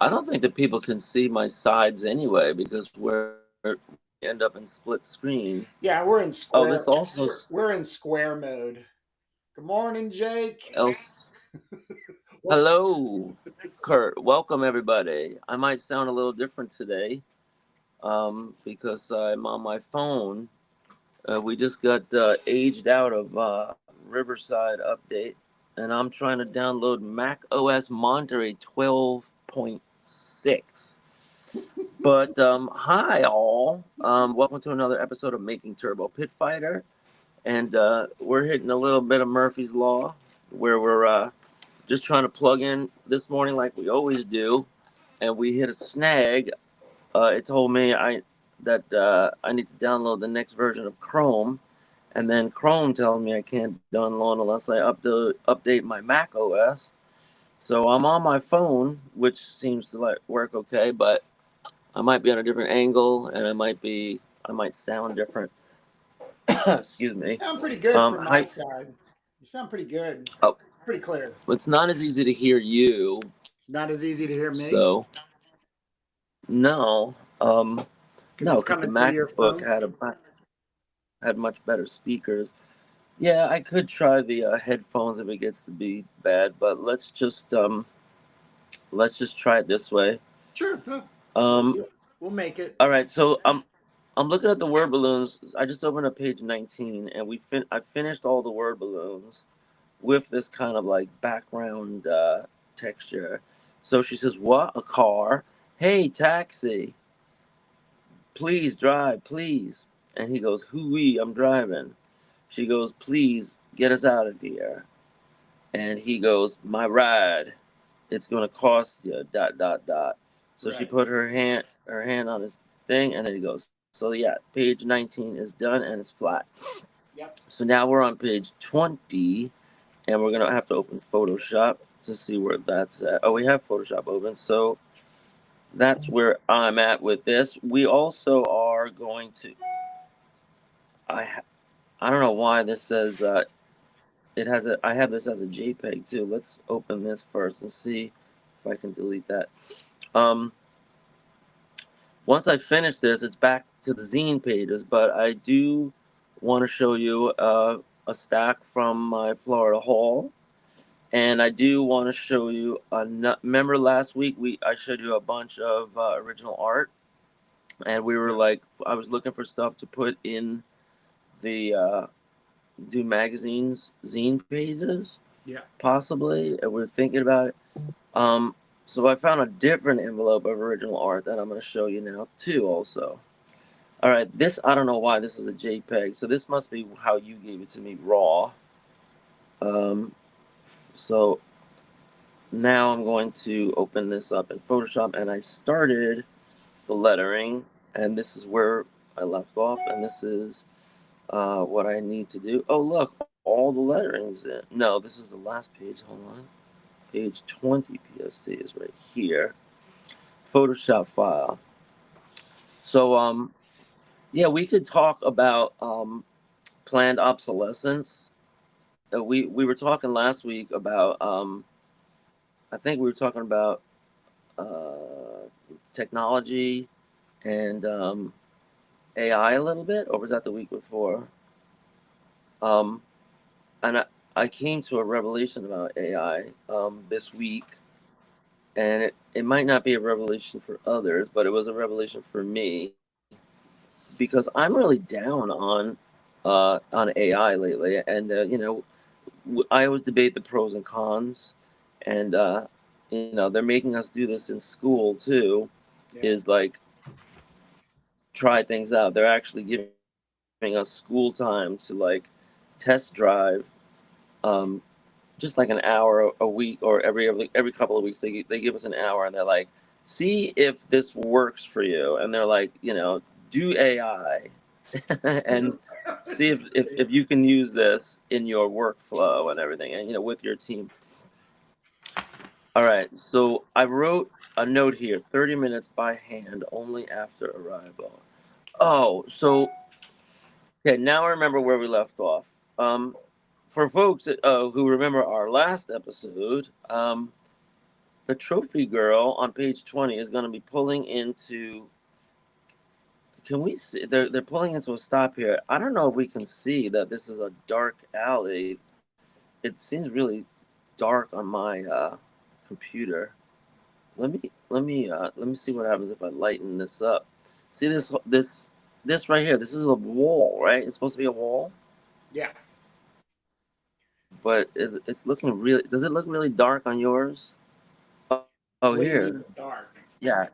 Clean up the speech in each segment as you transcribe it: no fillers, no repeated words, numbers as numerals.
I don't think that people can see my sides anyway because we end up in split screen. Yeah, we're in Oh, this square. also We're in square mode. Good morning, Jake. else. Well, Hello, Kurt. Welcome everybody. I might sound a little different today, because I'm on my phone. We just got aged out of Riverside update, and I'm trying to download Mac OS Monterey 12.6. But hi all. Welcome to another episode of Making Turbo Pit Fighter, and we're hitting a little bit of Murphy's Law, where we're just trying to plug in this morning like we always do, and we hit a snag. It told me I need to download the next version of Chrome, and then Chrome telling me I can't download unless I update my Mac OS. So I'm on my phone, which seems to like work okay, but I might be on a different angle, and I might sound different. Excuse you me. sound pretty good from my Hi. side. You sound pretty good. Oh, Pretty clear. it's not as easy to hear you. It's not as easy to hear me So no, because no, it's because the coming through your MacBook phone. had much better speakers. Yeah, I could try the headphones if it gets to be bad, but let's just try it this way. Sure. No, we'll, Um, we'll we'll make it. all right, so I'm looking at the word balloons. I just opened up page 19, and I finished all the word balloons with this kind of like background texture. So she says, "What a car! Hey, taxi! Please drive, please." And he goes, "Hooey, I'm driving." She goes, "Please get us out of here." And he goes, "My ride. It's gonna cost you. Dot dot dot." So she Right. put her hand on his thing, and then he goes. So yeah, page 19 is done and it's flat. Yep. So now we're on page 20, and we're gonna have to open Photoshop to see where that's at. Oh, we have Photoshop open, so that's where I'm at with this. We also are going to. I I don't know why this says it has a. I have this as a JPEG too. Let's open this first and see if I can delete that. Um, Once I finish this, it's back to the zine pages, but I do want to show you a stack from my Florida haul. And I do want to show you. Remember last week I showed you a bunch of original art, and we were Yep. like, I was looking for stuff to put in the do magazines zine pages, Yeah. possibly. And we're thinking about it. Um, so I found a different envelope of original art that I'm going to show you now too. Also, all right, this I don't know why this is a JPEG. So this must be how you gave it to me raw. Um, so now I'm going to open this up in Photoshop, and I started the lettering, and this is where I left off, and this is what I need to do. Oh, look, all the lettering's in. No, this is the last page. Hold on. Page 20 PST is right here. Photoshop file. So, yeah, we could talk about planned obsolescence. We were talking last week about, I think we were talking about technology and AI a little bit, or was that the week before? Um, and I came to a revelation about AI this week, and it might not be a revelation for others, but it was a revelation for me because I'm really down on AI lately, and I always debate the pros and cons, and they're making us do this in school too, Yeah. is like try things out. They're actually giving us school time to like test drive. Um, just like an hour a week or every couple of weeks they give us an hour and they're like, see if this works for you, and they're like, do AI and see if you can use this in your workflow and everything, and with your team. All right, so I wrote a note here: 30 minutes by hand only after arrival. Oh, so okay, now I remember where we left off. Um, for folks who remember our last episode, the trophy girl on page 20 is going to be pulling into. Can we see? They're pulling into a stop here. I don't know if we can see that this is a dark alley. It seems really dark on my computer. Let me see what happens if I lighten this up. See this right here. This is a wall, right? It's supposed to be a wall, Yeah. but it's looking really. Does it look really dark on yours? Oh, here. What do you mean dark? Yeah.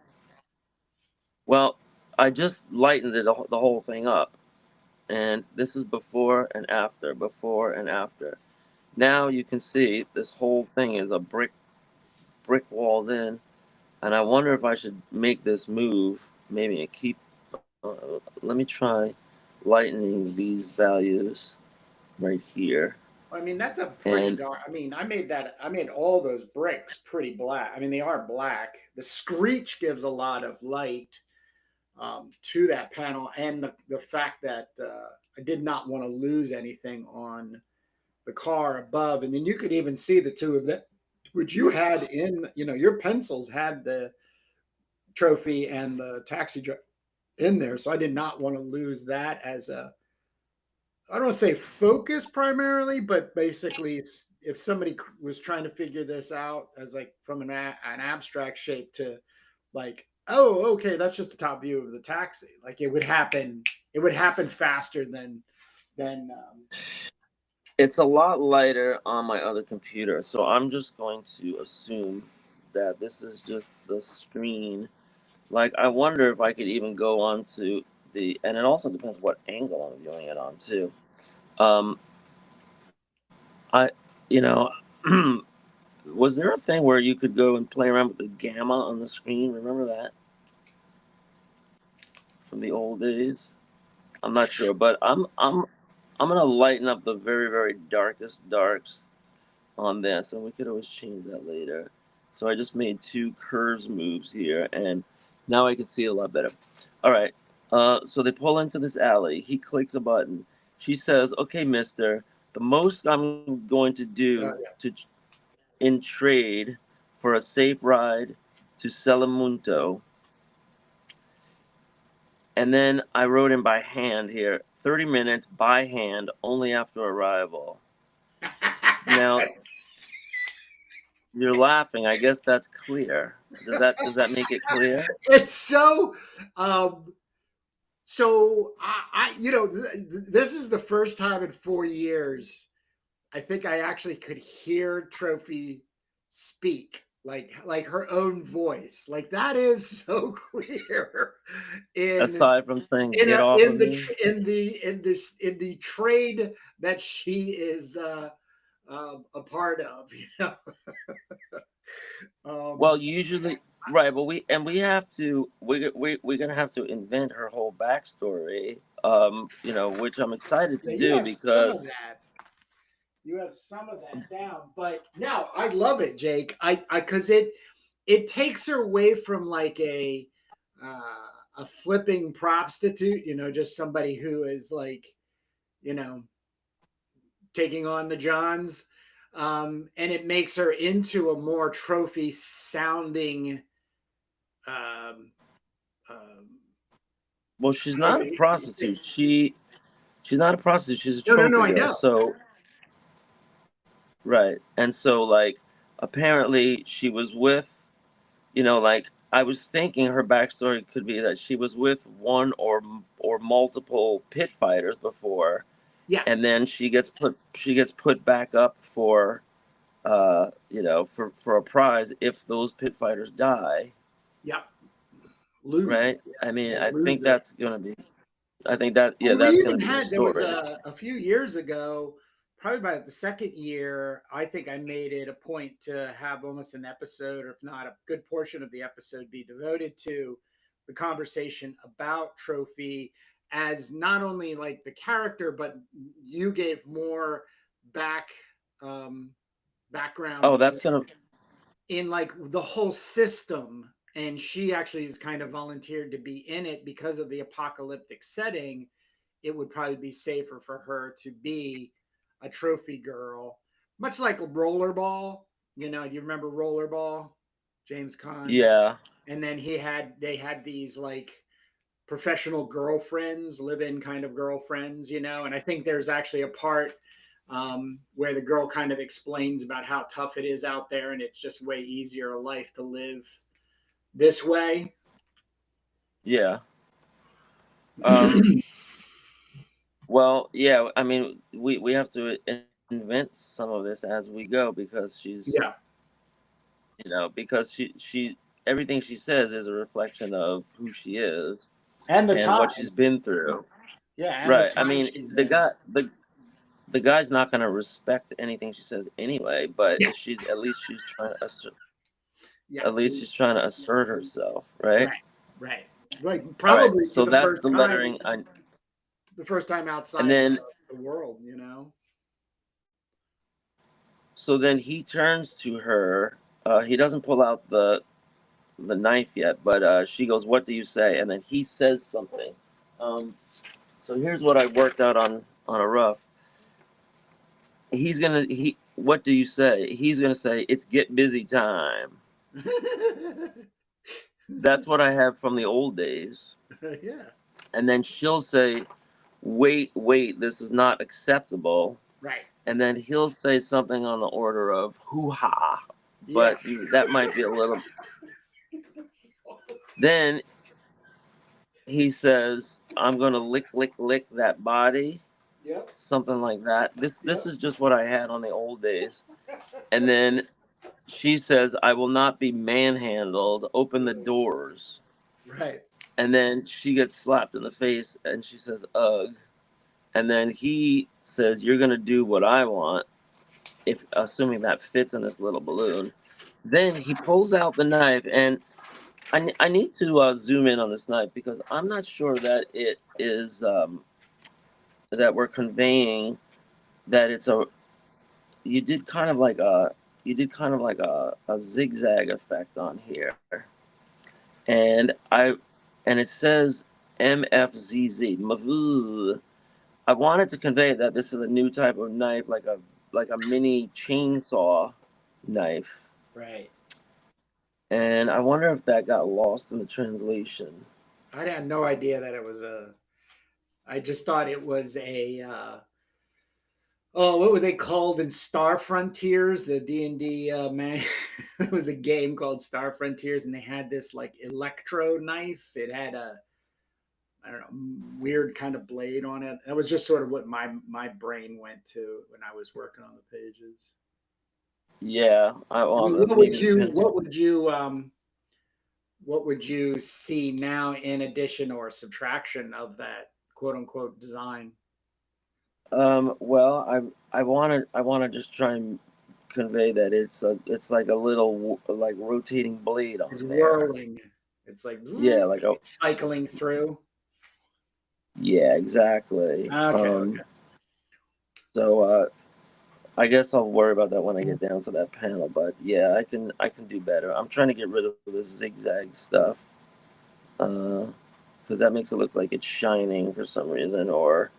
Well, I just lightened the whole thing up, and this is before and after, before and after. Now you can see this whole thing is a brick walled in, and I wonder if I should make this move maybe and keep. Let me try lightening these values right here, I mean, that's a pretty and dark. I mean, I made all those bricks pretty black. I mean, they are black. The screech gives a lot of light to that panel, and the fact that I did not want to lose anything on the car above. And then you could even see the two of them, which you had in, your pencils had the trophy and the taxi in there. So I did not want to lose that as a, I don't want to say focus primarily, but basically, if somebody was trying to figure this out as like from an abstract shape to like, oh, okay, that's just a top view of the taxi. Like it would happen faster than. it's a lot lighter on my other computer. So I'm just going to assume that this is just the screen. Like I wonder if I could even go onto the, and it also depends what angle I'm viewing it on too. Um, I, you know, was there a thing where you could go and play around with the gamma on the screen? Remember that from the old days? I'm not sure, but I'm gonna lighten up the very very darkest darks on this, and we could always change that later. So I just made two curves moves here, and now I can see a lot better. All right. So they pull into this alley. He clicks a button. She says, "Okay, Mister, the most I'm going to do Yeah. in trade for a safe ride to Selamunto." And then I wrote in by hand here, 30 minutes by hand, only after arrival. Now you're laughing. I guess that's clear. Does that make it clear? It's so um so this is the first time in 4 years I think I actually could hear Trophy speak like her own voice. Like that is so clear in Aside from saying "get off of me." in the trade that she is a part of. Well, Um, usually, right, but we have to we're gonna have to invent her whole backstory. Which I'm excited to yeah, you do have some of because that. You have some of that down, but no, I love it, Jake. I because it takes her away from like a flipping prostitute, just somebody who is like, you know, taking on the Johns, and it makes her into a more trophy sounding. Um, um, well, she's I don't not know. a prostitute. She's not a prostitute. She's a No, no, no. trophy I girl. know. So right, and so like apparently she was with like I was thinking her backstory could be that she was with one or multiple pit fighters before, Yeah, and then she gets put back up for for a prize if those pit fighters die, yeah. Lose, right? I mean, yeah, I think loser. that's gonna be. I think that yeah, And we that's gonna even be her had there was story. a few years ago, probably by the second year, I think I made it a point to have almost an episode, or if not a good portion of the episode, be devoted to the conversation about Trophy as not only like the character, but you gave more back um, background Oh, that's gonna. in like the whole system. And she actually is kind of volunteered to be in it because of the apocalyptic setting. It would probably be safer for her to be a trophy girl, much like rollerball. You remember rollerball? James Caan. Yeah. And then they had these like professional girlfriends, live-in kind of girlfriends, you know. And I think there's actually a part where the girl kind of explains about how tough it is out there, and it's just way easier a life to live this way. Yeah. Um, well, yeah. I mean, we have to invent some of this as we go because she's, Yeah, because she everything she says is a reflection of who she is and the and what time. she's been through. Yeah, and the Right. I time mean, she's in. the guy's not going to respect anything she says anyway. But Yeah, she's at least she's trying to yeah, at least she's trying to assert herself, right? right, right. Like All right. probably for So that's the lettering. the first time And outside then the world, you know. so then he turns to her. He doesn't pull out the knife yet, but she goes, "What do you say?" And then he says something. Um, so here's what I worked out on a rough. He. What do you say? He's gonna say, "It's get busy time." That's what I have from the old days. Yeah, And then she'll say, "Wait, wait, this is not acceptable." right. And then he'll say something on the order of "hoo ha," Yeah. but that might be a little. Then he says, "I'm gonna lick, lick, lick that body," Yep. something like that. This Yep. is just what I had on the old days. And then she says, "I will not be manhandled. Open the doors." Right. And then she gets slapped in the face, and she says, "Ugh." And then he says, "You're gonna do what I want," if assuming that fits in this little balloon. Then he pulls out the knife, and I need to zoom in on this knife because I'm not sure that it is that we're conveying that it's a you did kind of like a a zigzag effect on here, and it says MFZZ. I wanted to convey that this is a new type of knife, like a mini chainsaw knife, Right. and I wonder if that got lost in the translation. I had no idea that it was a. I just thought it was a. Oh, what were they called in Star Frontiers? The D&D man. It was a game called Star Frontiers, and they had this like electro knife. It had a I don't know weird kind of blade on it. That was just sort of what my brain went to when I was working on the pages. Yeah, I mean, maybe the what would you see now in addition or subtraction of that quote unquote design? Well, I want to just try and convey that it's like a little like rotating blade It's on there. whirling. It's like Yeah, like a cycling through. yeah, exactly. Okay, okay. So I guess I'll worry about that when I get down to that panel. But yeah, I can do better. I'm trying to get rid of the zigzag stuff because that makes it look like it's shining for some reason. Or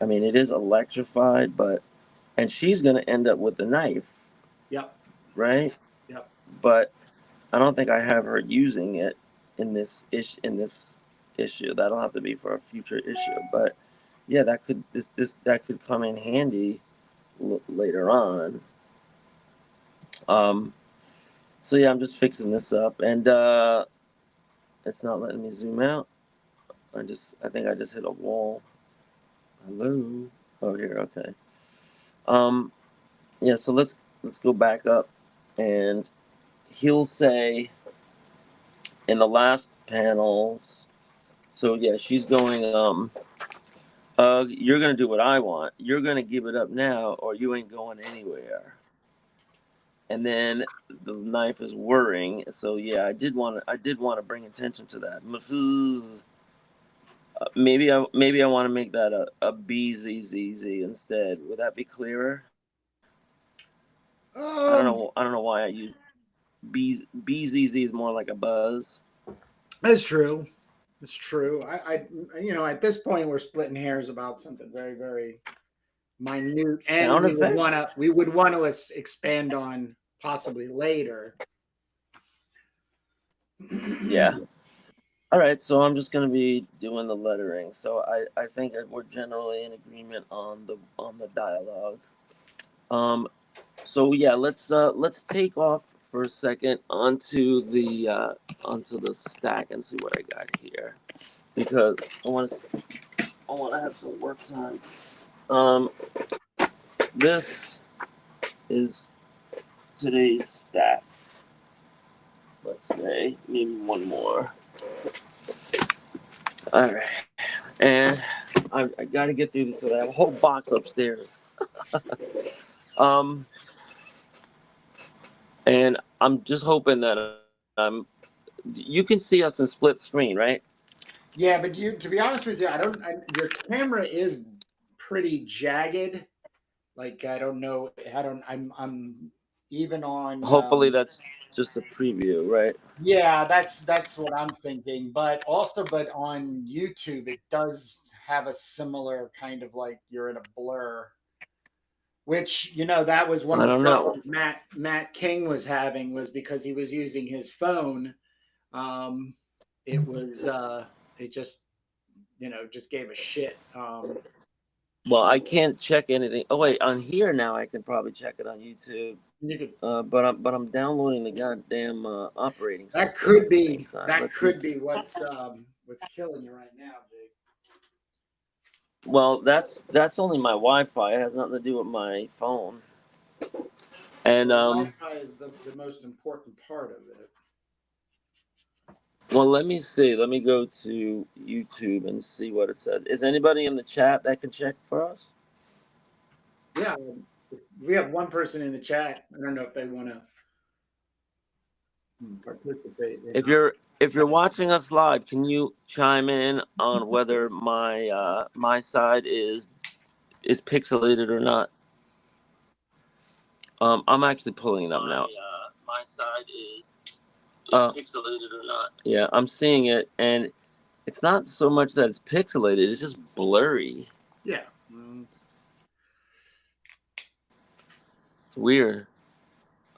I mean, it is electrified, but and she's gonna end up with the knife, Yep, right? yep. But I don't think I have her using it in this issue. That'll have to be for a future issue. But yeah, that could come in handy later on. Um, so yeah, I'm just fixing this up, and it's not letting me zoom out. I think I just hit a wall. Hello. Oh, here. Okay. Um, yeah. So let's go back up, and he'll say in the last panels. So yeah, she's going. You're gonna do what I want. You're gonna give it up now, or you ain't going anywhere. And then the knife is whirring. So yeah, I did want to bring attention to that. Maybe I want to make that a BZZZ instead. Would that be clearer? Um, I don't know why I use BZZ is more like a buzz. that's true. It's true. You know, at this point, we're splitting hairs about something very, very minute, and Sound effects. we would want to expand on possibly later. Yeah. All right, so I'm just gonna be doing the lettering. So I think that we're generally in agreement on the dialogue. Um, so yeah, let's take off for a second onto the stack and see what I got here because I want to have some work time. Um, this is today's stack. Let's say maybe one more. All right, and I got to get through this. So I have a whole box upstairs. um, and I'm just hoping that you can see us in split screen, right? Yeah, but you, to be honest with you, your camera is pretty jagged. Like I don't know. I'm even on. Hopefully that's just a preview, right? Yeah, that's what I'm thinking. But also, but on YouTube, it does have a similar kind of like you're in a blur. Which that was one I of the don't know. problems Matt King was having was because he was using his phone. Um, it was it just gave a shit. Well, I can't check anything. Oh wait, on here now I can probably check it on YouTube. You could But I'm downloading the goddamn operating that system at could the same be time. that Let's see. could be what's killing you right now, Jake. Well, that's only my Wi-Fi. It has nothing to do with my phone. And Well, Wi-Fi is the most important part of it. well, let me see. Let me go to YouTube and see what it says. Is anybody in the chat that can check for us? Yeah, we have one person in the chat. I don't know if they want to participate. If you're watching us live, can you chime in on whether my side is pixelated or not? I'm actually pulling it up now. My side is pixelated or not? Yeah, I'm seeing it, and it's not so much that it's pixelated; it's just blurry. Yeah. It's weird.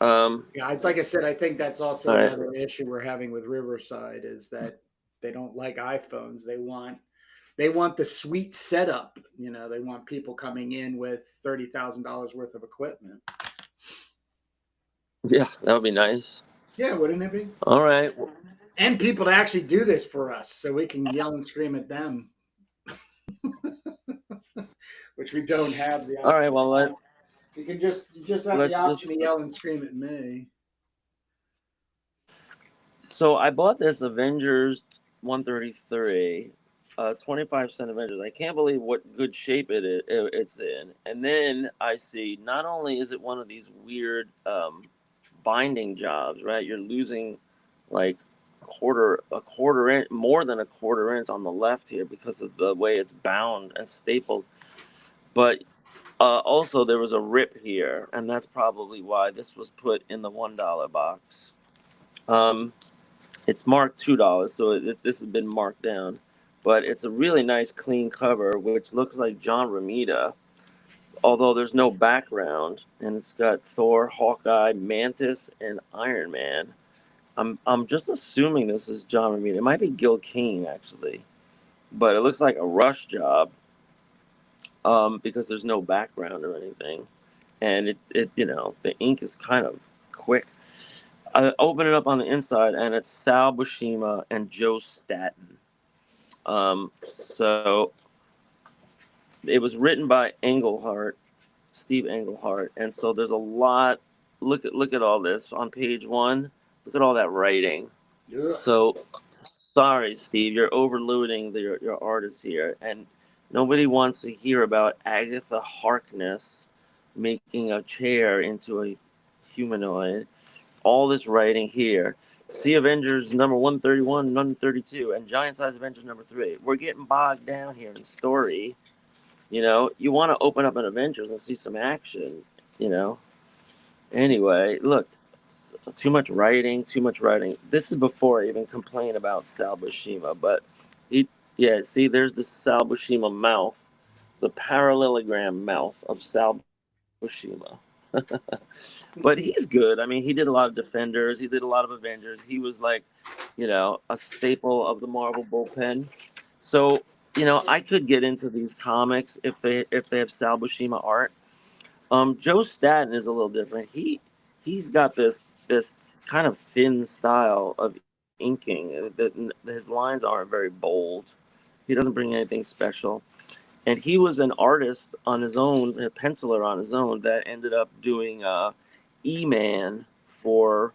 Um, Yeah, like I said, I think that's also all right. another issue we're having with Riverside is that they don't like iPhones. They want the sweet setup. They want people coming in with $30,000 worth of equipment. Yeah, that would be nice. Yeah, wouldn't it be? All right. And people to actually do this for us, so we can yell and scream at them, which we don't have the All right. option. Well, You just have the let's just. option to yell and scream at me. So I bought this Avengers 133, 25-cent Avengers. I can't believe what good shape it's in. And then I see not only is it one of these weird binding jobs, right? You're losing like a quarter inch, more than a quarter inch on the left here because of the way it's bound and stapled. But also there was a rip here, and that's probably why this was put in the $1 box. Um, it's marked $2, so this has been marked down. But it's a really nice clean cover, which looks like John Romita, although there's no background, and it's got Thor, Hawkeye, Mantis, and Iron Man. I'm just assuming this is John Romita. It might be Gil Kane actually, but it looks like a rush job because there's no background or anything, and it the ink is kind of quick. I open it up on the inside, and it's Sal Buscema and Joe Staten. So it was written by Englehart, Steve Englehart, and so there's a lot. Look at all this on page one. Look at all that writing. Ugh. So sorry, Steve, you're overloading your artists here, and nobody wants to hear about Agatha Harkness making a chair into a humanoid. All this writing here. See Avengers number 131, 132, and Giant Size Avengers number 3. We're getting bogged down here in story. You want to open up an Avengers and see some action. You know. Anyway, look, too much writing, too much writing. This is before I even complain about Sal Buscema, but yeah. See, there's the Sal Buscema mouth, the parallelogram mouth of Sal Buscema. But he's good. I mean, he did a lot of Defenders. He did a lot of Avengers. He was like, a staple of the Marvel bullpen. So, I could get into these comics if they have Sal Buscema art. Joe Staton is a little different. He's got this kind of thin style of inking. His lines aren't very bold. He doesn't bring anything special. And he was an artist on his own, a penciler on his own, that ended up doing E-Man for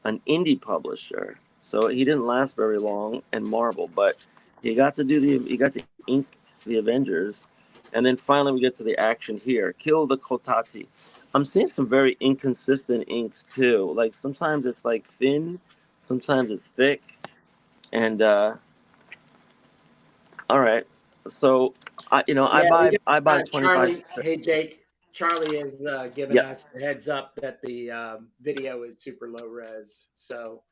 an indie publisher. So he didn't last very long in Marvel, but he got to ink the Avengers, and then finally we get to the action here. Kill the Kotati. I'm seeing some very inconsistent inks too. Like sometimes it's like thin, sometimes it's thick, and all right. So Yeah, we I buy got Charlie. 25%. Hey, Jake. Charlie is giving Yep, us a heads up that the video is super low res. So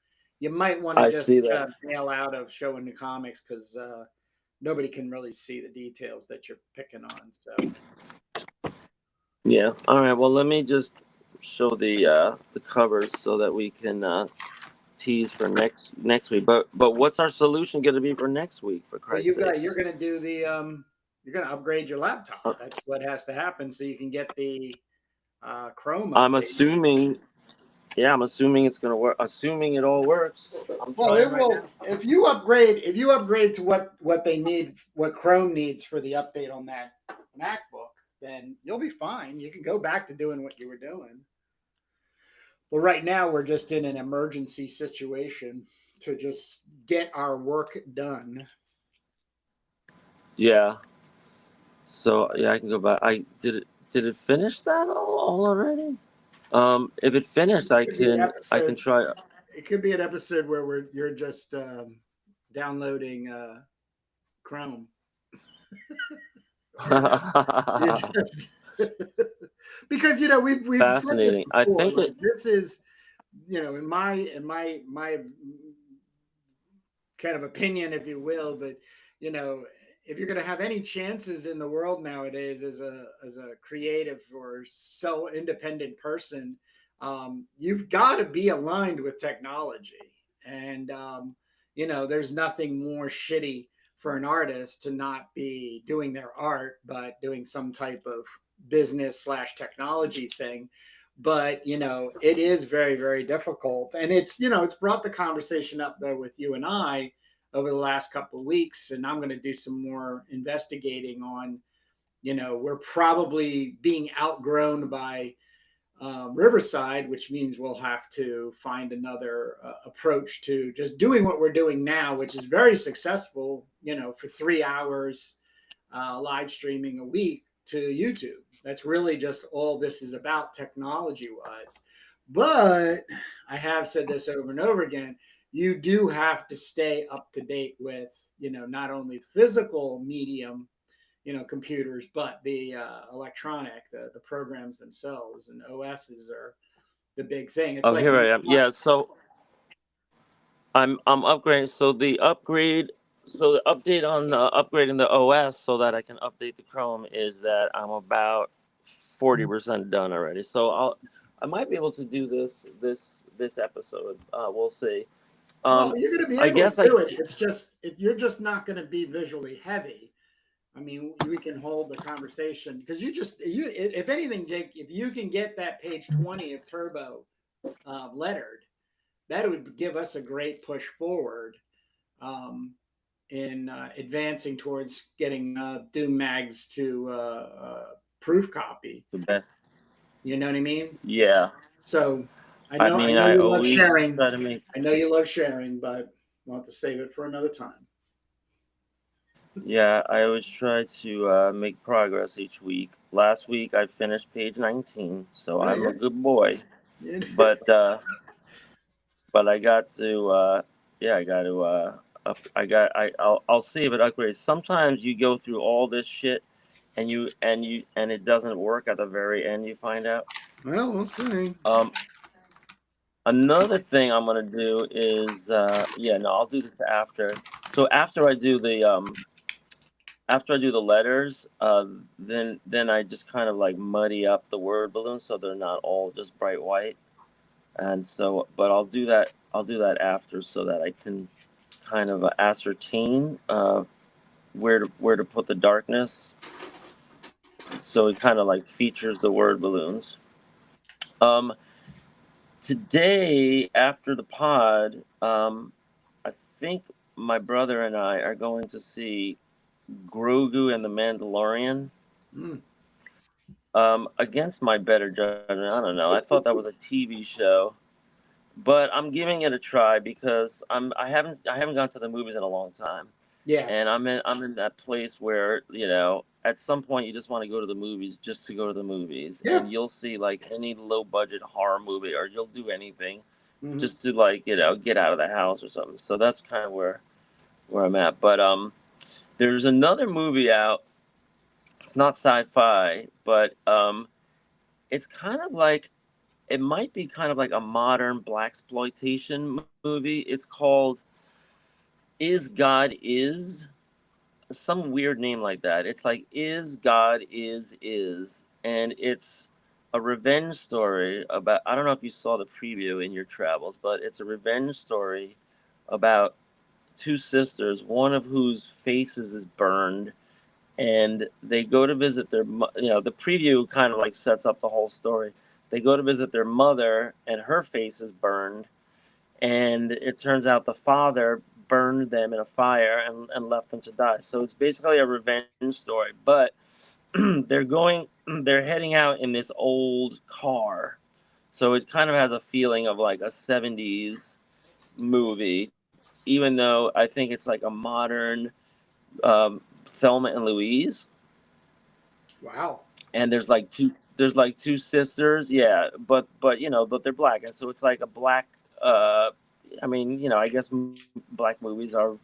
you might want to I just see that. bail out of showing the comics because nobody can really see the details that you're picking on. So Yeah. All right. Well, let me just show the covers so that we can tease for next week. But what's our solution going to be for next week? For well, Christ's you're sakes, going to do the you're going to upgrade your laptop. Uh, That's what has to happen so you can get the Chrome I'm update. assuming. Yeah, I'm assuming it's going to work. Assuming it all works, I'm Well, trying it right will now. if you upgrade to what they need, what Chrome needs for the update on that MacBook, then you'll be fine. You can go back to doing what you were doing. But right now we're just in an emergency situation to just get our work done. Yeah. So yeah, I can go back. I did it. Did it finish that all already? If it finished, It could be an I can episode. try. It could be an episode where you're just downloading Chrome. You just because we've said this Fascinating. I before. think Like it. this is in my kind of opinion, if you will, but you know, if you're going to have any chances in the world nowadays as a creative or so independent person, you've got to be aligned with technology, and there's nothing more shitty for an artist to not be doing their art, but doing some type of business slash technology thing. But it is very, very difficult, and it's brought the conversation up though with you and I over the last couple of weeks, and I'm going to do some more investigating on. We're probably being outgrown by Riverside, which means we'll have to find another approach to just doing what we're doing now, which is very successful. For 3 hours live streaming a week to YouTube. That's really just all this is about technology wise. But I have said this over and over again. You do have to stay up to date with, not only physical medium, computers, but the electronic, the programs themselves, and OSs are the big thing. It's Oh, like here I am. Yeah. So I'm upgrading. So the update on upgrading the OS so that I can update the Chrome is that I'm about 40% done already. So I might be able to do this episode. We'll see. well, Um, you're going to be I able to guess I do it. It's just you're just not going to be visually heavy. I mean, we can hold the conversation because if anything, Jake, if you can get that page 20 of Turbo lettered, that would give us a great push forward um, in advancing towards getting Doom Mags to proof copy. You know what I mean? yeah. So I I mean, know I you love always sharing. try to make. I know you love sharing, but we'll have to save it for another time. Yeah, I always try to make progress each week. Last week I finished page 19, so Oh, I'm a good boy. yeah. But I got to yeah, I got to I'll see if it upgrades. Sometimes you go through all this shit and it doesn't work at the very end. You find out. Well, we'll see. Um, Another thing I'm gonna do is yeah, no, I'll do this after. So after I do after I do the letters, then I just kind of like muddy up the word balloons so they're not all just bright white. And so, but I'll do that. I'll do that after so that I can kind of ascertain where to put the darkness. So it kind of like features the word balloons. Um, Today after the pod, I think my brother and I are going to see Grogu and the Mandalorian. Mm. Against my better judgment, I don't know. I thought that was a TV show, but I'm giving it a try because I haven't gone to the movies in a long time, Yeah. and I'm in that place where at some point you just want to go to the movies just to go to the movies, Yeah. and you'll see like any low budget horror movie, or you'll do anything Hmm. just to like get out of the house or something. So that's kind of where I'm at. But there's another movie out. It's not sci-fi, but it's kind of like it might be kind of like a modern black exploitation movie. It's called "Is God Is," some weird name like that. It's like "Is God Is," and it's a revenge story about. I don't know if you saw the preview in your travels, but it's a revenge story about two sisters, one of whose faces is burned, and they go to visit the preview kind of like sets up the whole story. They go to visit their mother, and her face is burned, and it turns out the father burned them in a fire and left them to die. So it's basically a revenge story, but they're heading out in this old car, so it kind of has a feeling of like a 70s movie, even though I think it's like a modern Thelma and Louise. Wow. And there's like two sisters, yeah, but they're black, and so it's like a black. uh I mean, I guess black movies are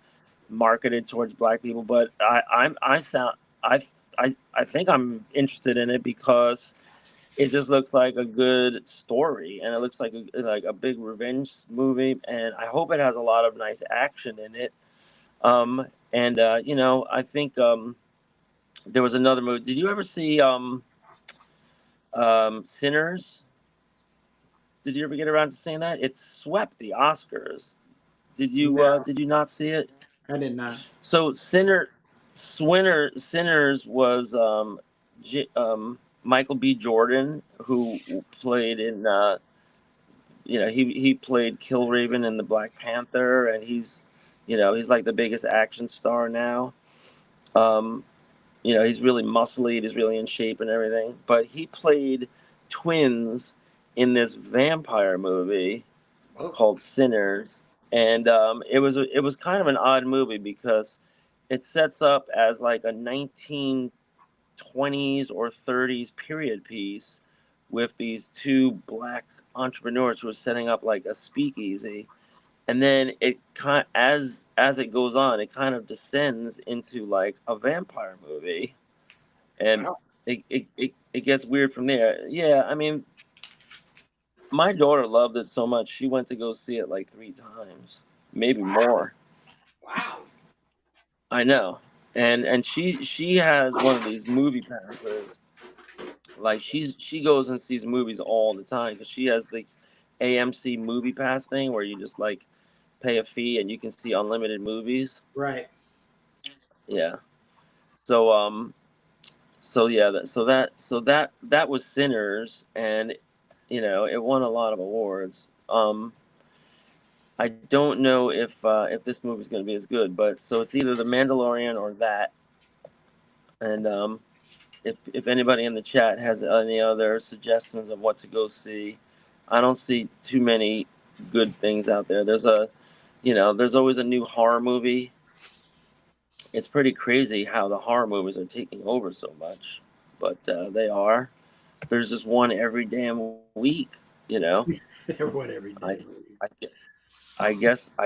marketed towards black people, but I think I'm interested in it because it just looks like a good story, and it looks like a big revenge movie, and I hope it has a lot of nice action in it. And I think there was another movie. Did you ever see Sinners? Did you ever get around to seeing that? It swept the Oscars. No, Did you not see it? I did not. So Sinners was Michael B. Jordan, who played in he played Killraven in the Black Panther, and he's like the biggest action star now. Um, he's really muscly, he's really in shape and everything. But he played twins in this vampire movie Oh, called Sinners, and it was kind of an odd movie because it sets up as like a 1920s or 30s period piece with these two black entrepreneurs who are setting up like a speakeasy, and then it kind as it goes on, it kind of descends into like a vampire movie, and wow. it gets weird from there. Yeah, I mean, my daughter loved it so much she went to go see it like 3 times, maybe Wow. more. Wow. I know, and she has one of these movie passes. Like she goes and sees movies all the time because she has the AMC movie pass thing where you just like pay a fee and you can see unlimited movies. Right. Yeah. So so yeah that was Sinners, and it won a lot of awards. I don't know if this movie's going to be as good, but so it's either The Mandalorian or that. And if anybody in the chat has any other suggestions of what to go see, I don't see too many good things out there. There's always a new horror movie. It's pretty crazy how the horror movies are taking over so much, but they are. There's just one every damn week. You know, What every I, day. I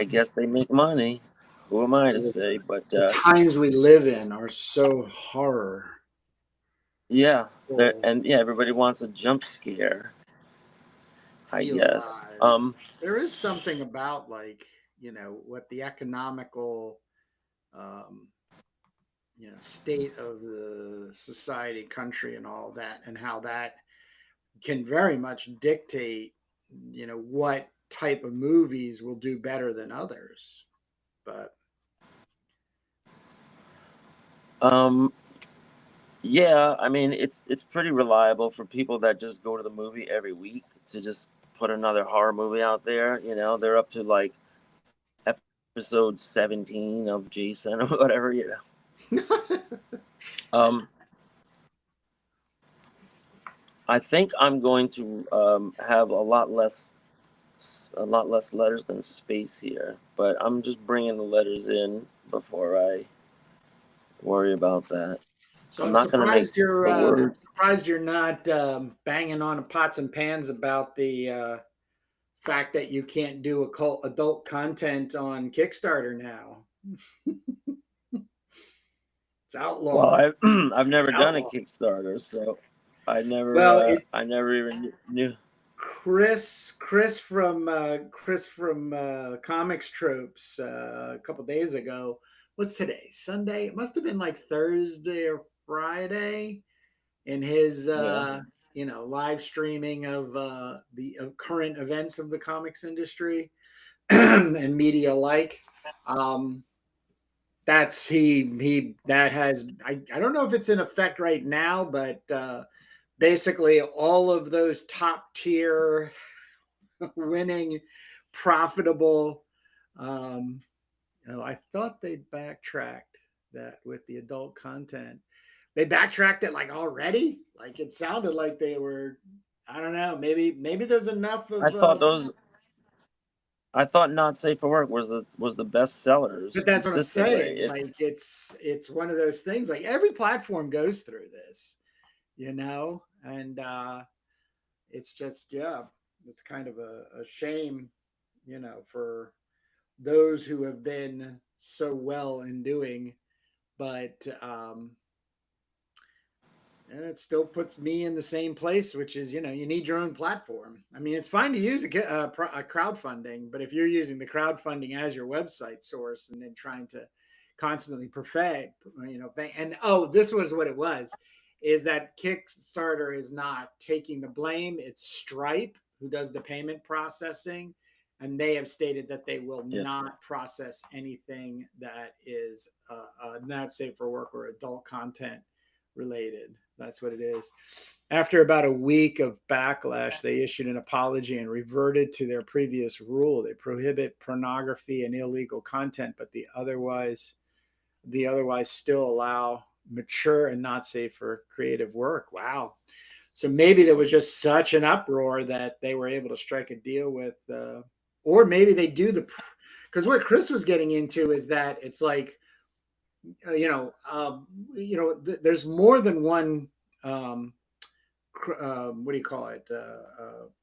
guess they make money. Who am I to say? But The times we live in are so horror. yeah, People and yeah, everybody wants a jump scare, I feel guess. alive. There is something about, like, what the economical um, state of the society, country, and all that, and how that can very much dictate, what type of movies will do better than others. But Um, yeah, I mean it's pretty reliable for people that just go to the movie every week to just put another horror movie out there. You know, they're up to like episode 17 of Jason or whatever. You know, um, I think I'm going to have a lot less letters than space here, but I'm just bringing the letters in before I worry about that. so I'm I'm not going to make the word. surprised you're not banging on pots and pans about the fact that you can't do adult content on Kickstarter now. It's Well, outlawed. I've It's never done a outlawed. Kickstarter, so Well, it I never even knew. Chris from Comics Tropes a couple days ago. What's today? Sunday? It must have been like Thursday or Friday. In his Yeah. live streaming of the current events of the comics industry and media alike. Um, that's he that has I don't know if it's in effect right now, but basically all of those top tier winning profitable I thought they backtracked that with the adult content. They backtracked it like already. Like it sounded like they were. I don't know. Maybe there's enough I of. thought those. I thought Not Safe for Work was the best sellers But that's what I'm consistently. saying. Like it's one of those things. Like every platform goes through this, and it's just it's kind of a shame, for those who have been so well in doing, but and it still puts me in the same place, which is, you need your own platform. I mean, it's fine to use a crowdfunding, but if you're using the crowdfunding as your website source and then trying to constantly perfect, and this was what it was, is that Kickstarter is not taking the blame. It's Stripe who does the payment processing. And they have stated that they will Yeah. not process anything that is not safe for work or adult content related. That's what it is. After about a week of backlash, they issued an apology and reverted to their previous rule. They prohibit pornography and illegal content, but the otherwise still allow mature and not safe for creative work. Wow. So maybe there was just such an uproar that they were able to strike a deal with, or maybe they do because what Chris was getting into is that it's like, there's more than one. What do you call it?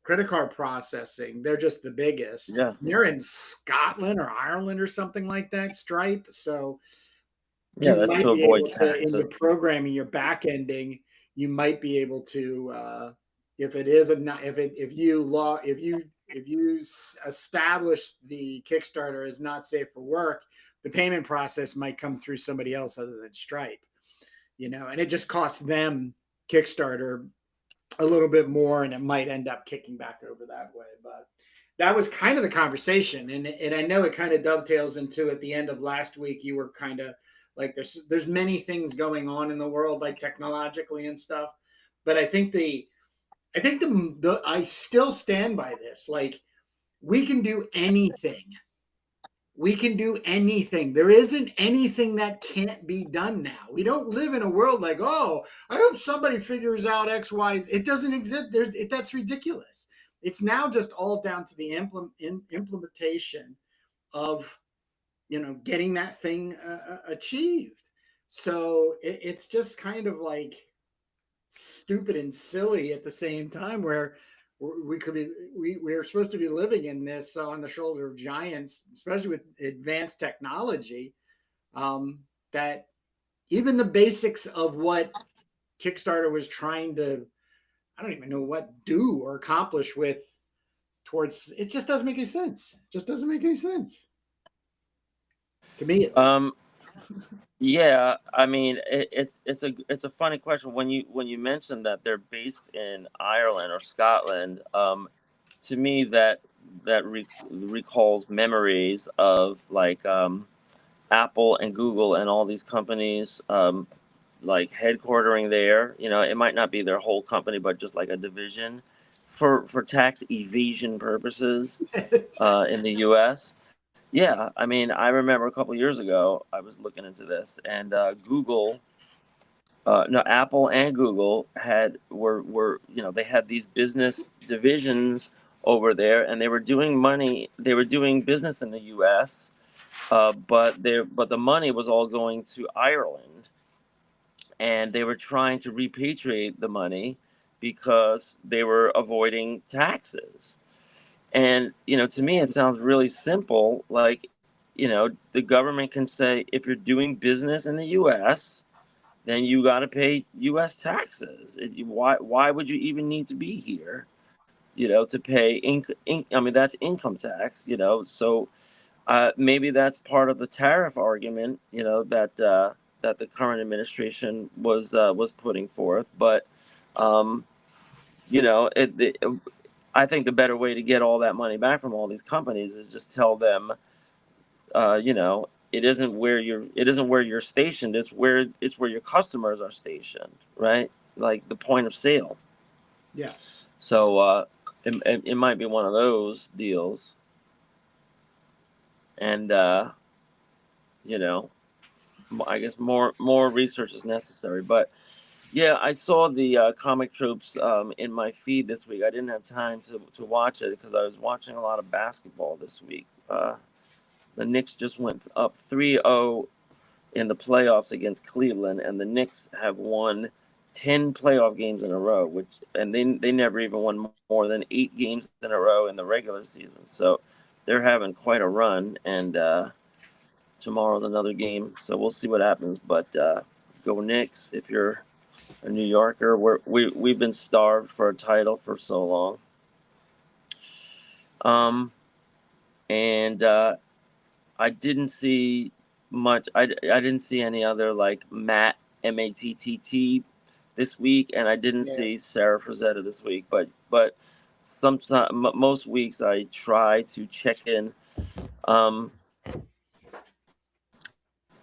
Credit card processing. They're just the biggest. Yeah. They're in Scotland or Ireland or something like that. Stripe. So Yeah. you That's might to be avoid able to, in taxes. your programming, your back ending, you might be able to, if it is a, if you establish the Kickstarter as not safe for work, the payment process might come through somebody else other than Stripe, and it just costs them Kickstarter a little bit more, and it might end up kicking back over that way. But that was kind of the conversation, and I know it kind of dovetails into at the end of last week. You were kind of like there's many things going on in the world, like technologically and stuff. But I think I still stand by this. Like we can do anything. We can do anything. There isn't anything that can't be done now. We don't live in a world like, oh, I hope somebody figures out X, Y. It doesn't exist. That's ridiculous. It's now just all down to the implementation of, getting that thing achieved. So it's just kind of like stupid and silly at the same time, where we're supposed to be living in this on the shoulder of giants, especially with advanced technology, that even the basics of what Kickstarter was trying to, I don't even know what do or accomplish with towards it, just doesn't make any sense. Just doesn't make any sense to me, at Um. least. Yeah, I mean, it's a funny question when you mentioned that they're based in Ireland or Scotland. To me, that recalls memories of like Apple and Google and all these companies, like headquartering there. You know, it might not be their whole company, but just like a division for tax evasion purposes in the U.S. Yeah, I mean, I remember a couple years ago I was looking into this, and Google, no, Apple and Google were they had these business divisions over there, and they were doing business in the U.S. But the money was all going to Ireland, and they were trying to repatriate the money because they were avoiding taxes. And, to me, it sounds really simple. Like, the government can say, if you're doing business in the U.S., then you got to pay U.S. taxes. Why would you even need to be here, to pay I mean, that's income tax, So maybe that's part of the tariff argument, that the current administration was putting forth. But, um, it I think the better way to get all that money back from all these companies is just tell them, it isn't where you're stationed. It's where your customers are stationed, right? Like the point of sale. Yeah. So it might be one of those deals, and you know, I guess more research is necessary. But yeah, I saw the comic troops in my feed this week. I didn't have time to watch it because I was watching a lot of basketball this week. The Knicks just went up 3-0 in the playoffs against Cleveland, and the Knicks have won 10 playoff games in a row, and they never even won more than 8 games in a row in the regular season. So they're having quite a run, and tomorrow's another game, so we'll see what happens. But go Knicks if you're a New Yorker. We've been starved for a title for so long. Um, and I didn't see much. I didn't see any other like Matt this week, and I didn't Yeah. see Sarah Frazetta this week. But most weeks I try to check in. Um,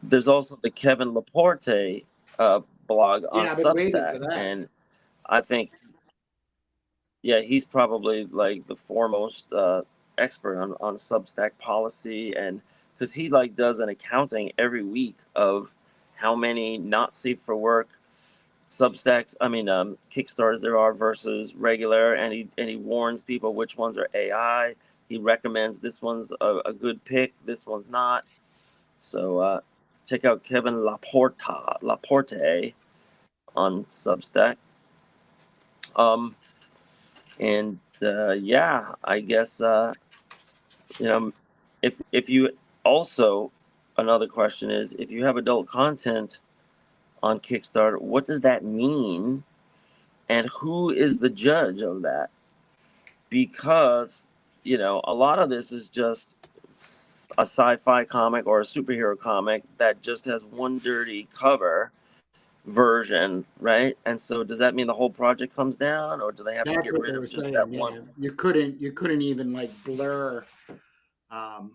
there's also the Kevin Laporte blog on Yeah, I've been waiting Substack, for that. and I think yeah, he's probably like the foremost expert on Substack policy, and because he like does an accounting every week of how many not safe for work Substacks, I mean Kickstarters there are versus regular, and he warns people which ones are AI. He recommends this one's a good pick, this one's not. So check out Kevin Laporte on Substack. Um, and yeah, I guess you know if you also, another question is, if you have adult content on Kickstarter, what does that mean, and who is the judge of that? Because a lot of this is just a sci-fi comic or a superhero comic that just has one dirty cover version, right? And so does that mean the whole project comes down, or do they have to That's get what rid they of were just that saying. one? Yeah, you couldn't even like blur um,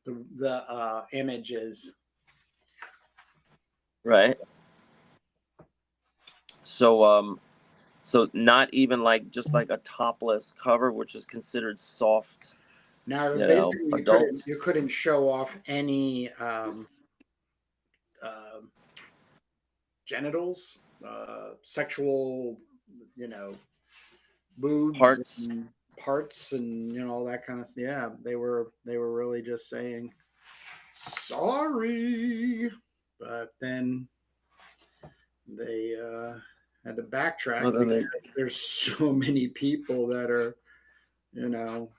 the images. Right. So not even like just like a topless cover, which is considered soft, Now it was basically you couldn't adult. you couldn't show off any uh, genitals, sexual, you know, boobs Parts. and parts and all that kind of stuff. Yeah, they were really just saying sorry, but then they had to backtrack Well, then because they, there's so many people that are, you know,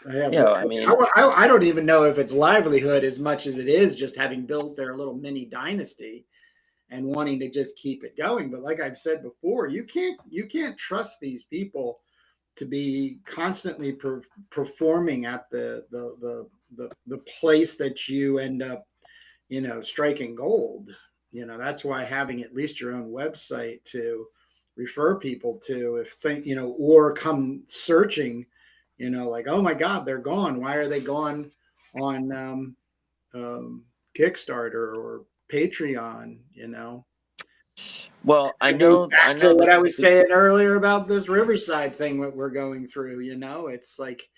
I have. yeah, I mean, I don't even know if it's livelihood as much as it is just having built their little mini dynasty and wanting to just keep it going. But like I've said before, you can't trust these people to be constantly performing at the place that you end up, striking gold. That's why having at least your own website to refer people to, if think, or come searching, like, oh my God, they're gone. Why are they gone on um, Kickstarter or Patreon? Well, I It goes know, back to what I was saying earlier about this Riverside thing that we're going through. It's like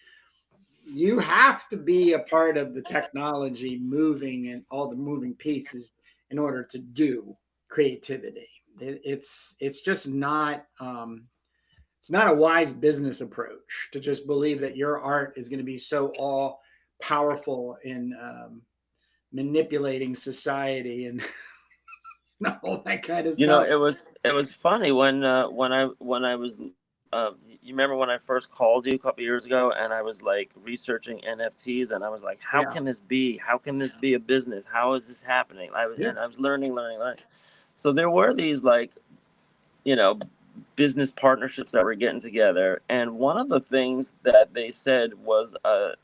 you have to be a part of the technology moving and all the moving pieces in order to do creativity. It's just not it's not a wise business approach to just believe that your art is going to be so all powerful in manipulating society and all that kind of stuff. it was funny when I was you remember when I first called you a couple years ago, and I was like researching NFTs, and I was like, how Yeah, can this be? How can this be a business? How is this happening? yeah, And I was learning. So there were these like, you know, business partnerships that were getting together, and one of the things that they said was a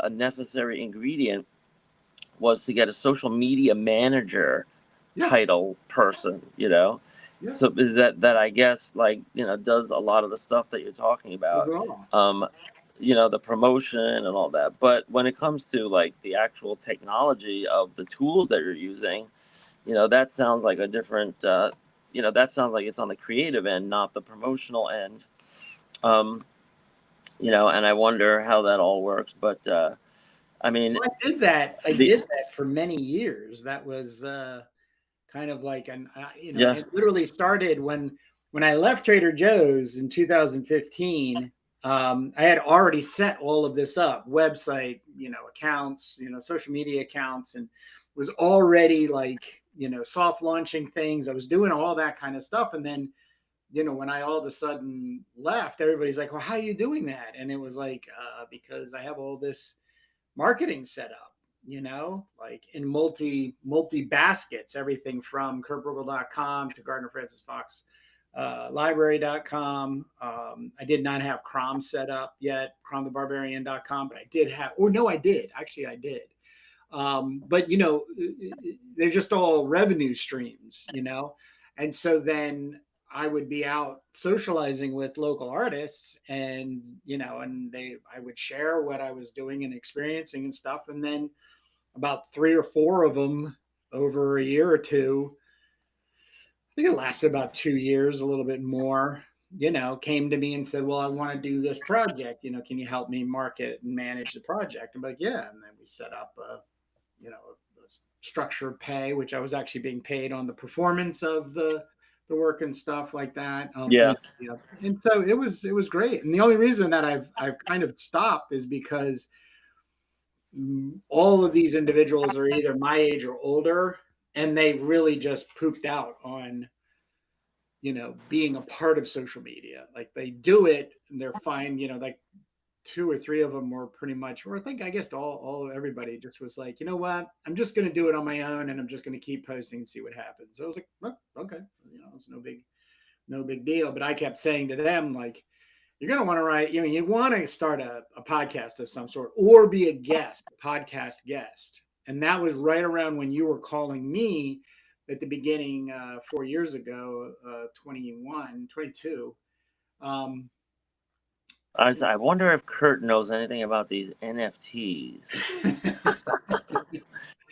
necessary ingredient was to get a social media manager yeah, title person, yeah. so that I guess, like, does a lot of the stuff that you're talking Does about, it all. um the promotion and all that. But when it comes to like the actual technology of the tools that you're using, that sounds like a different, that sounds like it's on the creative end, not the promotional end. um and I wonder how that all works. But I mean, Well, I did that. I the did that for many years. That was kind of like yeah. it literally started when I left Trader Joe's in 2015. I had already set all of this up, website, accounts, social media accounts, and was already like, soft launching things. I was doing all that kind of stuff. And then, when I all of a sudden left, everybody's like, well, how are you doing that? And it was like, because I have all this marketing set up, like in multi baskets, everything from kurtbrugel.com to Gardner Francis Fox library.com. I did not have Crom set up yet, cromthebarbarian.com, but I did have, or no, I did. Actually, I did. But, they're just all revenue streams, And so then I would be out socializing with local artists, and, I would share what I was doing and experiencing and stuff. And then about three or four of them over a year or two, I think it lasted about 2 years, a little bit more, came to me and said, well, I want to do this project, can you help me market and manage the project? I'm like, yeah. And then we set up a structure of pay, which I was actually being paid on the performance of the work and stuff like that. Yeah. And so it was great. And the only reason that I've kind of stopped is because all of these individuals are either my age or older, and they really just pooped out on being a part of social media. Like they do it and they're fine. Like two or three of them were pretty much, or I guess all everybody just was like, you know what, I'm just going to do it on my own, and I'm just going to keep posting and see what happens. So I was like, oh, okay, it's no big deal. But I kept saying to them, like, you're going to want to write, you want to start a podcast of some sort, or be a podcast guest. And that was right around when you were calling me at the beginning, 4 years ago, 21, 22. Um, I wonder if Kurt knows anything about these NFTs.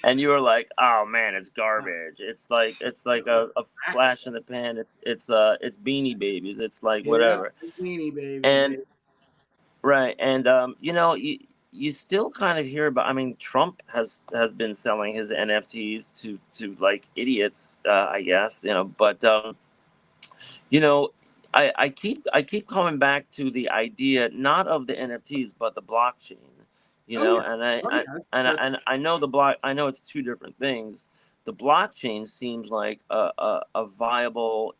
And you were like, "Oh man, it's garbage. It's like a flash in the pan. It's Beanie Babies. It's like Yeah, whatever." Weenie Babies, And baby. right, and you still kind of hear about. I mean, Trump has been selling his NFTs to like idiots, I guess. But you know, I keep coming back to the idea, not of the NFTs but the blockchain. Oh yeah, And oh yeah. I know I know it's two different things. The blockchain seems like a viable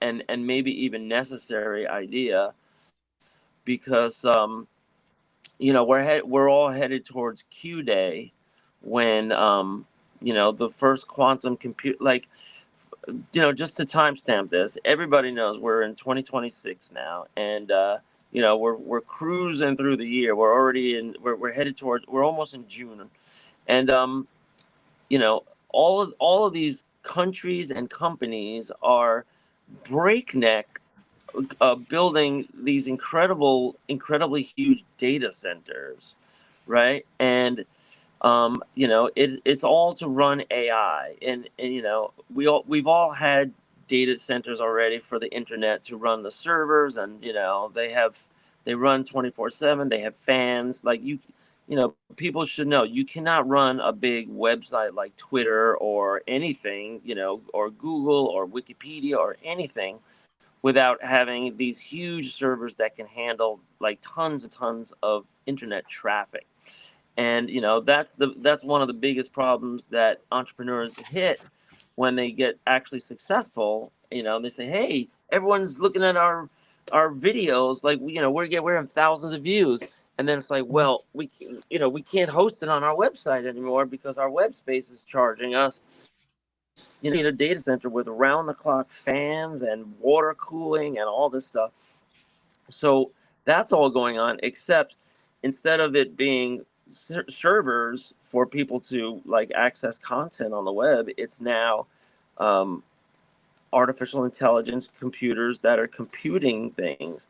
and maybe even necessary idea, because we're all headed towards Q day, when the first quantum compute, like, just to timestamp this, everybody knows we're in 2026 now, and we're cruising through the year. We're already in. We're headed towards. We're almost in June, and you know, all of these countries and companies are breakneck, building these incredibly huge data centers, right? And it's all to run AI, and we've all had data centers already for the internet to run the servers, and they run 24/7. They have fans. Like people should know you cannot run a big website like Twitter or anything, or Google or Wikipedia or anything without having these huge servers that can handle like tons and tons of internet traffic. And that's one of the biggest problems that entrepreneurs hit when they get actually successful. They say, hey, everyone's looking at our videos, like we're having thousands of views. And then it's like, well, we can't host it on our website anymore because our web space is charging us. You need a data center with around the clock fans and water cooling and all this stuff. So that's all going on, except instead of it being servers for people to like access content on the web, it's now um, artificial intelligence computers that are computing things.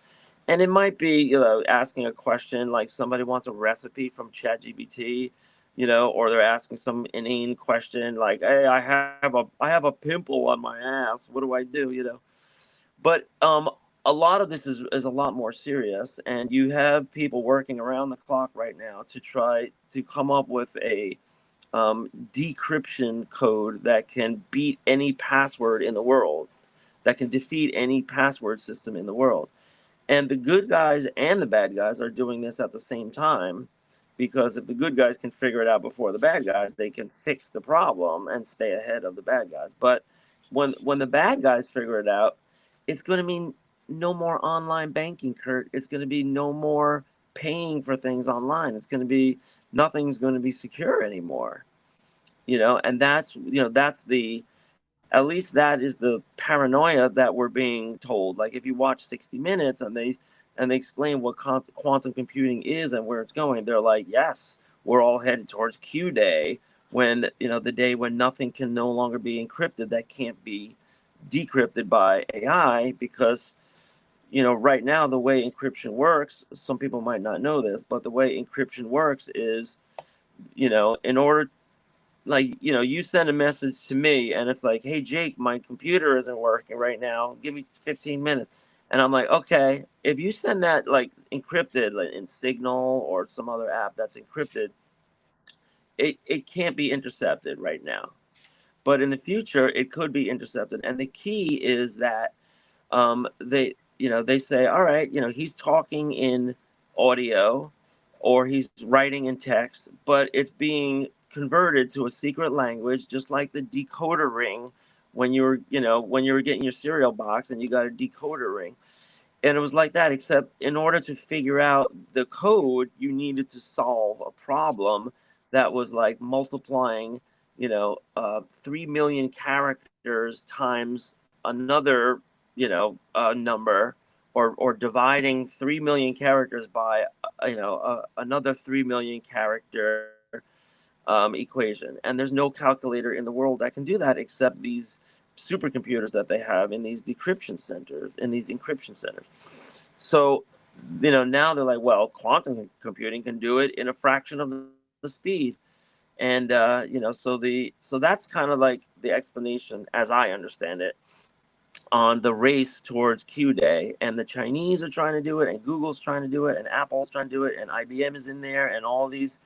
And it might be, asking a question like somebody wants a recipe from ChatGPT, or they're asking some inane question like, "Hey, I have a pimple on my ass. What do I do?" But a lot of this is a lot more serious, and you have people working around the clock right now to try to come up with a decryption code that can beat any password in the world, that can defeat any password system in the world. And the good guys and the bad guys are doing this at the same time, because if the good guys can figure it out before the bad guys, they can fix the problem and stay ahead of the bad guys. But when the bad guys figure it out, it's going to mean no more online banking, Kurt. It's going to be no more paying for things online. It's going to be nothing's going to be secure anymore. And that's the at least that is the paranoia that we're being told. Like if you watch 60 Minutes and they explain what quantum computing is and where it's going, they're like, yes, we're all headed towards Q day, when the day when nothing can no longer be encrypted that can't be decrypted by AI. Because right now the way encryption works, some people might not know this, but the way encryption works is, in order, like you send a message to me and it's like, hey Jake, my computer isn't working right now, give me 15 minutes. And I'm like, okay, if you send that like encrypted, like in Signal or some other app that's encrypted, it can't be intercepted right now, but in the future it could be intercepted. And the key is that they say, all right, he's talking in audio or he's writing in text, but it's being converted to a secret language, just like the decoder ring when you were getting your cereal box and you got a decoder ring. And it was like that, except in order to figure out the code, you needed to solve a problem that was like multiplying, 3 million characters times another, number, or dividing 3 million characters by, another 3 million character equation. And there's no calculator in the world that can do that except these supercomputers that they have in these decryption centers, in these encryption centers. So, now they're like, well, quantum computing can do it in a fraction of the speed. And so that's kind of like the explanation, as I understand it, on the race towards Q Day. And the Chinese are trying to do it, and Google's trying to do it, and Apple's trying to do it, and IBM is in there, and all these,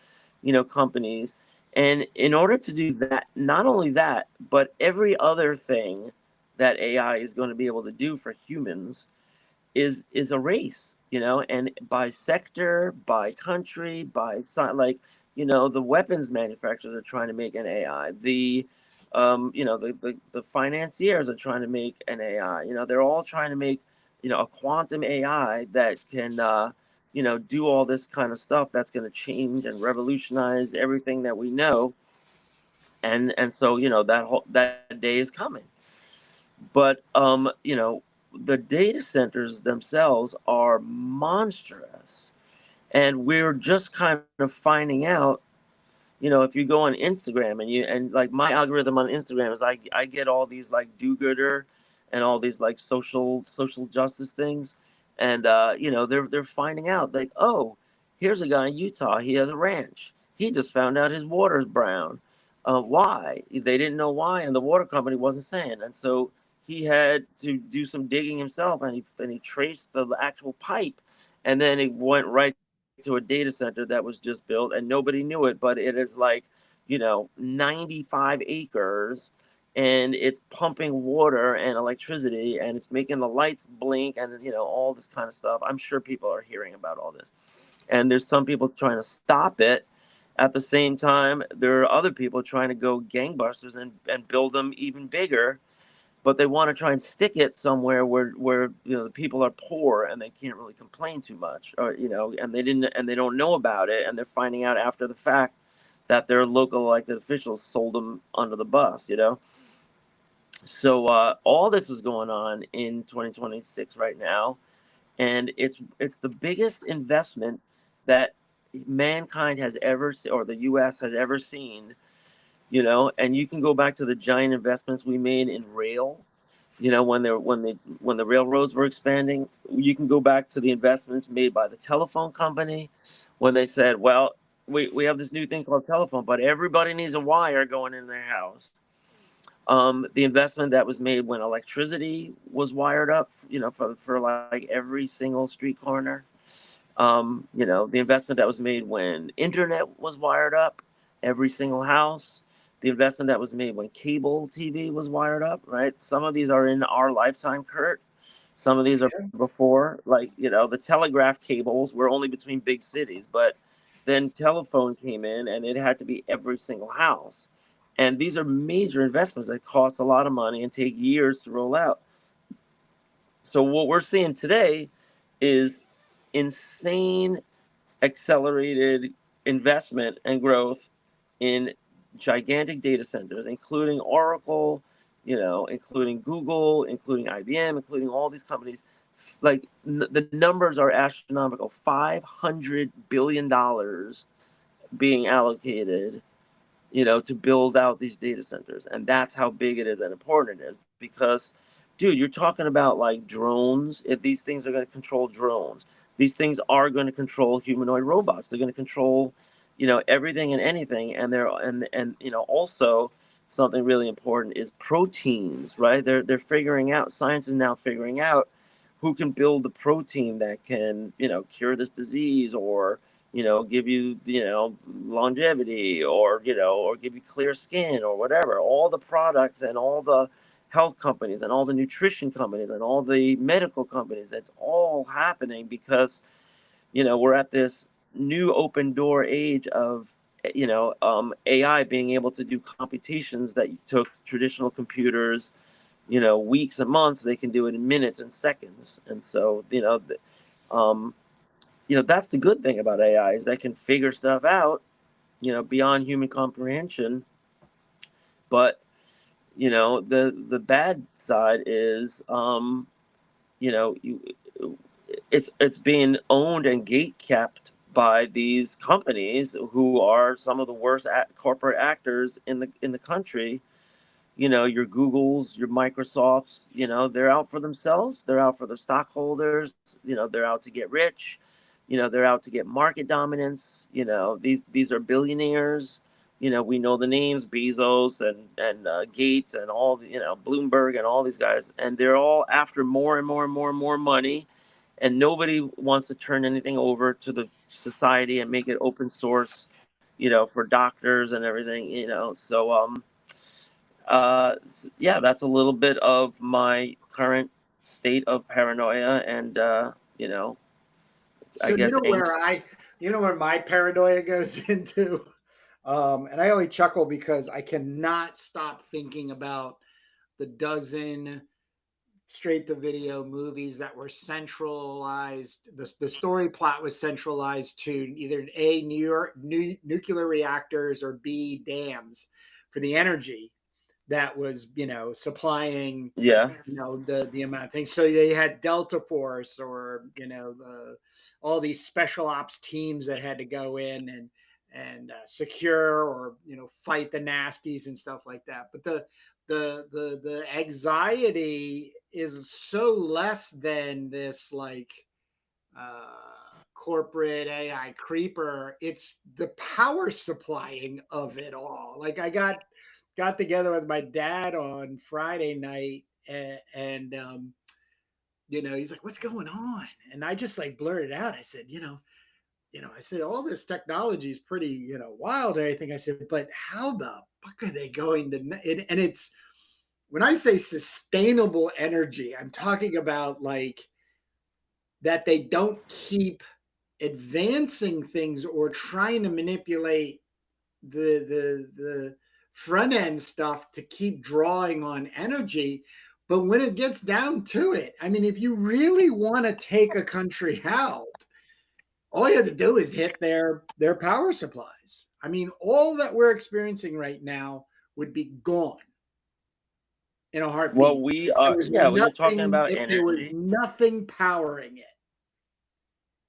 companies. And in order to do that, not only that, but every other thing that AI is going to be able to do for humans is a race, and by sector, by country, by like, the weapons manufacturers are trying to make an AI. The financiers are trying to make an AI. They're all trying to make, a quantum AI that can, do all this kind of stuff that's going to change and revolutionize everything that we know. And so that day is coming. But the data centers themselves are monstrous, and we're just kind of finding out. If you go on Instagram and like my algorithm on Instagram is I get all these like do-gooder and all these like social justice things, and they're finding out like, oh, here's a guy in Utah, he has a ranch, he just found out his water's brown. Why? They didn't know why, and the water company wasn't saying, and so he had to do some digging himself, and he traced the actual pipe, and then it went right to a data center that was just built, and nobody knew it, but it is like, 95 acres, and it's pumping water and electricity, and it's making the lights blink, and all this kind of stuff. I'm sure people are hearing about all this, and there's some people trying to stop it. At the same time, there are other people trying to go gangbusters and build them even bigger, but they want to try and stick it somewhere where the people are poor and they can't really complain too much, or and they don't know about it, and they're finding out after the fact that their local elected officials sold them under the bus. So all this is going on in 2026 right now, and it's the biggest investment that mankind has ever, or the U.S. has ever seen. And you can go back to the giant investments we made in rail. When the railroads were expanding, you can go back to the investments made by the telephone company when they said, well, we have this new thing called telephone, but everybody needs a wire going in their house. The investment that was made when electricity was wired up, for like every single street corner. The investment that was made when internet was wired up, every single house. The investment that was made when cable TV was wired up, right? Some of these are in our lifetime, Kurt. Some of these are Yeah. before, like, the telegraph cables were only between big cities, but then telephone came in and it had to be every single house. And these are major investments that cost a lot of money and take years to roll out. So what we're seeing today is insane accelerated investment and growth in gigantic data centers, including Oracle, including Google, including IBM, including all these companies. Like the numbers are astronomical. $500 billion being allocated, to build out these data centers. And that's how big it is and important it is. Because, dude, you're talking about like drones. If these things are going to control drones, these things are going to control humanoid robots. They're going to control, everything and anything. And also something really important is proteins, right? They're figuring out, science is now figuring out who can build the protein that can, cure this disease, or give you, longevity, or give you clear skin, or whatever. All the products and all the health companies and all the nutrition companies and all the medical companies, it's all happening because, we're at this new open door age of, AI being able to do computations that took traditional computers, weeks and months. They can do it in minutes and seconds. And so, um, that's the good thing about AI is that can figure stuff out, beyond human comprehension. But the bad side is, it's being owned and gate kept by these companies who are some of the worst corporate actors in the country. Your Googles, your Microsofts, they're out for themselves. They're out for their stockholders. They're out to get rich. They're out to get market dominance. These are billionaires. We know the names Bezos and Gates and all the, Bloomberg and all these guys, and they're all after more and more and more and more money, and nobody wants to turn anything over to the society and make it open source, for doctors and everything. So yeah, that's a little bit of my current state of paranoia and, I So guess angst. you know where my paranoia goes into, and I only chuckle because I cannot stop thinking about the dozen straight to video movies that were centralized. The story plot was centralized to either A, nuclear reactors, or B, dams for the energy. that was, supplying, Yeah. the amount of things. So they had Delta Force, or all these special ops teams that had to go in and secure, or fight the nasties and stuff like that. But the anxiety is so less than this, like, corporate AI creeper. It's the power supplying of it all. Like, I got together with my dad on Friday night, and he's like, "What's going on?" And I just, like, blurted out. I said, I said, all this technology is pretty, wild and everything. I said, but how the fuck are they going to? And it's, when I say sustainable energy, I'm talking about, like, that they don't keep advancing things or trying to manipulate the front end stuff to keep drawing on energy. But when it gets down to it, I mean, if you really want to take a country out, all you have to do is hit their power supplies. I mean, all that we're experiencing right now would be gone in a Well, heartbeat we are, yeah, when you're talking about if there was energy, nothing powering it.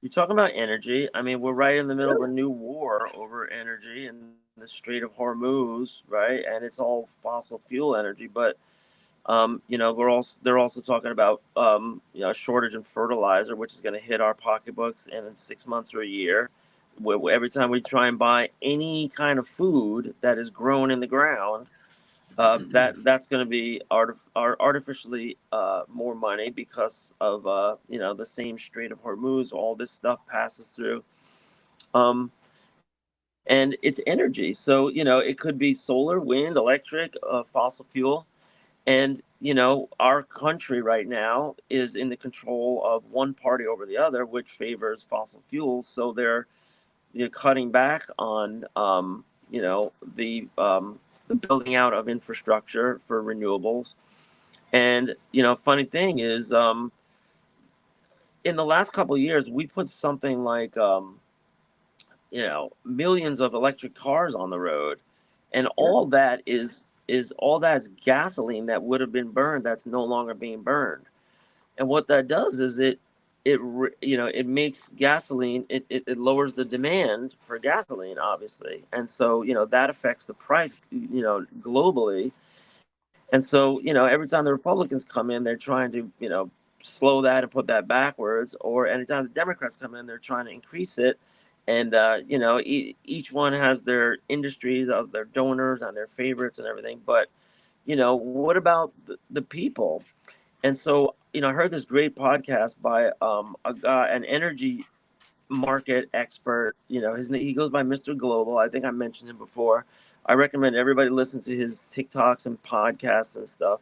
you're talking about energy. I mean, we're right in the middle of a new war over energy in the Strait of Hormuz, right? And it's all fossil fuel energy. But they're also talking about a shortage in fertilizer, which is going to hit our pocketbooks in 6 months or a year. Every time we try and buy any kind of food that is grown in the ground, that's going to be artificially more money because of the same Strait of Hormuz. All this stuff passes through, and it's energy. So it could be solar, wind, electric, fossil fuel, and our country right now is in the control of one party over the other, which favors fossil fuels. So they're cutting back on the building out of infrastructure for renewables. And funny thing is, in the last couple of years, we put something like millions of electric cars on the road, and Sure. all that's gasoline that would have been burned that's no longer being burned. And what that does is it makes gasoline, it lowers the demand for gasoline, obviously, and so that affects the price globally. And so every time the Republicans come in, they're trying to slow that and put that backwards, or anytime the Democrats come in, they're trying to increase it. And each one has their industries of their donors and their favorites and everything. But what about the people? And so, I heard this great podcast by a guy, an energy market expert. He goes by Mr. Global. I think I mentioned him before. I recommend everybody listen to his TikToks and podcasts and stuff.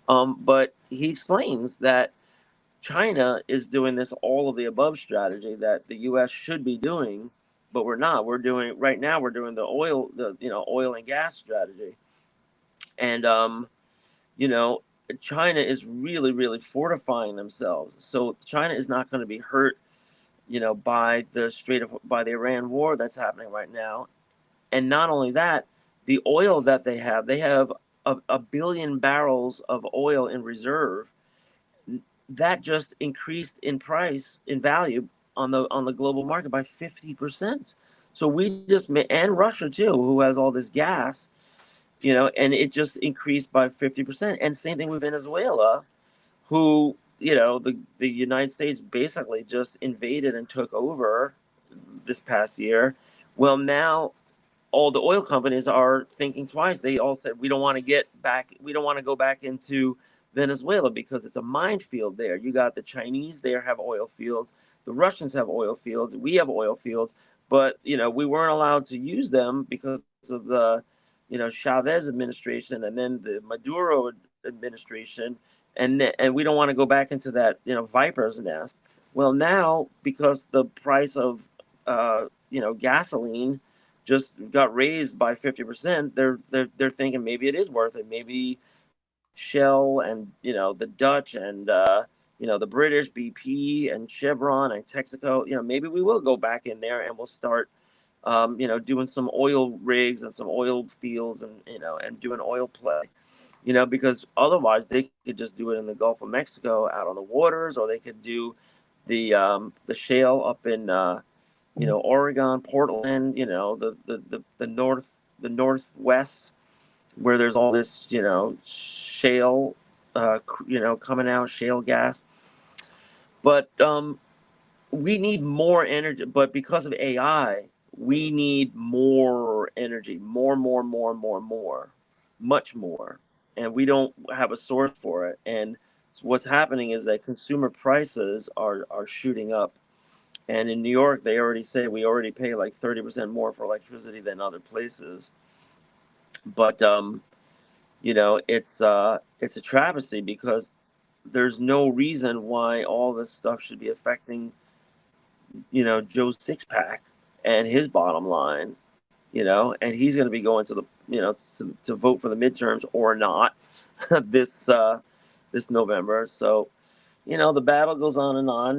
But he explains that China is doing this all of the above strategy that the U.S. should be doing, but we're not. We're doing right now. We're doing the oil and gas strategy, and you know, China is really, really fortifying themselves. So China is not going to be hurt, by by the Iran war that's happening right now. And not only that, the oil that they have a billion barrels of oil in reserve. That just increased in price, in value on the global market by 50%. So and Russia too, who has all this gas, and it just increased by 50%. And same thing with Venezuela, who, the United States basically just invaded and took over this past year. Well, now all the oil companies are thinking twice. They all said, we don't want to go back into Venezuela because it's a minefield there. You got the Chinese there have oil fields, the Russians have oil fields, we have oil fields, but we weren't allowed to use them because of the Chavez administration and then the Maduro administration, and we don't want to go back into that viper's nest. Well, now because the price of gasoline just got raised by 50%, they're thinking maybe it is worth it. Maybe Shell and the Dutch and the British BP and Chevron and Texaco, maybe we will go back in there and we'll start doing some oil rigs and some oil fields, and and doing oil play, because otherwise they could just do it in the Gulf of Mexico out on the waters, or they could do the shale up in Oregon, Portland, the northwest, where there's all this shale, coming out, shale gas. But we need more energy. But because of AI, we need more energy, more, much more, and we don't have a source for it. And what's happening is that consumer prices are shooting up. And in New York, they already say we already pay like 30% more for electricity than other places. But it's a travesty, because there's no reason why all this stuff should be affecting Joe's six pack and his bottom line. And he's going to be going to the to vote for the midterms or not this this November. So the battle goes on,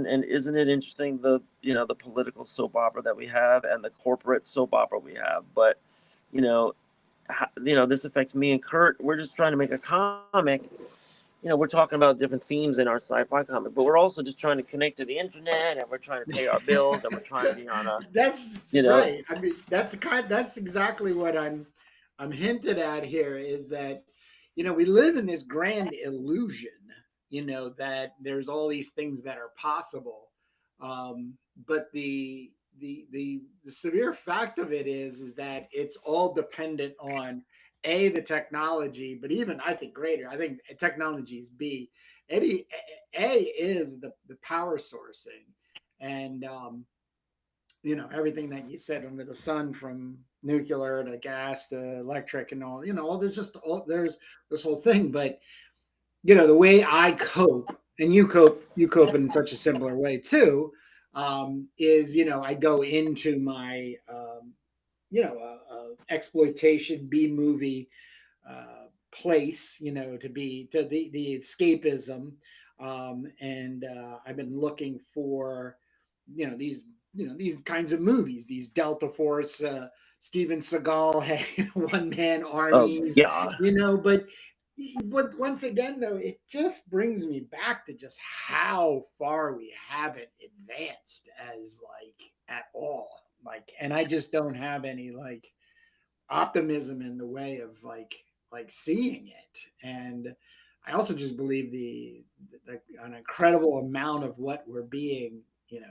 and isn't it interesting, the political soap opera that we have and the corporate soap opera we have? But you know this affects me and Kurt. We're just trying to make a comic. We're talking about different themes in our sci-fi comic, but we're also just trying to connect to the internet, and we're trying to pay our bills, and we're trying to be on a That's you know right. I mean, that's exactly what I'm hinted at here, is that we live in this grand illusion, that there's all these things that are possible, but the severe fact of it is that it's all dependent on the technology, but even I think greater. I think technology is B. Eddie, A is the power sourcing, and everything that you said under the sun, from nuclear to gas to electric and all, there's this whole thing. But the way I cope, and you cope in such a similar way too, is I go into my exploitation B movie place, to the escapism, and I've been looking for these these kinds of movies, these Delta Force, Steven Seagal one man oh armies, yeah but once again, though, it just brings me back to just how far we haven't advanced as at all. And I just don't have any optimism in the way of seeing it. And I also just believe an incredible amount of what we're being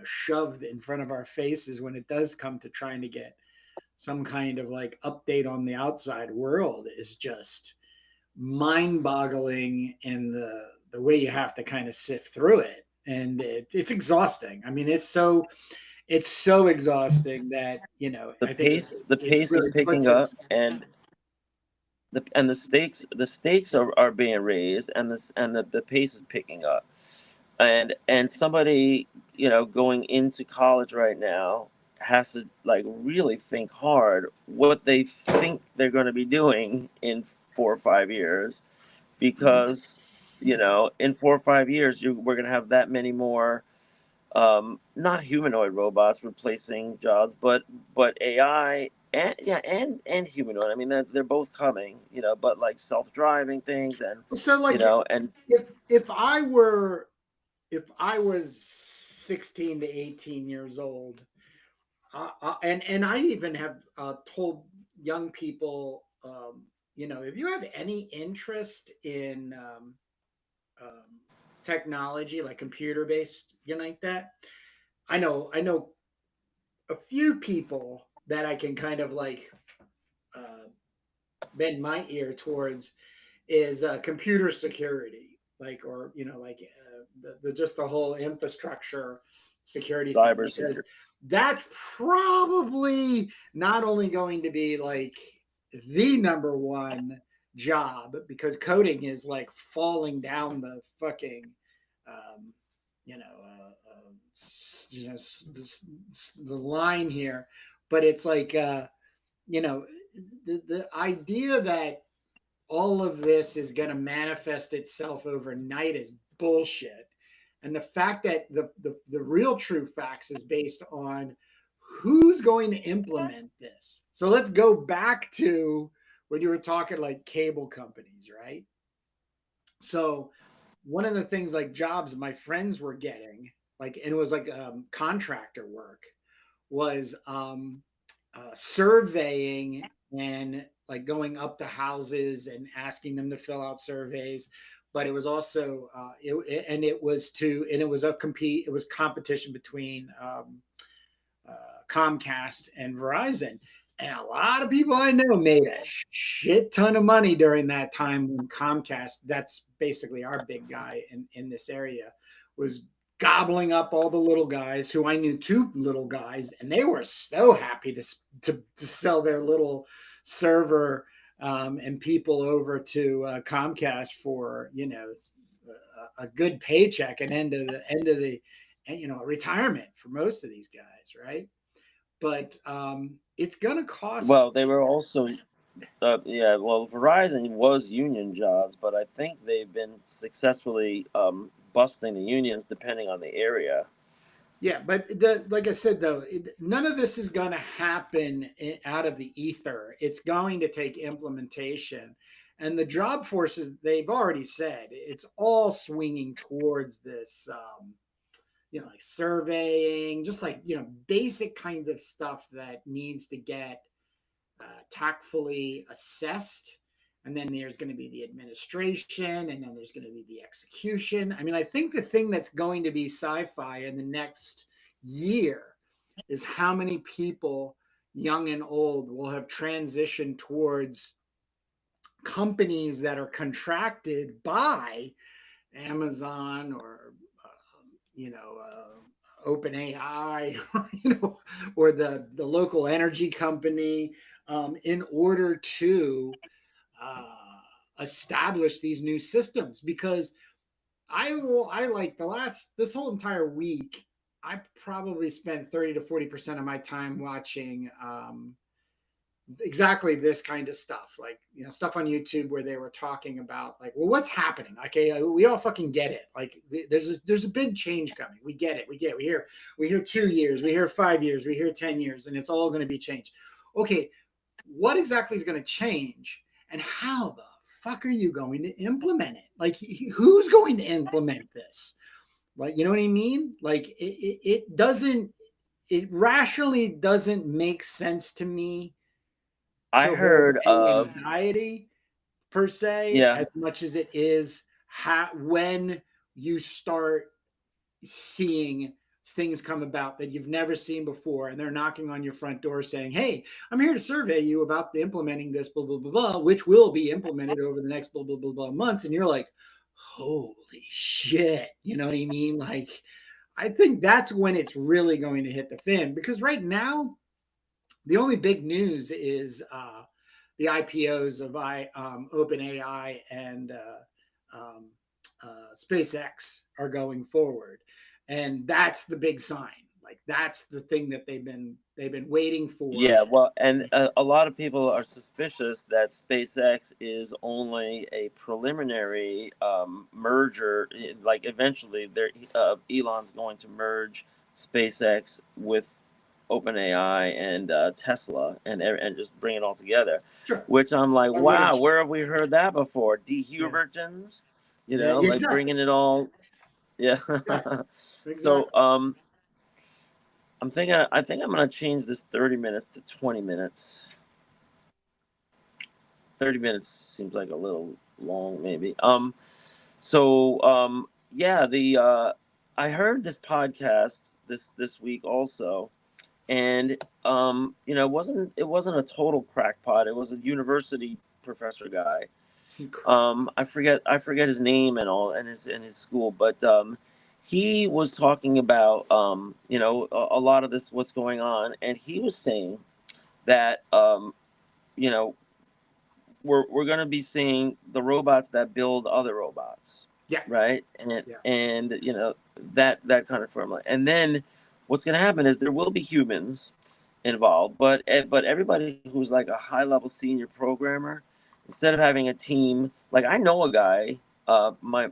shoved in front of our faces when it does come to trying to get some kind of update on the outside world is just mind-boggling in the way you have to kind of sift through it. And it's exhausting. I mean, it's so exhausting that the I think pace the it pace is really picking puts up, us. and the stakes are being raised, and the pace is picking up. And somebody going into college right now has to really think hard what they think they're going to be doing in 4 or 5 years, because in 4 or 5 years we're going to have that many more, not humanoid robots replacing jobs, but AI, and yeah, and humanoid. I mean, they're both coming, but like self-driving things, and So and if I was 16 to 18 years old, and I even have told young people, if you have any interest in technology, like computer based, like that, I know a few people that I can kind of uh, bend my ear towards, is computer security, or the just the whole infrastructure security thing, because cybersecurity. that's probably not only going to be the number one job, because coding is falling down the fucking um, you know the line here. But it's you know the idea that all of this is going to manifest itself overnight is bullshit. And the fact that the real true facts is based on who's going to implement this? So let's go back to when you were talking like cable companies, right? So one of the things like jobs my friends were getting, like, and it was like contractor work, was surveying and like going up to houses and asking them to fill out surveys. But it was also and it was to and it was a compete. It was competition between Comcast and Verizon. And a lot of people I know made a shit ton of money during that time when Comcast, that's basically our big guy in this area, was gobbling up all the little guys who I knew two little guys, and they were so happy to sell their little server and people over to Comcast for, you know, a good paycheck and end of the you know, retirement for most of these guys, right? But it's going to cost. Well, they were also, yeah. Well, Verizon was union jobs, but I think they've been successfully busting the unions depending on the area. Yeah, but like I said, though, none of this is going to happen out of the ether. It's going to take implementation. And the job forces, they've already said it's all swinging towards this, you know, like surveying, just like, you know, basic kinds of stuff that needs to get tactfully assessed. And then there's going to be the administration, and then there's going to be the execution. I mean, I think the thing that's going to be sci-fi in the next year is how many people, young and old, will have transitioned towards companies that are contracted by Amazon or you know, OpenAI, you know, or the local energy company, in order to uh, establish these new systems. Because I like this whole entire week, I probably spent 30 to 40% of my time watching exactly this kind of stuff, like, you know, stuff on YouTube where they were talking about like, well, what's happening? Okay, we all fucking get it. Like, there's a big change coming. We get it. We get it. We hear 2 years, we hear 5 years, we hear 10 years, and it's all going to be changed. Okay, what exactly is going to change, and how the fuck are you going to implement it? Like, who's going to implement this? Like, you know what I mean? Like, it doesn't. It rationally doesn't make sense to me I to hold heard any of, anxiety per se, yeah, as much as it is when you start seeing things come about that you've never seen before, and they're knocking on your front door saying, hey, I'm here to survey you about implementing this blah blah blah blah, which will be implemented over the next blah blah blah blah months. And you're like, holy shit, you know what I mean? Like, I think that's when it's really going to hit the fin, because right now the only big news is the IPOs of OpenAI and um, SpaceX are going forward, and that's the big sign. Like, that's the thing that they've been waiting for. yeah. Well, and a lot of people are suspicious that SpaceX is only a preliminary merger. Like eventually, Elon's going to merge SpaceX with OpenAI and Tesla, and just bring it all together. Sure, Which I'm like, why wouldn't wow, you? where have we heard that before? D. Yeah, Hubertons, yeah, like exactly, bringing it all. Yeah. exactly, So exactly. I think I'm gonna change this 30 minutes to 20 minutes. 30 minutes seems like a little long, maybe. Yeah, the I heard this podcast this week also, and it wasn't a total crackpot. It was a university professor guy. I forget his name and all, and his school, but he was talking about a lot of this what's going on, and he was saying that you know we're going to be seeing the robots that build other robots, Yeah, right? yeah, And that kind of formula. And then what's going to happen is there will be humans involved, but everybody who's like a high level senior programmer, instead of having a team, like I know a guy, my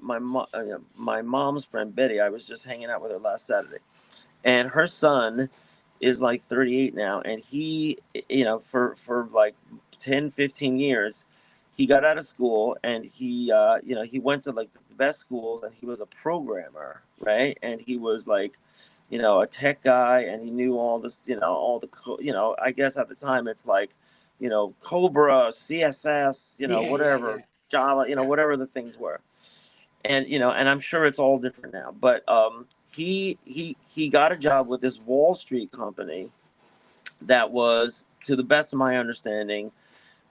mom's friend Betty. I was just hanging out with her last Saturday, and her son is like 38 now, and he, for like 10, 15 years, he got out of school, and he went to like the best schools, and he was a programmer, right? And he was like, a tech guy, and he knew all this, all the, I guess at the time it's like, Cobra, CSS, Yeah, yeah, yeah, whatever, Java, yeah. whatever the things were. And I'm sure it's all different now, but he got a job with this Wall Street company that was, to the best of my understanding,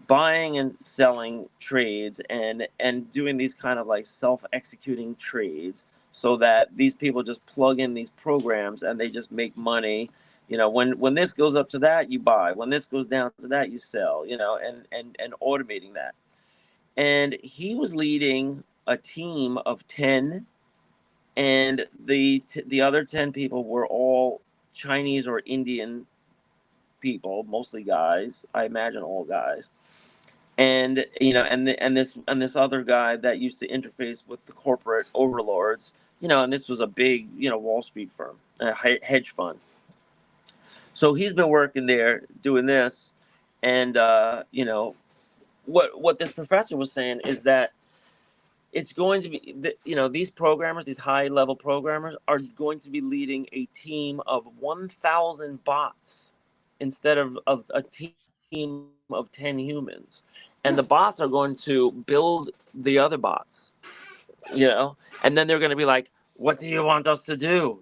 buying and selling trades, and doing these kind of like self-executing trades, so that these people just plug in these programs and they just make money. When this goes up to that, you buy. When this goes down to that, you sell. And automating that. And he was leading a team of 10, and the other 10 people were all Chinese or Indian people, mostly guys. I imagine all guys. And this other guy that used to interface with the corporate overlords. And this was a big, Wall Street firm, a hedge fund. So he's been working there doing this, and what this professor was saying is that it's going to be, these programmers, these high level programmers, are going to be leading a team of 1,000 bots instead of a team of 10 humans. And the bots are going to build the other bots, and then they're going to be like, what do you want us to do?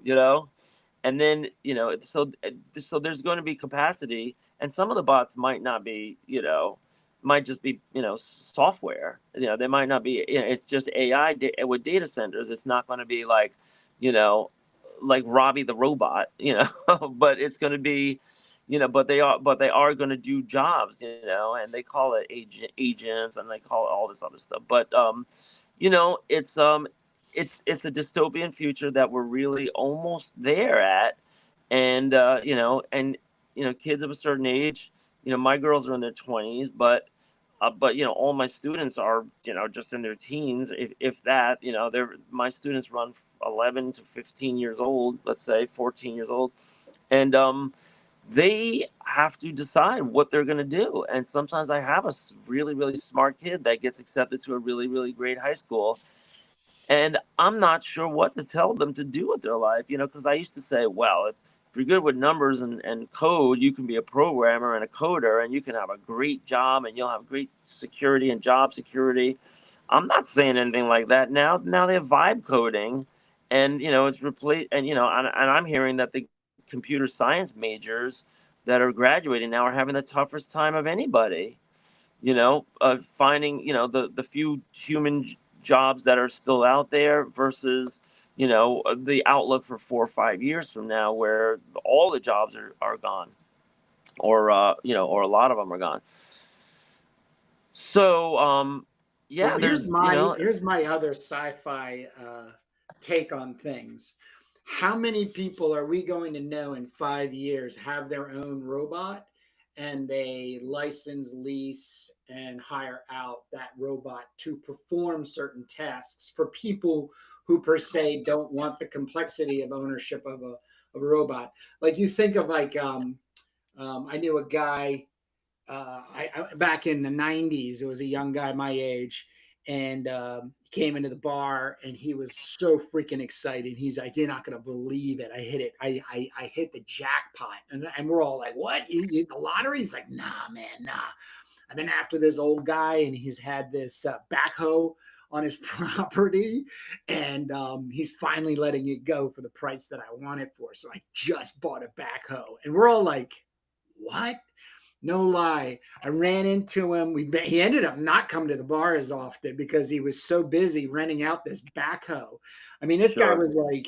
And then, so there's going to be capacity, and some of the bots might not be, might just be, software. They might not be, it's just AI with data centers. It's not going to be like, you know like Robbie the robot, but it's going to be, but they are going to do jobs, and they call it agents, and they call it all this other stuff. But it's a dystopian future that we're really almost there at. And kids of a certain age, my girls are in their 20s, but all my students are, just in their teens, if that. They're My students run 11 to 15 years old, let's say 14 years old. And they have to decide what they're going to do. And sometimes I have a really, really smart kid that gets accepted to a really, really great high school, and I'm not sure what to tell them to do with their life, because I used to say, well, if you're good with numbers and code, you can be a programmer and a coder, and you can have a great job, and you'll have great security and job security. I'm not saying anything like that now. Now they have vibe coding, and it's replaced. And I'm hearing that the computer science majors that are graduating now are having the toughest time of anybody. Finding the few human jobs that are still out there versus the outlook for 4 or 5 years from now, where all the jobs are gone, or a lot of them are gone. So Well, yeah, there's. here's my other sci-fi take on things. How many people are we going to know in 5 years have their own robot, and they license, lease, and hire out that robot to perform certain tasks for people who per se don't want the complexity of ownership of a robot? Like you think of like I knew a guy back in the 90s. It was a young guy my age, and he came into the bar and he was so freaking excited. He's like, "You're not gonna believe it! I hit it! I hit the jackpot!" And we're all like, "What? You hit the lottery?" He's like, "Nah, man, nah." I've been after this old guy, and he's had this backhoe on his property, and he's finally letting it go for the price that I want it for. So I just bought a backhoe, and we're all like, "What?" No lie. I ran into him. He ended up not coming to the bar as often because he was so busy renting out this backhoe. I mean, this guy Sure. was like,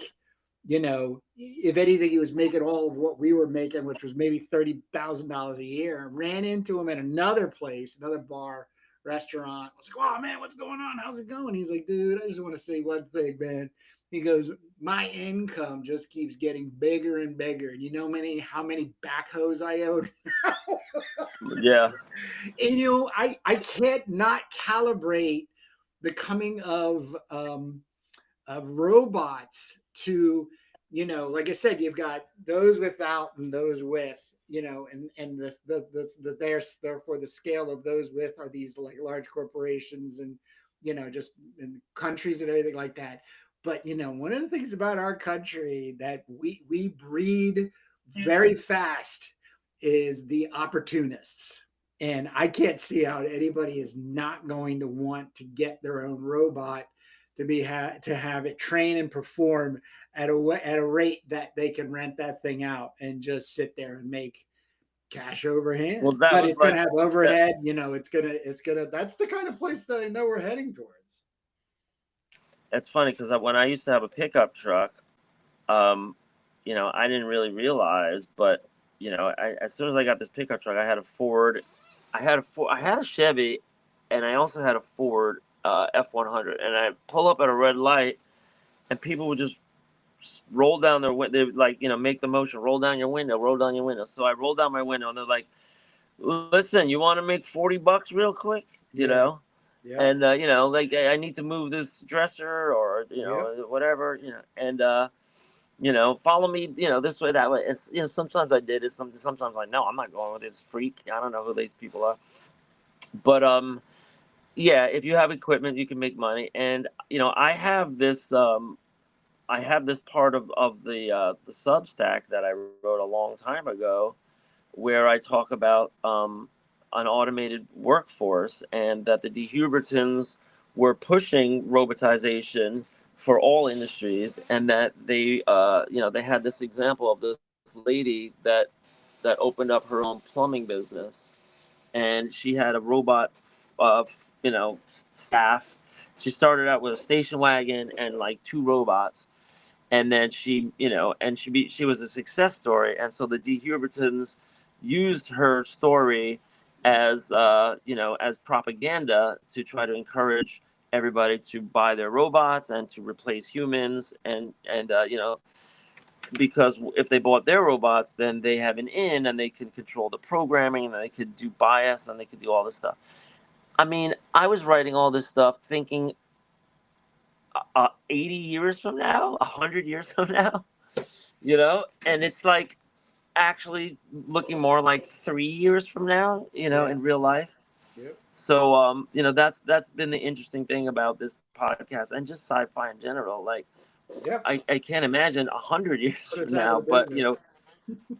if anything, he was making all of what we were making, which was maybe $30,000 a year. I ran into him at another place, another bar, restaurant. I was like, "Oh man, what's going on? How's it going?" He's like, "Dude, I just want to say one thing, man." He goes, "My income just keeps getting bigger and bigger. And you know how many backhoes I own?" Yeah. And I can't not calibrate the coming of robots to like I said, you've got those without and those with, and therefore the scale of those with are these like large corporations and, just in countries and everything like that. But, one of the things about our country that we breed very fast is the opportunists. And I can't see how anybody is not going to want to get their own robot to have it train and perform at a rate that they can rent that thing out and just sit there and make cash overhand. Well, that But was it's going like to have that. overhead. It's gonna. That's the kind of place that I know we're heading towards. It's funny because when I used to have a pickup truck, um, I didn't really realize, but as soon as I got this pickup truck, I had a Ford, I had a Chevy, and I also had a Ford F-100, and I pull up at a red light, and people would just roll down their window. They would like make the motion, roll down your window, roll down your window. So I rolled down my window, and they're like, "Listen, you want to make $40 real quick?" Yeah. Yep. And like I need to move this dresser or Yep. whatever, and follow me, this way, that way. It's sometimes I did it, sometimes like no, I'm not going with this freak. I don't know who these people are, but yeah, if you have equipment, you can make money, and I have this part of the Substack that I wrote a long time ago, where I talk about an automated workforce and that the DeHubertons were pushing robotization for all industries, and that they had this example of this lady that opened up her own plumbing business, and she had a robot, uh, staff. She started out with a station wagon and like two robots, and then she was a success story, and so the D Hubertons used her story as as propaganda to try to encourage everybody to buy their robots and to replace humans, and because if they bought their robots, then they have an in and they can control the programming and they could do bias and they could do all this stuff. I mean, I was writing all this stuff thinking 80 years from now, 100 years from now, and it's like actually looking more like 3 years from now, Yeah. in real life. Yep. So, that's been the interesting thing about this podcast and just sci-fi in general. Like, Yep. I can't imagine 100 years Put from us out of now, the but business.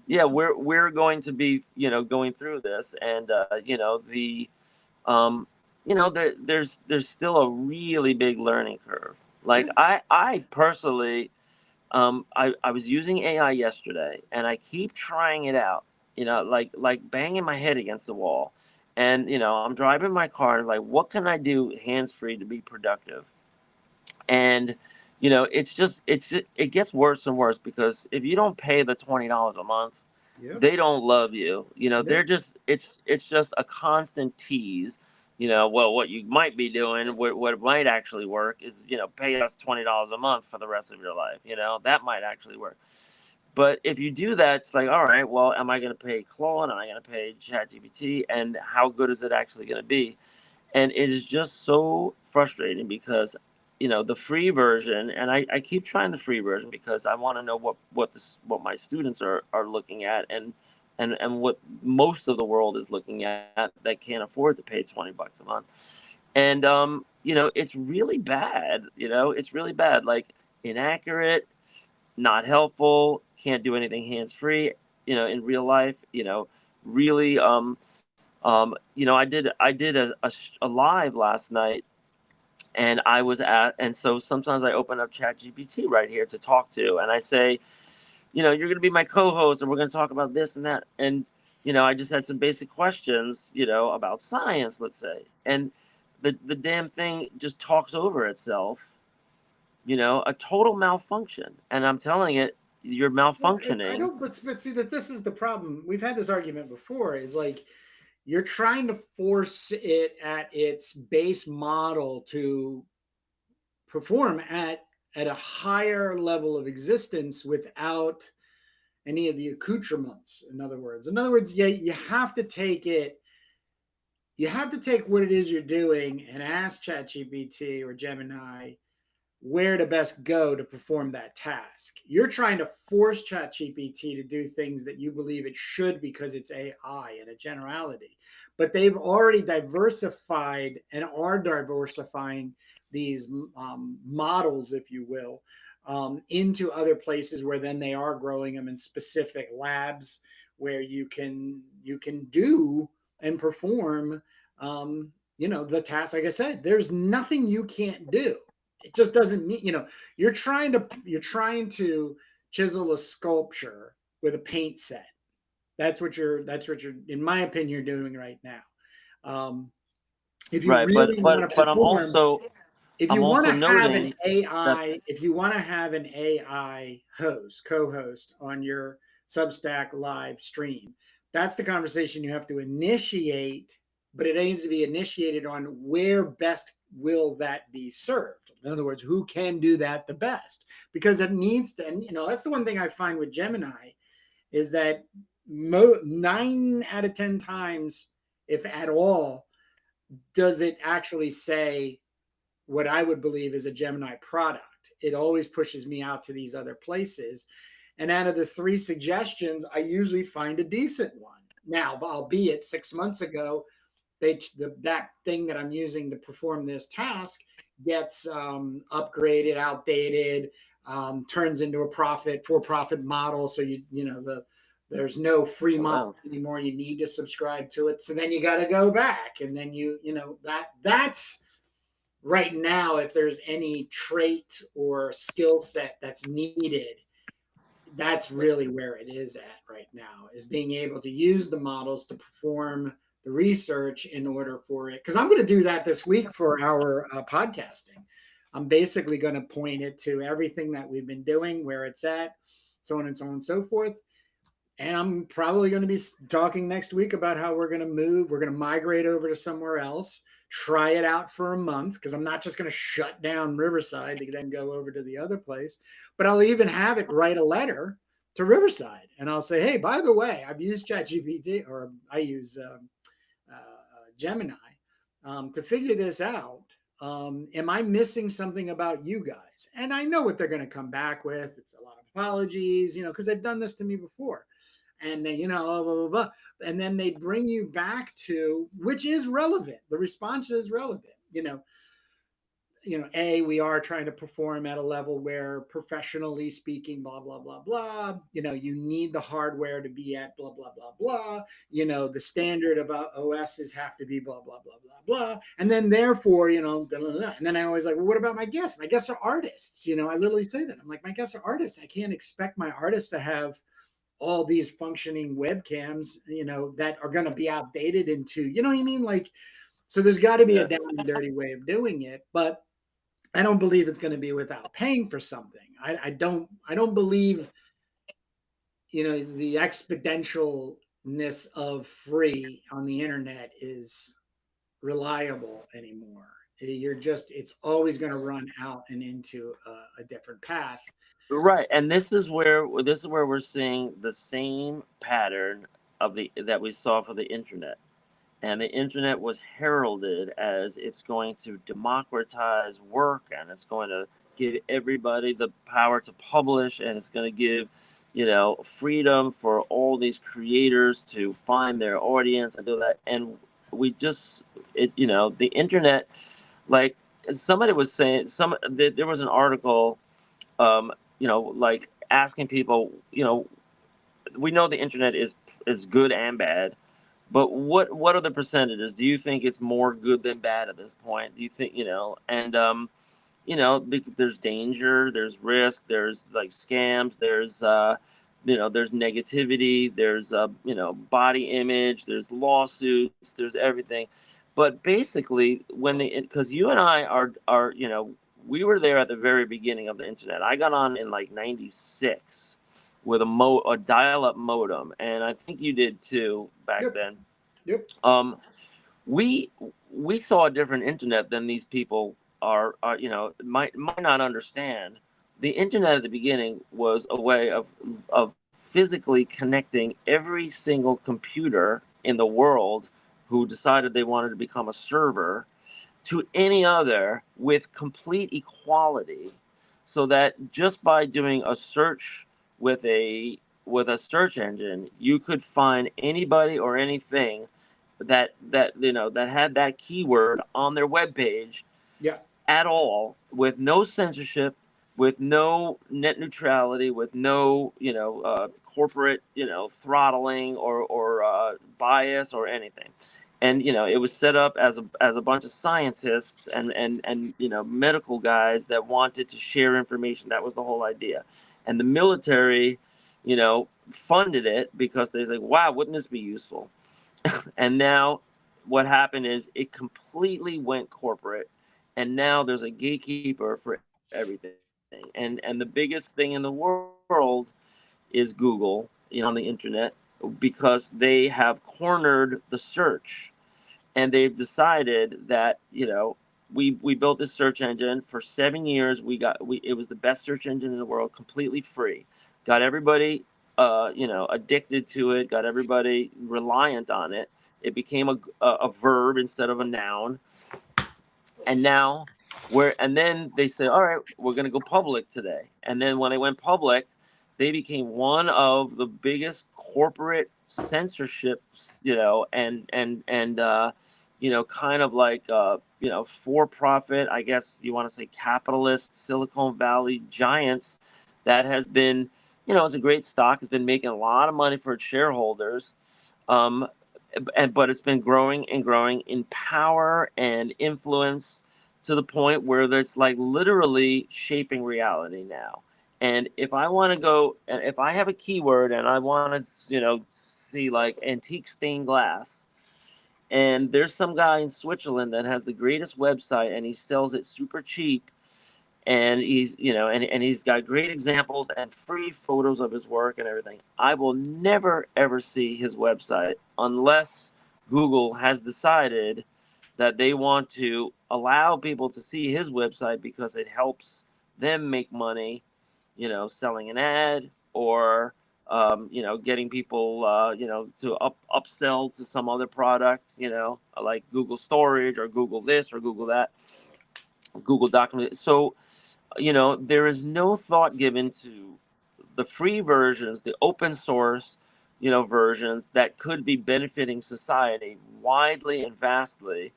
yeah, we're going to be, going through this, and um, there's still a really big learning curve. Like Yeah. I personally, I was using AI yesterday, and I keep trying it out. Like banging my head against the wall, and I'm driving my car. Like, what can I do hands free to be productive? And it gets worse and worse because if you don't pay the $20 a month, Yep. they don't love you. They're Nope. just it's just a constant tease. Well, what you might be doing, what might actually work is pay us $20 a month for the rest of your life. That might actually work. But if you do that, it's like, all right, well, am I going to pay Claude? Am I going to pay ChatGPT? And how good is it actually going to be? And it is just so frustrating because the free version, and I keep trying the free version because I want to know what my students are looking at, and what most of the world is looking at that can't afford to pay $20 a month. And it's really bad. It's really bad, like inaccurate, not helpful, can't do anything hands free, in real life, really. I did a live last night, and and so sometimes I open up Chat GPT right here to talk to, and I say, you're going to be my co-host, and we're going to talk about this and that, and I just had some basic questions, about science, let's say, and the damn thing just talks over itself, a total malfunction, and I'm telling it, you're Well, I malfunctioning. don't, but see that this is the problem. We've had this argument before. Is like you're trying to force it at its base model to perform at a higher level of existence without any of the accoutrements. In other words, yeah, you have to take it. You have to take what it is you're doing and ask ChatGPT or Gemini where to best go to perform that task. You're trying to force ChatGPT to do things that you believe it should because it's AI and a generality. But they've already diversified and are diversifying these models, if you will, into other places where then they are growing them in specific labs where you can do and perform the task. Like I said, there's nothing you can't do. It just doesn't mean, you're trying to chisel a sculpture with a paint set. That's what you're in my opinion you're doing right now. um, if you Right, really want to but perform, if you I'm want also to have an noting that AI, if you want to have an AI co-host on your Substack live stream, that's the conversation you have to initiate, but it needs to be initiated on where best will that be served. In other words, who can do that the best? Because it needs to, and that's the one thing I find with Gemini is that 9 out of 10 times, if at all, does it actually say what I would believe is a Gemini product. It always pushes me out to these other places. And out of the 3 suggestions, I usually find a decent one. Now, albeit 6 months ago, that thing that I'm using to perform this task gets upgraded, outdated, turns into a for-profit model. So there's no free oh, model wow. anymore. You need to subscribe to it. So then you got to go back, and then that's right now, if there's any trait or skill set that's needed, that's really where it is at right now, is being able to use the models to perform the research in order for it. Because I'm going to do that this week for our podcasting. I'm basically going to point it to everything that we've been doing, where it's at, so on and so on and so forth. And I'm probably going to be talking next week about how we're going to move. We're going to migrate over to somewhere else, try it out for a month, because I'm not just going to shut down Riverside to then go over to the other place. But I'll even have it write a letter to Riverside. And I'll say, hey, by the way, I've used ChatGPT, or I use Gemini to figure this out. Am I missing something about you guys? And I know what they're going to come back with. It's a lot of apologies, because they've done this to me before. And then, blah, blah, blah. And then they bring you back to, which is relevant. The response is relevant. We are trying to perform at a level where, professionally speaking, blah, blah, blah, blah. You need the hardware to be at blah, blah, blah, blah. The standard of OSs have to be blah, blah, blah, blah, blah. And then therefore, blah, blah, blah. And then I always like, well, what about my guests? My guests are artists. I literally say that. I'm like, my guests are artists. I can't expect my artists to have all these functioning webcams, that are going to be outdated into, what I mean? Like, so there's got to be a Yeah. down and dirty way of doing it, but I don't believe it's going to be without paying for something. I don't believe, the exponentialness of free on the internet is reliable anymore. It's always going to run out and into a different path. Right, and this is where we're seeing the same pattern of the that we saw for the internet. And the internet was heralded as it's going to democratize work, and it's going to give everybody the power to publish, and it's going to give freedom for all these creators to find their audience and do that. And we just the internet, like somebody was saying, there was an article, like asking people, we know the internet is good and bad, but what are the percentages? Do you think it's more good than bad at this point? Do you think, and there's danger, there's risk, there's like scams, there's negativity, there's body image, there's lawsuits, there's everything. But basically, because you and I are we were there at the very beginning of the internet. I got on in like '96 with a dial-up modem, and I think you did too back Yep. then. Yep. Um, we we saw a different internet than these people are might not understand. The internet at the beginning was a way of physically connecting every single computer in the world who decided they wanted to become a server to any other with complete equality, so that just by doing a search with a search engine, you could find anybody or anything that had that keyword on their web page Yeah. at all, with no censorship, with no net neutrality, with no corporate throttling or bias or anything. And it was set up as a bunch of scientists and medical guys that wanted to share information. That was the whole idea. And the military funded it because they was like, wow, wouldn't this be useful? And now what happened is it completely went corporate, and now there's a gatekeeper for everything. And the biggest thing in the world is Google, on the internet, because they have cornered the search, and they've decided that we built this search engine for 7 years. It was the best search engine in the world, completely free. Got everybody addicted to it. Got everybody reliant on it. It became a verb instead of a noun. And now and then they said, all right, we're going to go public today. And then when they went public, they became one of the biggest corporate censorships, kind of like for profit, I guess you want to say capitalist Silicon Valley giants that has been, it's a great stock. It's been making a lot of money for its shareholders. um, but it's been growing and growing in power and influence, to the point where it's like literally shaping reality now. And if I have a keyword and I want to, see like antique stained glass, and there's some guy in Switzerland that has the greatest website and he sells it super cheap, and and he's got great examples and free photos of his work and everything, I will never ever see his website unless Google has decided that they want to allow people to see his website because it helps them make money, selling an ad, or getting people to upsell to some other product, like Google Storage or Google this or Google that, Google Document. So there is no thought given to the free versions, the open source, versions that could be benefiting society widely and vastly,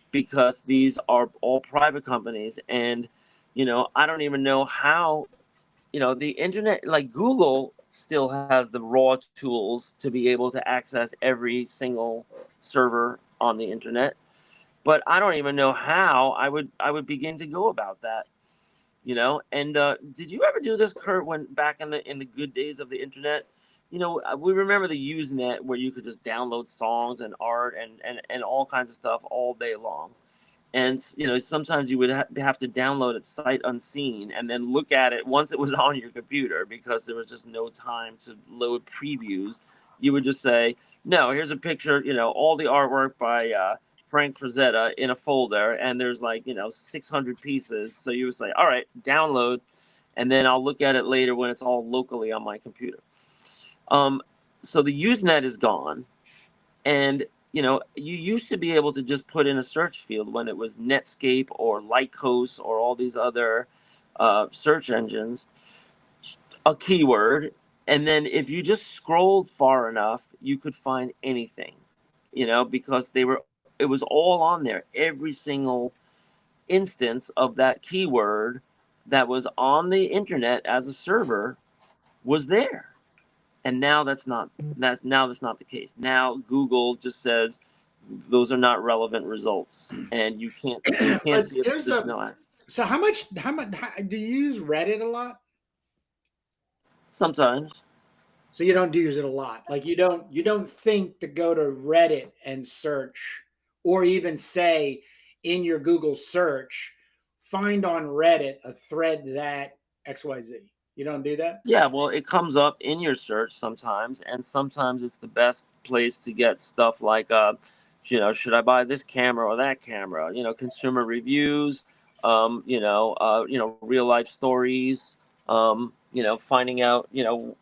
because these are all private companies. And, I don't even know how, the internet, like Google still has the raw tools to be able to access every single server on the internet. But I don't even know how I would begin to go about that. And did you ever do this, Kurt, when back in the good days of the internet? We remember the Usenet, where you could just download songs and art and all kinds of stuff all day long. And sometimes you would have to download it sight unseen and then look at it once it was on your computer, because there was just no time to load previews. You would just say, no, here's a picture, all the artwork by Frank Frazetta in a folder, and there's like 600 pieces. So you would say, all right, download, and then I'll look at it later when it's all locally on my computer. um, so the Usenet is gone. And you used to be able to just put in a search field, when it was Netscape or Lycos or all these other search engines, a keyword, and then if you just scrolled far enough, you could find anything, because it was all on there. Every single instance of that keyword that was on the internet as a server was there. And now that's not the case. Now Google just says those are not relevant results, and you can't But see it. there's There's a no. so how much do you use Reddit a lot? Sometimes. So you don't use it a lot. Like you don't think to go to Reddit and search, or even say in your Google search, find on Reddit a thread that XYZ. You don't do that? Yeah, well, it comes up in your search sometimes, and sometimes it's the best place to get stuff like, should I buy this camera or that camera? Consumer reviews, real life stories, finding out,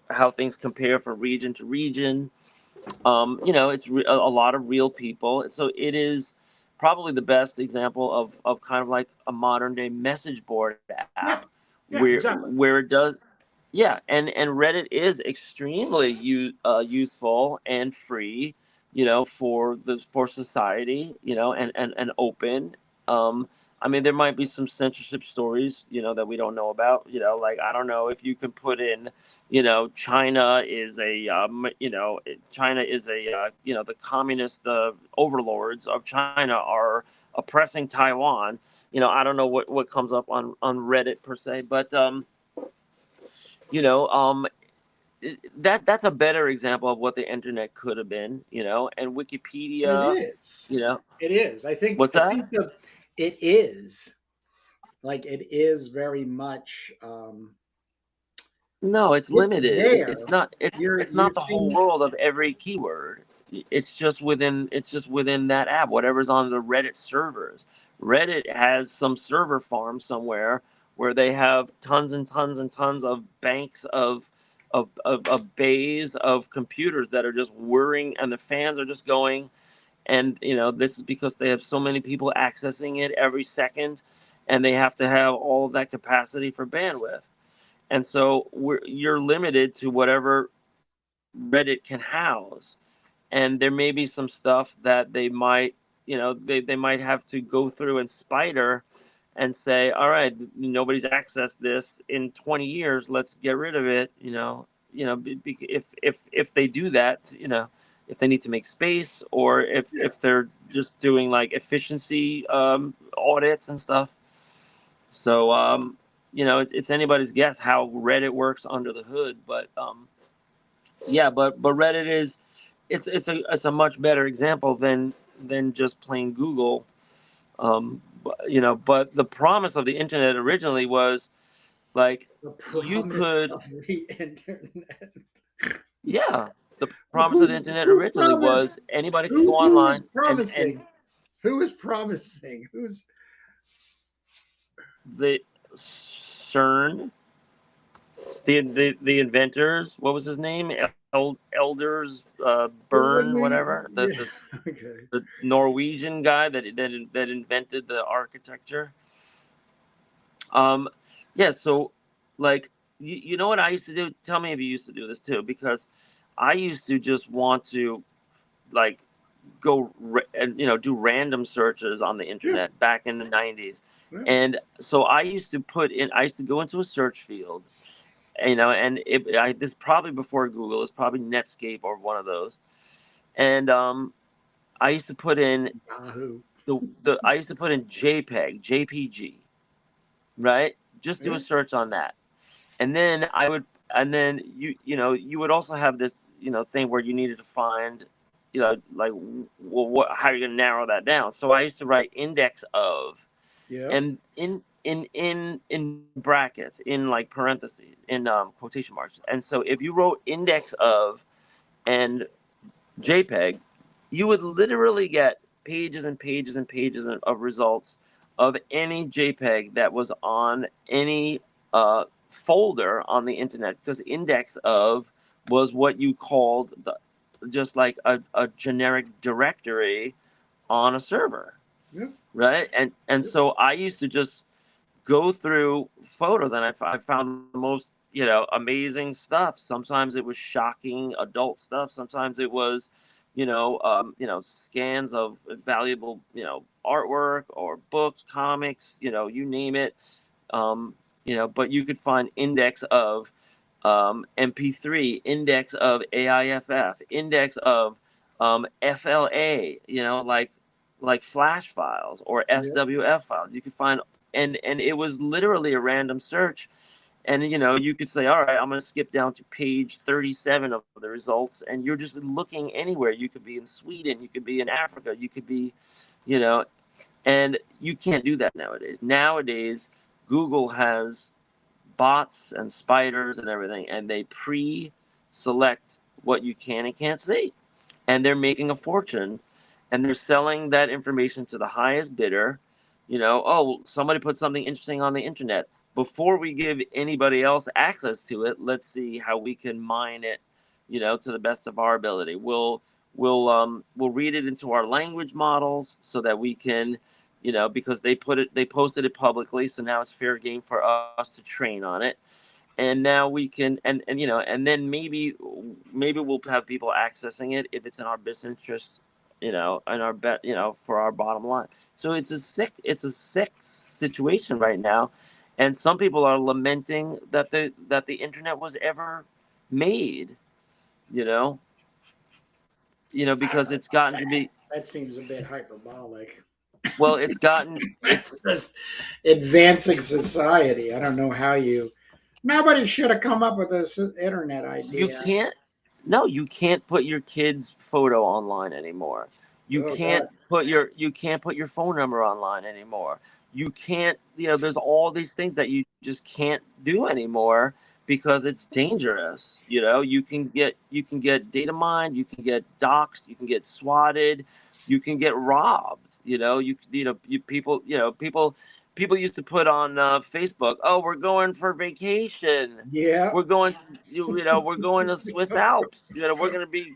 how things compare from region to region. It's a lot of real people. So it is, probably the best example of kind of like a modern day message board app, Yeah. Yeah. Exactly. where it does. Yeah, and Reddit is extremely useful and free, for society, and open. I mean, there might be some censorship stories, that we don't know about. Like, I don't know if you can put in, China is a the communist overlords of China are oppressing Taiwan. I don't know what comes up on Reddit per se, but you know um that's a better example of what the internet could have been, and It Wikipedia, is. you know It is. I think. what's that? It is like it is very much. No, it's It's limited. It's there. not it's You're not the whole seeing. world of every keyword. It's just within that app, whatever's on the Reddit servers. Reddit has some server farm somewhere where they have tons and tons and tons of banks of bays of computers that are just whirring, and the fans are just going. And this is because they have so many people accessing it every second, and they have to have all of that capacity for bandwidth. And so you're limited to whatever Reddit can house. And there may be some stuff that they might have to go through and spider and say, all right, nobody's accessed this in 20 years, let's get rid of it. If they do that, if they need to make space, or if Yeah. if they're just doing like efficiency audits and stuff. So it's anybody's guess how Reddit works under the hood, but yeah, but Reddit is it's a much better example than just plain Google. But the promise of the internet originally was like The you promise could, of the internet. yeah, the promise of the internet Who originally was promised? anybody could go Who was online and promising? Who was promising? Who's the CERN, the inventors, what was his name? Elders well, Burn, when whatever, we yeah, okay. the Norwegian guy that invented the architecture. Um, yeah, so like you know what I used to do? Tell me if you used to do this too, because I used to just want to like and do random searches on the Yeah, internet back in the 90s. yeah, And so I used to go into a search field, and this probably before Google, it's probably Netscape or one of those. And I used to put in Yahoo. the I used to put in JPG, right? Just do a Yeah, search on that. And then and then you would also have this, thing where you needed to find, like, well, how are you going to narrow that down? So I used to write index of, yep, and in brackets, in like parentheses, in quotation marks. And so if you wrote index of and JPEG, you would literally get pages and pages and pages of results of any JPEG that was on any folder on the internet, because index of was what you called just like a generic directory on a server, yep, right? And yep, so I used to just go through photos, and I found the most amazing stuff. Sometimes it was shocking adult stuff, sometimes it was scans of valuable artwork or books, comics, you name it. But you could find index of MP3, index of AIFF, index of FLA, like flash files or yep, SWF files. You could find, and it was literally a random search. And you could say, all right, I'm going to skip down to page 37 of the results, and you're just looking anywhere. You could be in Sweden, you could be in Africa, you could be, you know, and you can't do that nowadays. Nowadays, Google has bots and spiders and everything, and they pre-select what you can and can't see, and they're making a fortune, and they're selling that information to the highest bidder. Oh, somebody put something interesting on the internet. Before we give anybody else access to it, let's see how we can mine it, to the best of our ability. we'll read it into our language models so that we can, because they posted it publicly, so now it's fair game for us to train on it. And now we can, and then maybe we'll have people accessing it if it's in our best interest, in our bet, for our bottom line. So it's a sick situation right now, and some people are lamenting that the internet was ever made, you know because it's gotten to be, That seems a bit hyperbolic. well, it's gotten it's That's just advancing society. I don't know how you. Nobody should have come up with this internet you idea. can't no, you can't put your kid's photo online anymore. You Oh can't God. put your phone number online anymore. You can't, there's all these things that you just can't do anymore because it's dangerous. You can get data mined, you can get doxxed, you can get swatted, you can get robbed. People used to put on Facebook, "Oh, we're going for vacation. Yeah. We're going, we're going to Swiss Alps. We're gonna be,"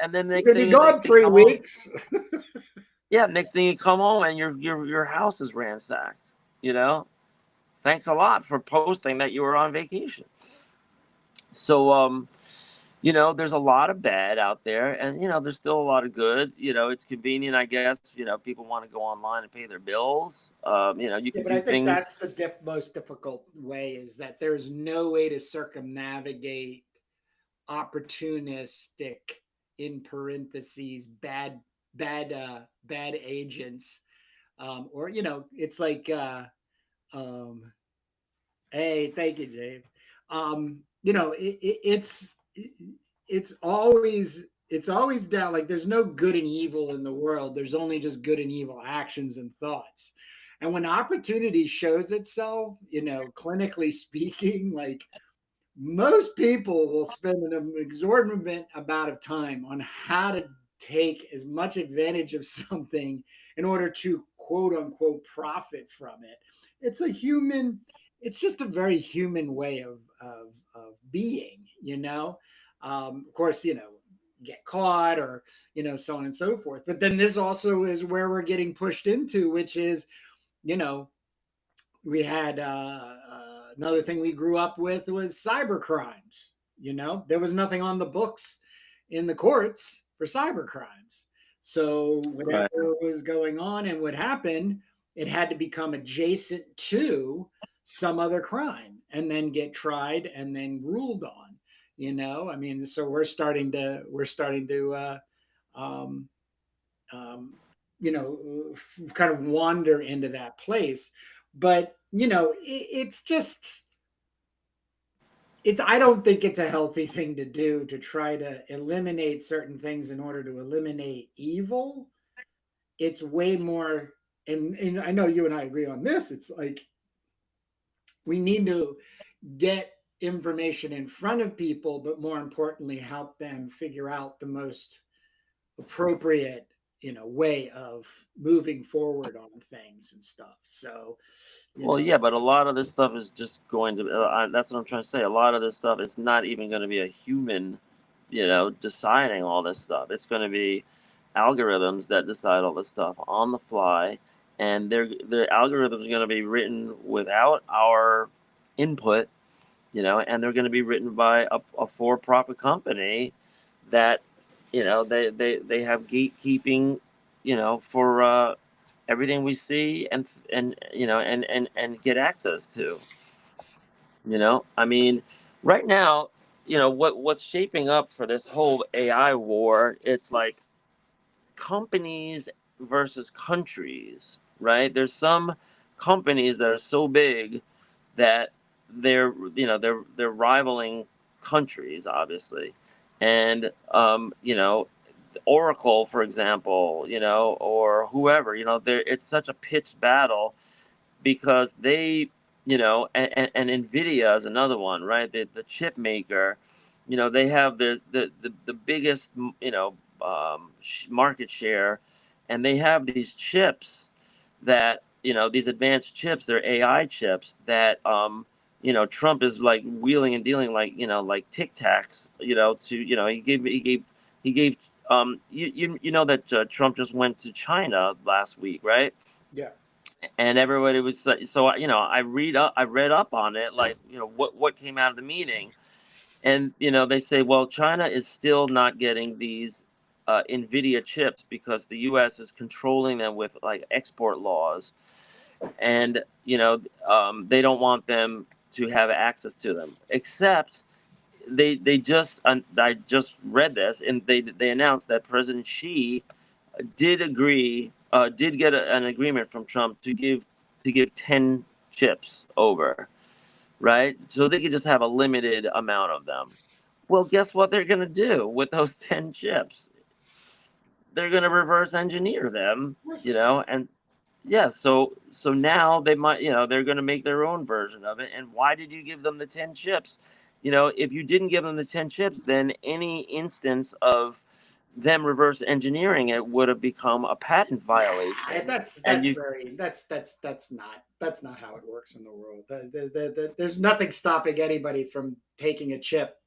and then You're next gonna thing be you they, gone they three come home. weeks. Yeah, next thing you come home and your house is ransacked. You know, thanks a lot for posting that you were on vacation. So, there's a lot of bad out there, and there's still a lot of good. It's convenient, I guess. People want to go online and pay their bills. You can Yeah, but do I think things. that's the most difficult way is that there's no way to circumnavigate opportunistic, in parentheses, bad agents, or it's like um, hey, thank you, Dave. It's always down. Like there's no good and evil in the world. There's only just good and evil actions and thoughts. And when opportunity shows itself, clinically speaking, like most people will spend an exorbitant amount of time on how to take as much advantage of something in order to quote unquote profit from it. It's a human, it's just a very human way of being, of course, get caught or, so on and so forth. But then this also is where we're getting pushed into, which is, you know, we had another thing we grew up with was cyber crimes. There was nothing on the books in the courts for cyber crimes. So Right. whatever was going on and would happen, it had to become adjacent to some other crime and then get tried and then ruled on. I mean, so we're starting to um, um, kind of wander into that place. But it's just I don't think it's a healthy thing to do to try to eliminate certain things in order to eliminate evil. It's way more, and I know you and I agree on this. It's like we need to get information in front of people, but more importantly, help them figure out the most appropriate way of moving forward on things and stuff. So you Well, know yeah, but a lot of this stuff is just going to. That's what I'm trying to say. A lot of this stuff is not even going to be a human, deciding all this stuff. It's going to be algorithms that decide all this stuff on the fly, and the algorithms are going to be written without our input, and they're going to be written by a for-profit company that, they have gatekeeping, for everything we see and get access to. I mean, right now, what's shaping up for this whole AI war, it's like companies versus countries, right? There's some companies that are so big that they're rivaling countries, obviously. And Oracle, for example, or whoever, it's such a pitched battle because they, and Nvidia is another one, right? The chip maker, they have the biggest, market share, and they have these chips that, these advanced chips, they're AI chips that, Trump is like wheeling and dealing like, like Tic Tacs, to, he gave You know that Trump just went to China last week, right? Yeah. And everybody was so you know I read up on it, like, you know, what came out of the meeting. And you know, they say, well, China is still not getting these Nvidia chips because the US is controlling them with like export laws. And you know, they don't want them to have access to them, except they just I just read this, and they announced that President Xi did get an agreement from Trump to give 10 chips over, right? So they could just have a limited amount of them. Well, guess what they're going to do with those 10 chips? They're going to reverse engineer them, Of course you they are. know, and yeah, so now they might, you know, they're going to make their own version of it. And why did you give them the 10 chips? You know, if you didn't give them the 10 chips, then any instance of them reverse engineering it would have become a patent Nah, violation. And you that's not how it works in the world. There's nothing stopping anybody from taking a chip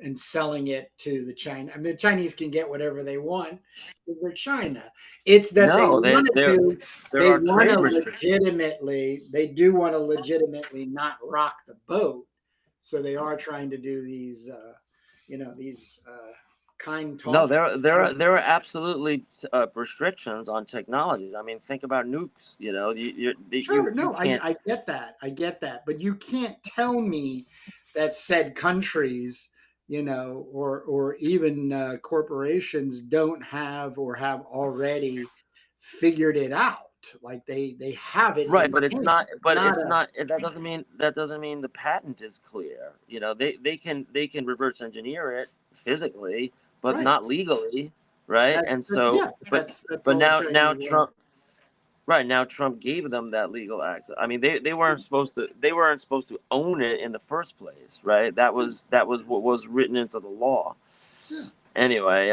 and selling it to the China. I mean, the Chinese can get whatever they want because they're China. It's that no, there they are want to trade restrictions. they do want to legitimately not rock the boat. So they are trying to do these, these kind No, talks. there are absolutely restrictions on technologies. I mean, think about nukes. You know, Sure, you no, can't. I get that. I get that. But you can't tell me that said countries, or even corporations don't have or have already figured it out. Like they have it Right, in but it's hand. not. It's But not it's a not. That doesn't mean the patent is clear. You know, they can reverse engineer it physically, but right. not legally, right? And so, Yeah, that's but all the now Chinese want. Trump. Right, now Trump gave them that legal access. I mean, they weren't supposed to own it in the first place, right? That was what was written into the law. Yeah, Anyway,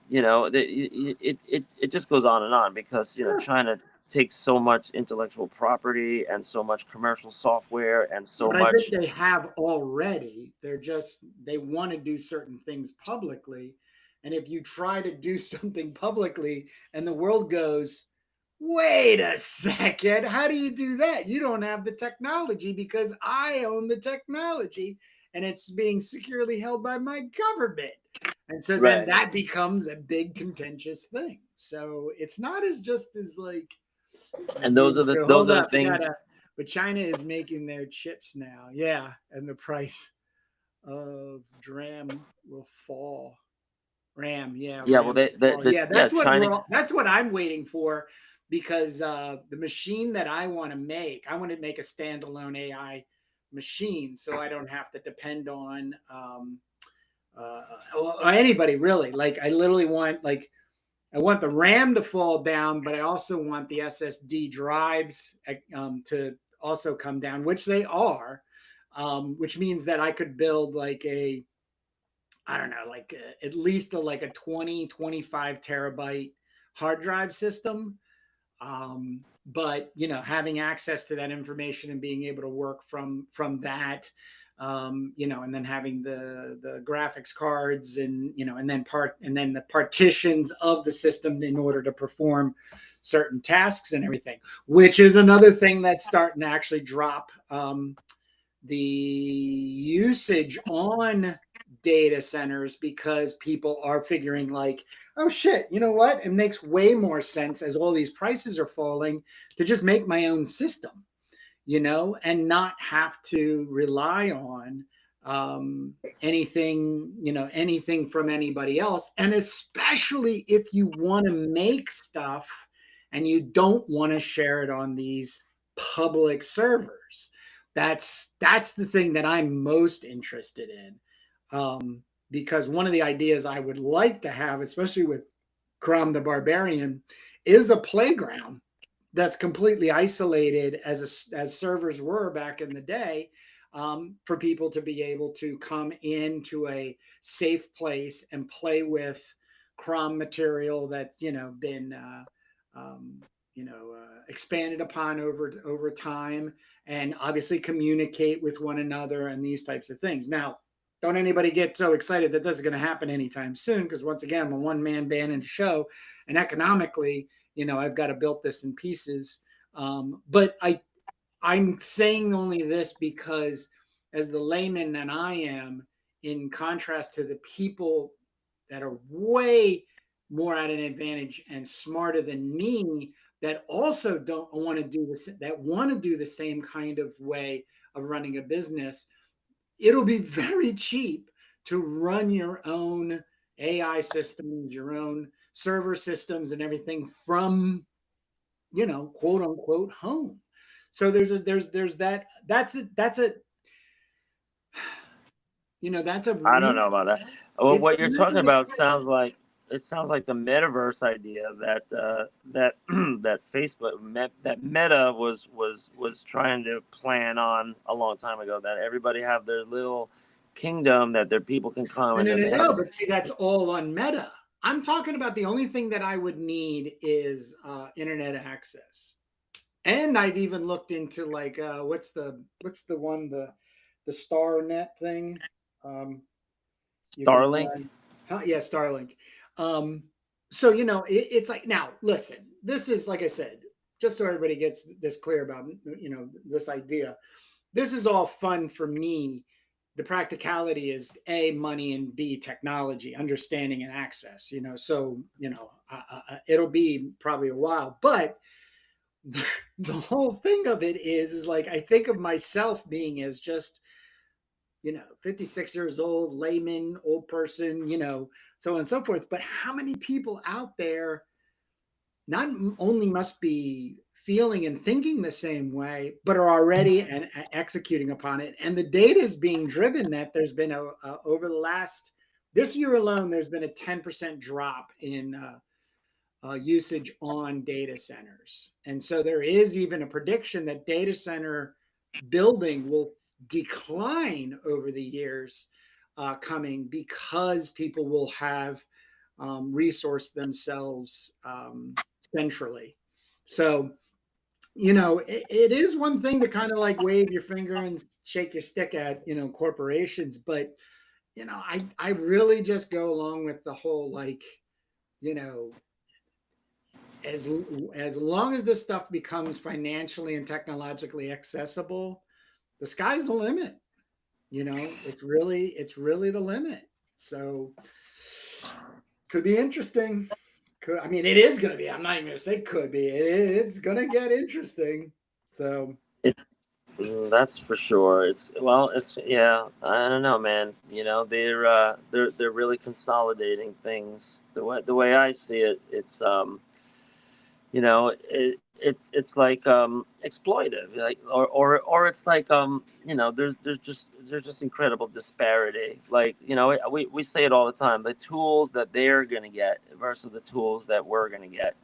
you know, it just goes on and on, because you know, sure. China takes so much intellectual property and so much commercial software and Yeah, so but I think much. they have already. They want to do certain things publicly. And if you try to do something publicly and the world goes, wait a second, how do you do that? You don't have the technology because I own the technology and it's being securely held by my government. And so then Right, that becomes a big contentious thing. So it's not as just as like and being so those hold are the up, we things. gotta but China is making their chips now. Yeah. And the price of DRAM will fall. RAM, yeah, Yeah, well, RAM will fall. Yeah, yeah, China. that's what I'm waiting for because the machine that I want to make a standalone AI machine so I don't have to depend on or anybody really. Like I literally want I want the RAM to fall down, but I also want the SSD drives to also come down, which they are, which means that I could build like I don't know, at least like a 20, 25 terabyte hard drive system. But having access to that information and being able to work from that, and then having the graphics cards and and then the partitions of the system in order to perform certain tasks and everything, which is another thing that's starting to actually drop the usage on data centers because people are figuring like, oh shit, you know what? It makes way more sense as all these prices are falling to just make my own system, and not have to rely on anything from anybody else. And especially if you want to make stuff and you don't want to share it on these public servers. That's the thing that I'm most interested in. Because one of the ideas I would like to have, especially with Crom the Barbarian, is a playground that's completely isolated as servers were back in the day, for people to be able to come into a safe place and play with Crom material that's been expanded upon over time, and obviously communicate with one another and these types of things. Now, don't anybody get so excited that this is going to happen anytime soon, because once again, I'm a one-man band in a show, and economically, I've got to build this in pieces. But I'm saying only this because, as the layman that I am, in contrast to the people that are way more at an advantage and smarter than me, that also don't want to do this, that want to do the same kind of way of running a business, it'll be very cheap to run your own AI systems, your own server systems, and everything from, quote unquote home. So there's that. That's a I don't real. know about that. Well, It's a what you're talking really about exciting. sounds like it sounds like the metaverse idea that that that that Meta was trying to plan on a long time ago. That everybody have their little kingdom that their people can come, No, and no, then no, they have no. a. But see, that's all on Meta. I'm talking about the only thing that I would need is internet access. And I've even looked into, like, what's the one, the StarNet thing. You can Starlink. run, yeah, Starlink. Um, so it's like, now listen, this is, like I said, just so everybody gets this clear about this idea. This is all fun for me. The practicality is A, money, and B, technology, understanding, and access. So it'll be probably a while, but the whole thing of it is like, I think of myself being as just 56 years old, layman, old person, so on and so forth. But how many people out there not only must be feeling and thinking the same way, but are already and executing upon it? And the data is being driven that there's been over the last, this year alone, there's been a 10% drop in usage on data centers. And so there is even a prediction that data center building will decline over the years coming, because people will have resourced themselves centrally. So, it is one thing to kind of like wave your finger and shake your stick at, corporations, but, I really just go along with the whole, like, you know, as as long as this stuff becomes financially and technologically accessible, the sky's the limit. It's really the limit. So could be interesting. I mean, it is going to be. I'm not even going to say could be. It's going to get interesting. So That's for sure. It's yeah. I don't know, man. They're really consolidating things. The way I see it, it's like exploitive, like or it's like there's just incredible disparity. Like we say it all the time. The tools that they're gonna get versus the tools that we're gonna get.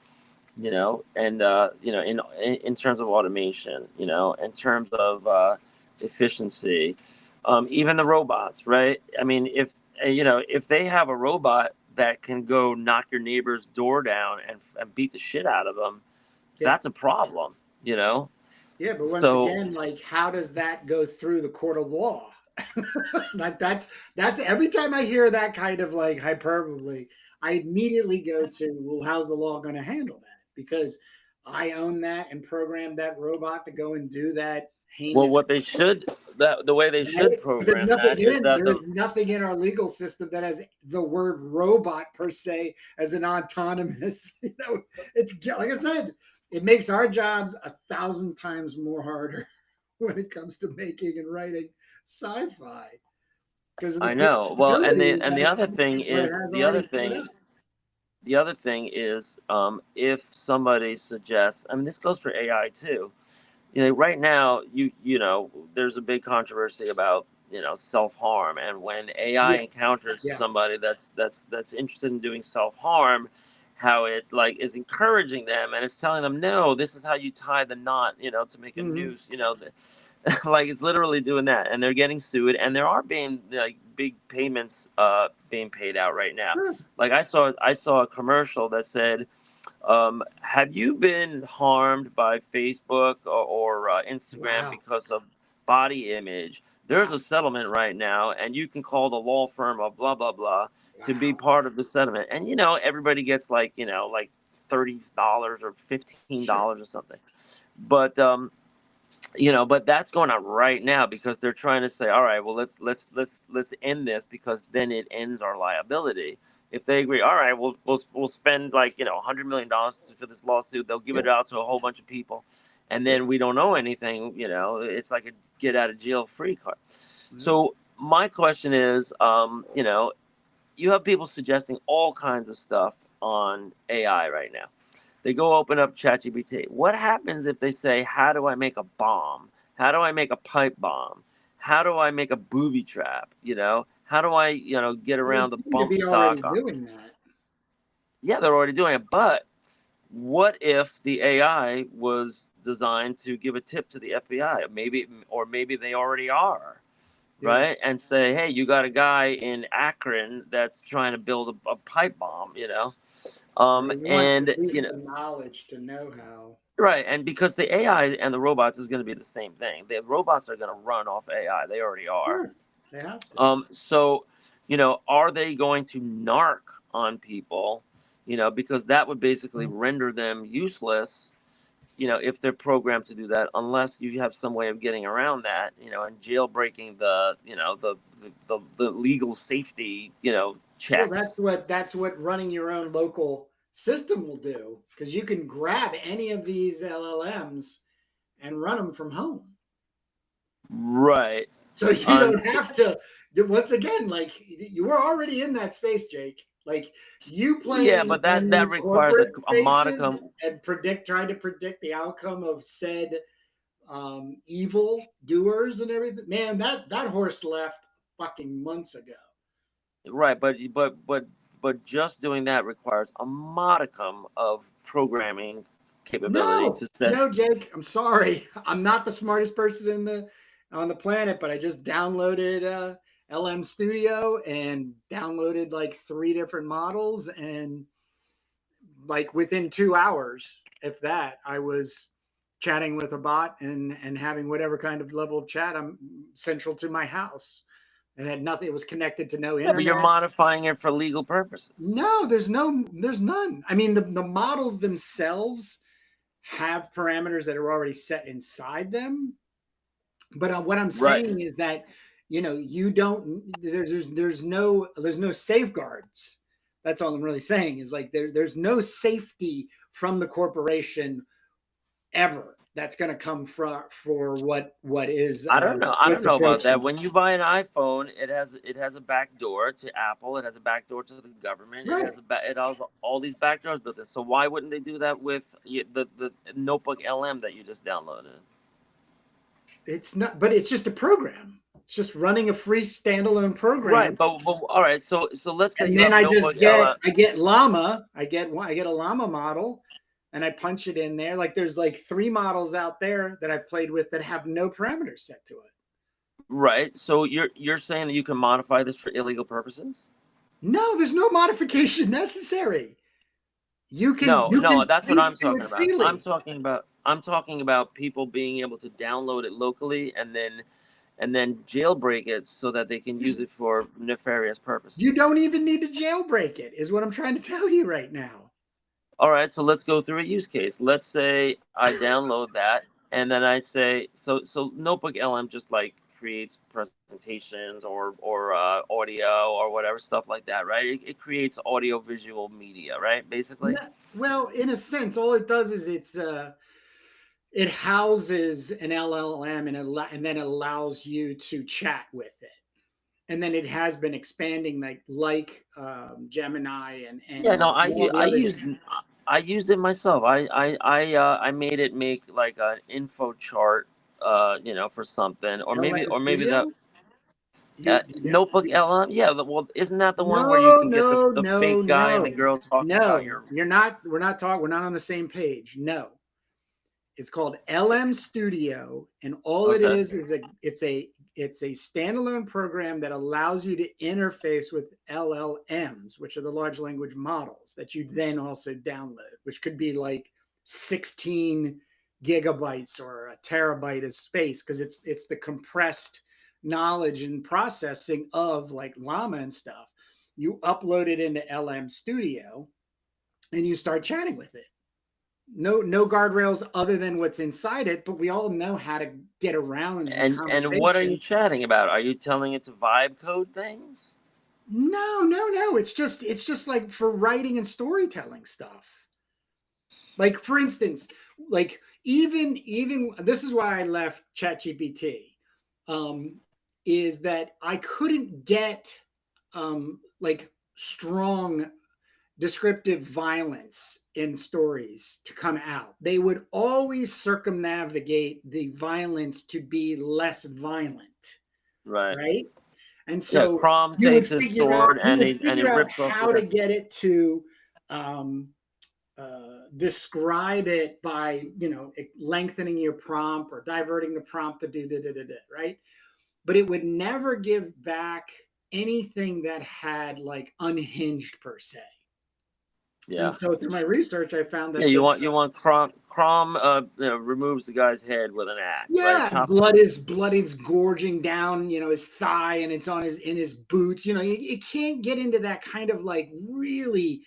And in terms of automation, in terms of efficiency, even the robots, right? I mean, if they have a robot that can go knock your neighbor's door down and beat the shit out of them, yeah, that's a problem, you know? yeah. But once So again, like, how does that go through the court of law? Like, that's every time I hear that kind of like hyperbole, I immediately go to, well, how's the law going to handle that? Because I own that and programmed that robot to go and do that well, heinous. what they should that the way they should Right? But there's program nothing that is in that there is the nothing in our legal system that has the word robot per se as an autonomous. It's like I said, it makes our jobs 1,000 times more harder when it comes to making and writing sci-fi, because of the I know. Well, capabilities and that it has already set up. the other thing is if somebody suggests, I mean, this goes for AI too. Right now, there's a big controversy about self harm, and when AI Yeah, encounters yeah. somebody that's interested in doing self harm, how it like is encouraging them and it's telling them, no, this is how you tie the knot, to make a Hmm. noose, like it's literally doing that, and they're getting sued, and there are being like big payments being paid out right now. Sure. Like I saw a commercial that said, have you been harmed by Facebook or Instagram Wow. because of body image? there's a Wow. settlement right now, and you can call the law firm of blah blah blah to be Wow. part of the settlement. And everybody gets like like $30 or $15 Sure. or something. But but that's going on right now because they're trying to say, all right, well, let's end this because then it ends our liability. If they agree, all right, we'll spend like $100 million for this lawsuit. They'll give it Yep. out to a whole bunch of people, and Yep. then we don't know anything. It's like a get out of jail free card. Yep. So my question is, you have people suggesting all kinds of stuff on AI right now. They go open up ChatGPT. What happens if they say, "How do I make a bomb? How do I make a pipe bomb? How do I make a booby trap? How do I, get Well, they around the seem to bump be already stock?" doing that. Yeah, they're already doing it. But what if the AI was designed to give a tip to the FBI? Maybe they already are, Yeah. right? And say, "Hey, you got a guy in Akron that's trying to build a pipe bomb." Or he wants at And least the knowledge to know how. Right, and because the AI and the robots is going to be the same thing. The robots are going to run off AI. They already are. Sure. They have to. So, are they going to narc on people? Because that would basically render them useless. If they're programmed to do that, unless you have some way of getting around that. And jailbreaking the legal safety Well, checks. that's what running your own local system will do, because you can grab any of these LLMs and run them from home. Right. So you Um, don't have to. Once again, like, you were already in that space, Jake. Like, you yeah, playing but in that these requires corporate a spaces modicum. and trying to predict the outcome of said evil doers and everything. Man, that horse left fucking months ago. Right, but just doing that requires a modicum of programming capability No, to set. no, Jake. I'm sorry. I'm not the smartest person on the planet, but I just downloaded LM Studio and downloaded like 3 different models, and like within 2 hours, if that, I was chatting with a bot and having whatever kind of level of chat I'm central to my house. It had nothing. It was connected to no Yeah, but you're internet. modifying it for legal purposes. No, there's none. I mean, the models themselves have parameters that are already set inside them. But what I'm Right. saying is that, you don't. There's no safeguards. That's all I'm really saying is, like, there's no safety from the corporation ever that's going to come for what is I don't know. I don't what's know about that. approaching. When you buy an iPhone, it has a back door to Apple. It has a back door to the government. It Right. has it has all these back doors built in. So why wouldn't they do that with the notebook LM that you just downloaded? It's not, but it's just a program. It's just running a free standalone program. Right, but all right. So let's say And you then have notebook LM. I get llama, I get a llama model, and I punch it in there. Like, there's like 3 models out there that I've played with that have no parameters set to it. Right. So you're saying that you can modify this for illegal purposes? No, there's no modification necessary. No, You can no, that's what speak I'm to talking it about. I'm freely. talking about I'm talking about people being able to download it locally and then jailbreak it so that they can use There's, it for nefarious purposes. you don't even need to jailbreak it, is what I'm trying to tell you right now. All right, so let's go through a use case. Let's say I download that and then I say so Notebook LM just like creates presentations or audio or whatever stuff like that, right? It creates audio visual media, right? Basically. Well, in a sense, all it does is it houses an LLM, and then allows you to chat with it. And then it has been expanding, Gemini Yeah, no, and all the others. I used it myself. I made it make like an info chart, for something, LM or maybe the Studio. You, Notebook LM. Yeah, well, isn't that the one where you no, can get the no, the no, fake guy and the no, girl talking about no. your? You're not. We're not talking. We're not on the same page. No, it's called LM Studio, and all it Okay. is it's a standalone program that allows you to interface with LLMs, which are the large language models that you then also download, which could be like 16 gigabytes or a terabyte of space, because it's the compressed knowledge and processing of like llama and stuff, you upload it into LM Studio and you start chatting with it. No guardrails other than what's inside it, but we all know how to get around in And what are you conversation. chatting about? Are you telling it to vibe code things? No. It's just like for writing and storytelling stuff. Like for instance, like even this is why I left ChatGPT. Um, is that I couldn't get like strong descriptive violence in stories to come out. They would always circumnavigate the violence to be less violent, Right. right? And Yeah, so Crom takes his sword and he figure out rips off the how to rest. get it to um, describe it by lengthening your prompt or diverting the prompt to do right. But it would never give back anything that had like unhinged per se. And Yeah. so through my research, I found Yeah, that this, you want Crom removes the guy's head with an axe, right? yeah, Chops blood is gorging down, his thigh, and it's on his in his boots. You can't get into that kind of like really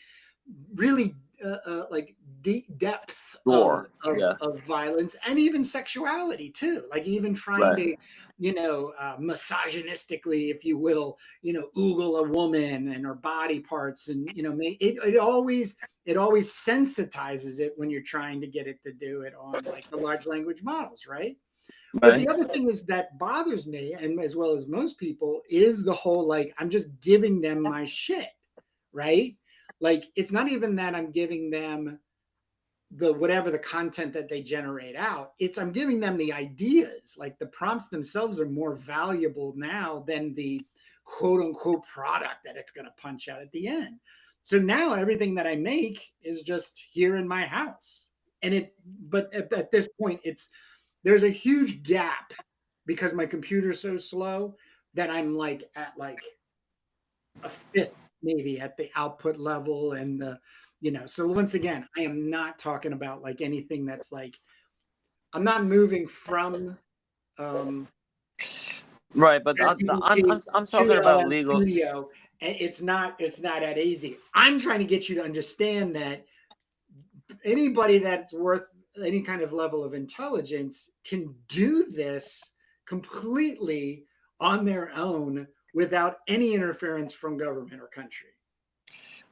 like deep depth of, gore. Yeah. of violence and even sexuality too. Like even trying Right. to, misogynistically, if you will, oogle a woman and her body parts, and it always sensitizes it when you're trying to get it to do it on like the large language models, right? But the Right. other thing is that bothers me, and as well as most people, is the whole like I'm just giving them my shit, right? Like it's not even that I'm giving them the whatever the content that they generate out. It's I'm giving them the ideas. Like the prompts themselves are more valuable now than the quote unquote product that it's going to punch out at the end. So now everything that I make is just here in my house. But at this point, there's a huge gap because my computer's so slow that I'm like at like a fifth maybe at the output level, and so once again, I am not talking about like anything that's like I'm not moving from um Right, but ChatGPT I'm to talking about LM legal. Studio, and it's not that easy. I'm trying to get you to understand that anybody that's worth any kind of level of intelligence can do this completely on their own without any interference from government or country.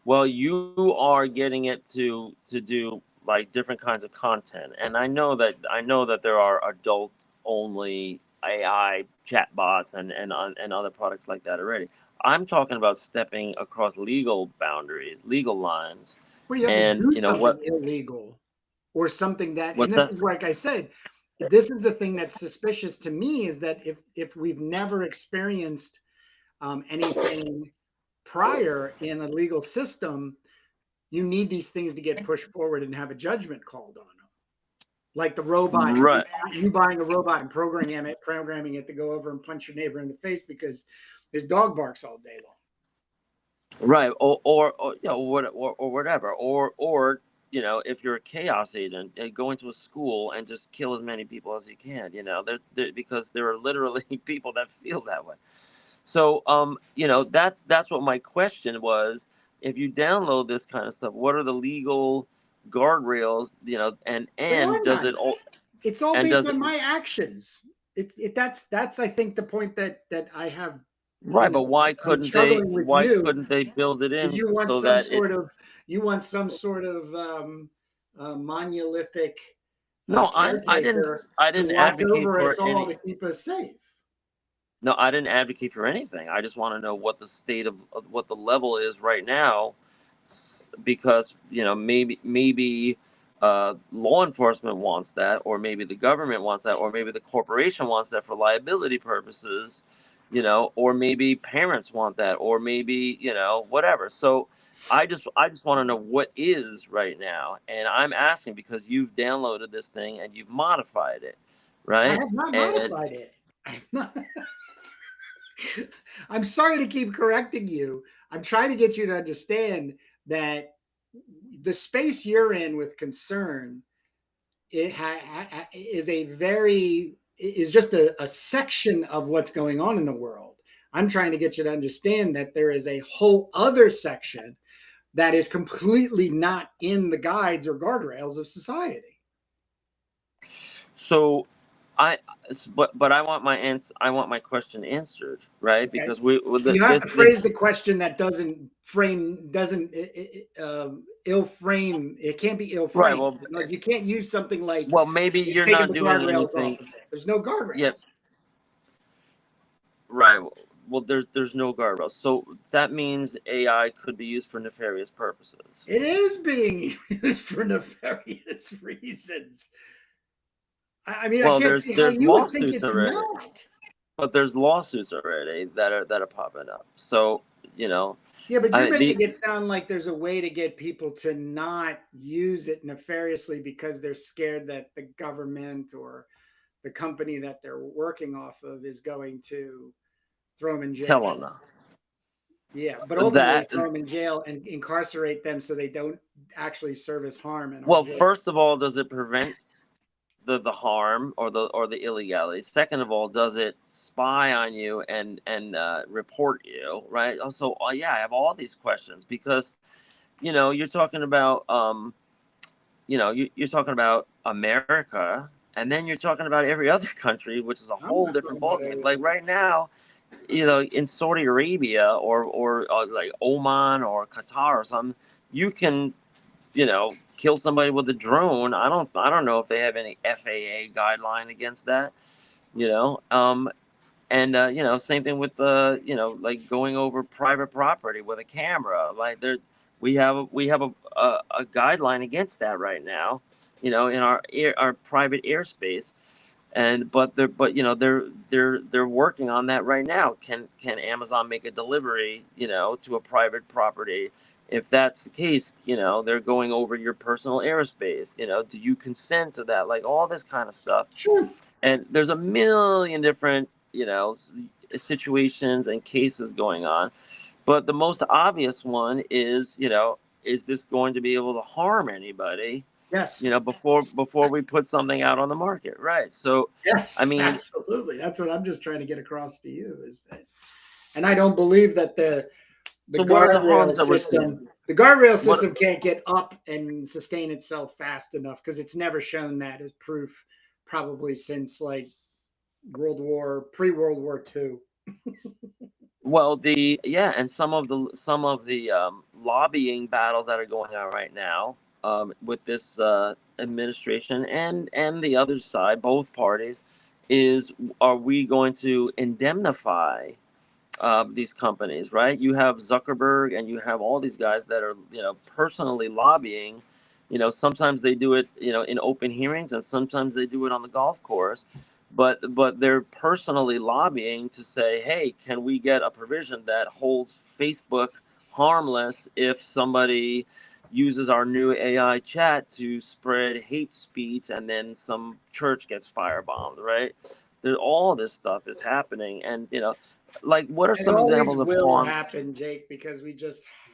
Well, you are getting it to do like different kinds of content, and I know that there are adult only AI chatbots and other products like that already. I'm talking about stepping across legal boundaries, legal lines, Where you have to and do you know something what illegal or something that, and what's this that? is like I said, this is the thing that's suspicious to me, is that if we've never experienced anything prior in a legal system, you need these things to get pushed forward and have a judgment called on them. Like the robot, Right. you buying a robot and programming it to go over and punch your neighbor in the face because his dog barks all day long. Right, or you know, or whatever, or you know, if you're a chaos agent, go into a school and just kill as many people as you can. You know, because there are literally people that feel that way. So, you know, that's what my question was. If you download this kind of stuff, what are the legal guardrails? You know, There and are does it none. all It's all and based does it on my actions. That's I think the point that I have, right? But I'm struggling with why you, couldn't they build it is in you want so some that it sort of monolithic no, caretaker I to didn't watch advocate over for us all any. to keep us safe. No, I didn't advocate for anything. I just want to know what the state of what the level is right now, because you know maybe law enforcement wants that, or maybe the government wants that, or maybe the corporation wants that for liability purposes, you know, or maybe parents want that, or maybe you know whatever. So I just want to know what is right now, and I'm asking because you've downloaded this thing and you've modified it, I right? have not And modified it. I have not. I'm sorry to keep correcting you. I'm trying to get you to understand that the space you're in with concern, is a very is just a section of what's going on in the world. I'm trying to get you to understand that there is a whole other section that is completely not in the guides or guardrails of society. So, I but I want my I want my question answered, right? Okay. Because we You have to this phrase the question that doesn't ill frame. It can't be ill right. framed. Like you can't use something like Well, maybe we've you're taken not the doing guardrails anything. off of it. There's no Yep. guardrails. Right. Well, there's no guardrails. So that means AI could be used for nefarious purposes. It is being used for nefarious reasons. I mean, I Well, can't see how there's you would think lawsuits it's already, not. but there's lawsuits already that are popping up. So you know, Yeah, but you're I making the it sound like there's a way to get people to not use it nefariously because they're scared that the government or the company that they're working off of is going to throw them in tell jail. them Yeah, but ultimately that. throw them in jail and incarcerate them so they don't actually service harm in our Well, jail. first of all, does it prevent the harm or the illegality? Second of all, does it spy on you and report you? Right. Also, yeah, I have all these questions because you're talking about you're talking about America, and then you're talking about every other country, which is a I'm whole not different talking about ballgame. Like everything. right now, in Saudi Arabia or like Oman or Qatar or something, you can kill somebody with a drone. I don't know if they have any FAA guideline against that. You know, and same thing with like going over private property with a camera. Like we have a guideline against that right now. In our private airspace, and they're working on that right now. Can Amazon make a delivery to a private property? If that's the case, they're going over your personal airspace. Do you consent to that? Like all this kind of stuff. Sure. And there's a million different situations and cases going on, but the most obvious one is this going to be able to harm anybody Yes. before we put something out on the market, right? So I Yes, mean, absolutely. That's what I'm just trying to get across to you is that, and I don't believe that the so what are the guardrail harms that we're seeing? system the guardrail What system can't get up and sustain itself fast enough because it's never shown that as proof probably since like pre-World War II. Well, and some of the lobbying battles that are going on right now, with this administration and the other side, both parties, is, are we going to indemnify these companies? Right? You have Zuckerberg and you have all these guys that are personally lobbying. Sometimes they do it in open hearings, and sometimes they do it on the golf course, but they're personally lobbying to say, hey, can we get a provision that holds Facebook harmless if somebody uses our new AI chat to spread hate speech and then some church gets firebombed, right? There's all this stuff is happening, and like, what are And it some always examples of will harm? happen, Jake, because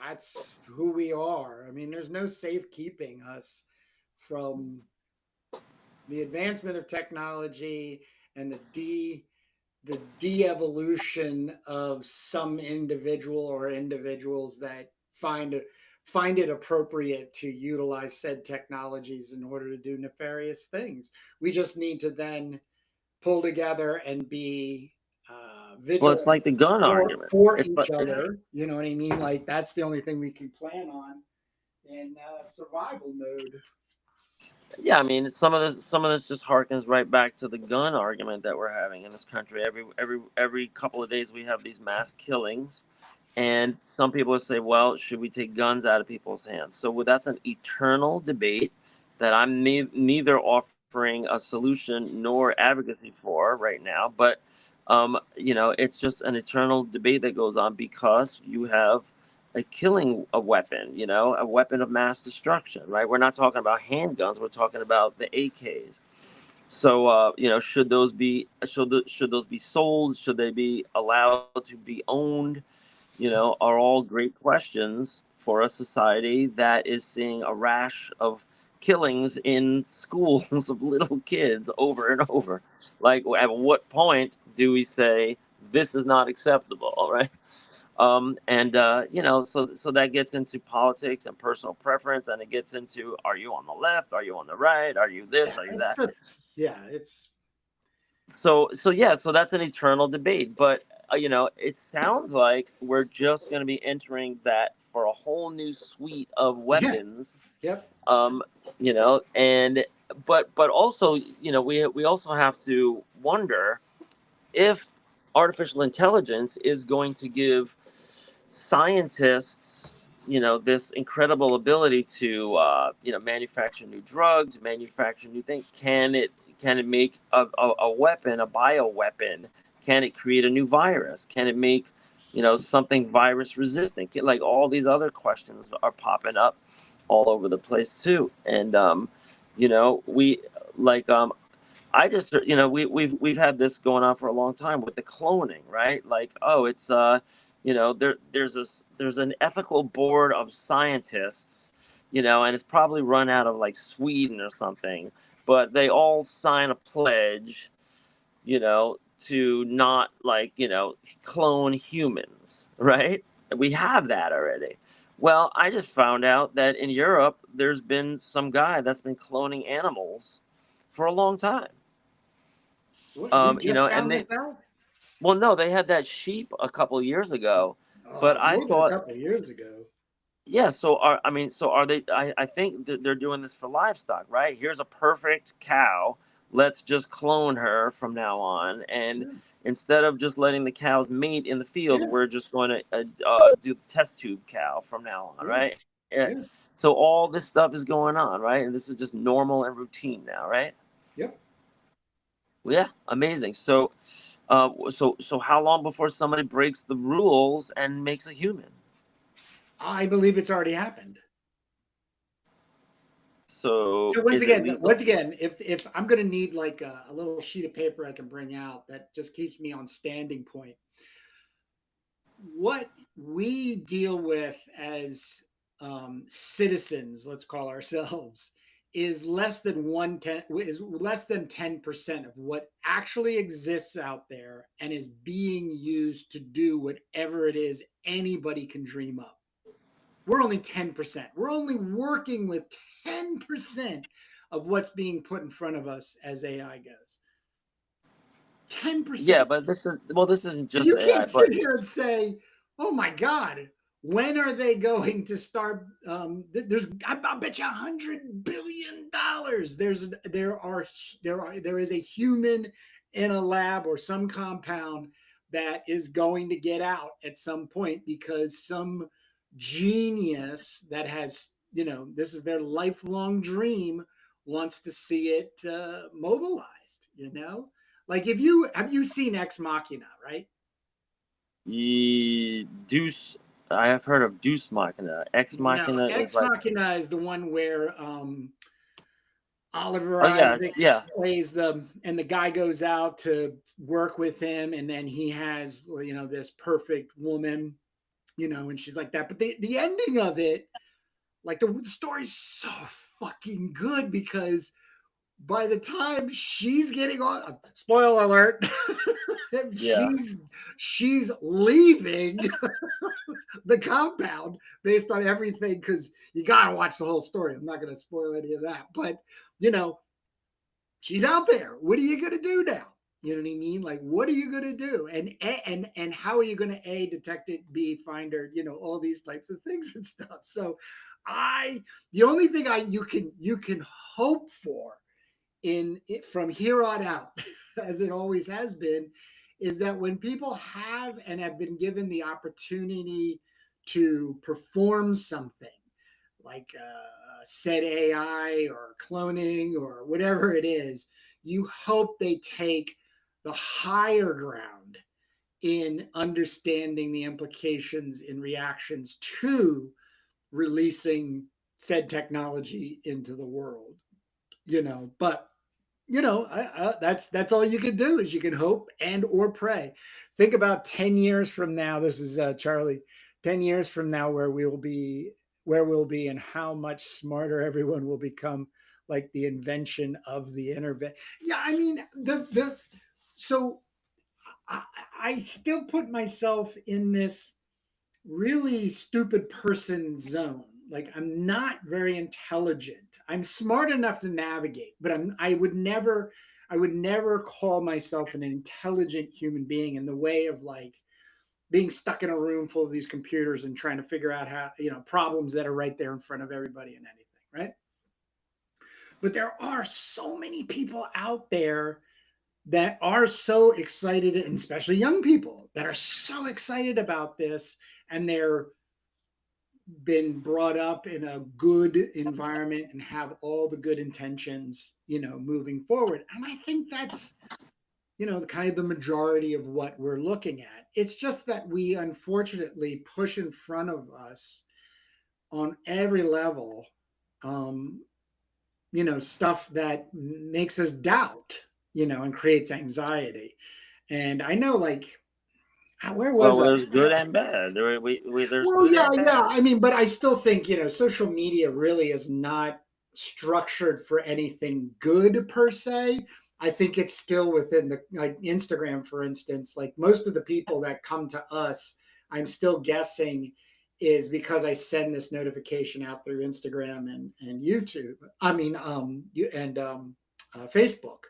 that's who we are. I mean, there's no safekeeping us from the advancement of technology and the de-evolution of some individual or individuals that find it appropriate to utilize said technologies in order to do nefarious things. We just need to then pull together and be Well, it's vigilant like the gun argument. for It's each like it's other. You know what I mean? Like that's the only thing we can plan on in survival mode. Yeah, I mean, some of this just harkens right back to the gun argument that we're having in this country. Every couple of days we have these mass killings, and some people would say, well, should we take guns out of people's hands? So, well, that's an eternal debate that I'm neither offering a solution nor advocacy for right now. But it's just an eternal debate that goes on because you have a weapon, a weapon of mass destruction, right? We're not talking about handguns. We're talking about the AKs. So, should those be sold? Should they be allowed to be owned? Are all great questions for a society that is seeing a rash of killings in schools of little kids over and over. Like, at what point do we say this is not acceptable, right? And so that gets into politics and personal preference, and it gets into, are you on the left? Are you on the right? Are you this? Yeah, Are you it's that? just, yeah, it's So that's an eternal debate. But it sounds like we're just going to be entering that for a whole new suite of yeah, weapons. yep, um and but also, we also have to wonder if artificial intelligence is going to give scientists, this incredible ability to, manufacture new drugs, manufacture new things. Can it make a weapon, a bioweapon? Can it create a new virus? Can it make, something virus resistant? Like, all these other questions are popping up all over the place too. And we like I just, we've had this going on for a long time with the cloning, right? Like, oh, it's there's an ethical board of scientists, and it's probably run out of like Sweden or something, but they all sign a pledge, to not, like, clone humans, right? We have that already. Well, I just found out that in Europe there's been some guy that's been cloning animals for a long time. what, you just And found they, this out? well, no, they had that sheep a couple years ago, but Oh, I more than a thought, couple of years ago. yeah. So are they? I think that they're doing this for livestock, right? Here's a perfect cow. Let's just clone her from now on, and Yeah, instead of just letting the cows mate in the field, yeah, we're just going to do the test tube cow from now on, yeah, right? Yeah. yeah, So all this stuff is going on, right? And this is just normal and routine now, right? yep. Well, yeah, amazing. So how long before somebody breaks the rules and makes a human? I believe it's already happened. So So is it legal? once again, if I'm going to need like a little sheet of paper I can bring out that just keeps me on standing point, what we deal with as citizens, let's call ourselves, is less than 10% of what actually exists out there and is being used to do whatever it is anybody can dream up. We're only 10%. We're only working with 10% of what's being put in front of us as AI goes. Yeah, 10%. but this isn't So just you AI, can't sit but here and say, "Oh my God, when are they going to start?" I bet you $100 billion. There is a human in a lab or some compound that is going to get out at some point because some genius that has, this is their lifelong dream, wants to see it mobilized. Like, if you have you seen Ex Machina, right? Deuce. I have heard of Deuce Machina. Ex No, Machina is Ex like, Machina is the one where Oliver oh yeah, Isaacs yeah, plays and the guy goes out to work with him, and then he has, this perfect woman, and she's like that. But the ending of it, like, the story's so fucking good because by the time she's getting on, spoiler alert, yeah. she's leaving the compound based on everything, because you gotta watch the whole story. I'm not gonna spoil any of that, but you know, she's out there. What are you gonna do now? You know what I mean? Like, what are you gonna do? And how are you gonna detect it, B, find her? All these types of things and stuff. So, I the only thing you can hope for in it from here on out, as it always has been, is that when people have been given the opportunity to perform something like said AI or cloning or whatever it is, you hope they take the higher ground in understanding the implications in reactions to releasing said technology into the world. But that's all you can do, is you can hope and or pray. Think about 10 years from now. This is Charlie. 10 years from now, where we will be where we'll be and how much smarter everyone will become, like the invention of the internet. Yeah, I mean the so I, I still put myself in this really stupid person zone. Like I'm not very intelligent. I'm smart enough to navigate, but I would never call myself an intelligent human being in the way of like being stuck in a room full of these computers and trying to figure out how, problems that are right there in front of everybody and anything, right? But there are so many people out there that are so excited, and especially young people that are so excited about this, and they're been brought up in a good environment and have all the good intentions, moving forward. And I think that's, the kind of the majority of what we're looking at. It's just that we unfortunately push in front of us on every level, um, stuff that makes us doubt, and creates anxiety. And I know, like, where Well, was I? there's good and bad. There's Well, good yeah, and yeah. bad. I mean, but I still think, social media really is not structured for anything good per se. I think it's still within the, like Instagram, for instance, like most of the people that come to us, I'm still guessing is because I send this notification out through Instagram and YouTube. I mean, Facebook.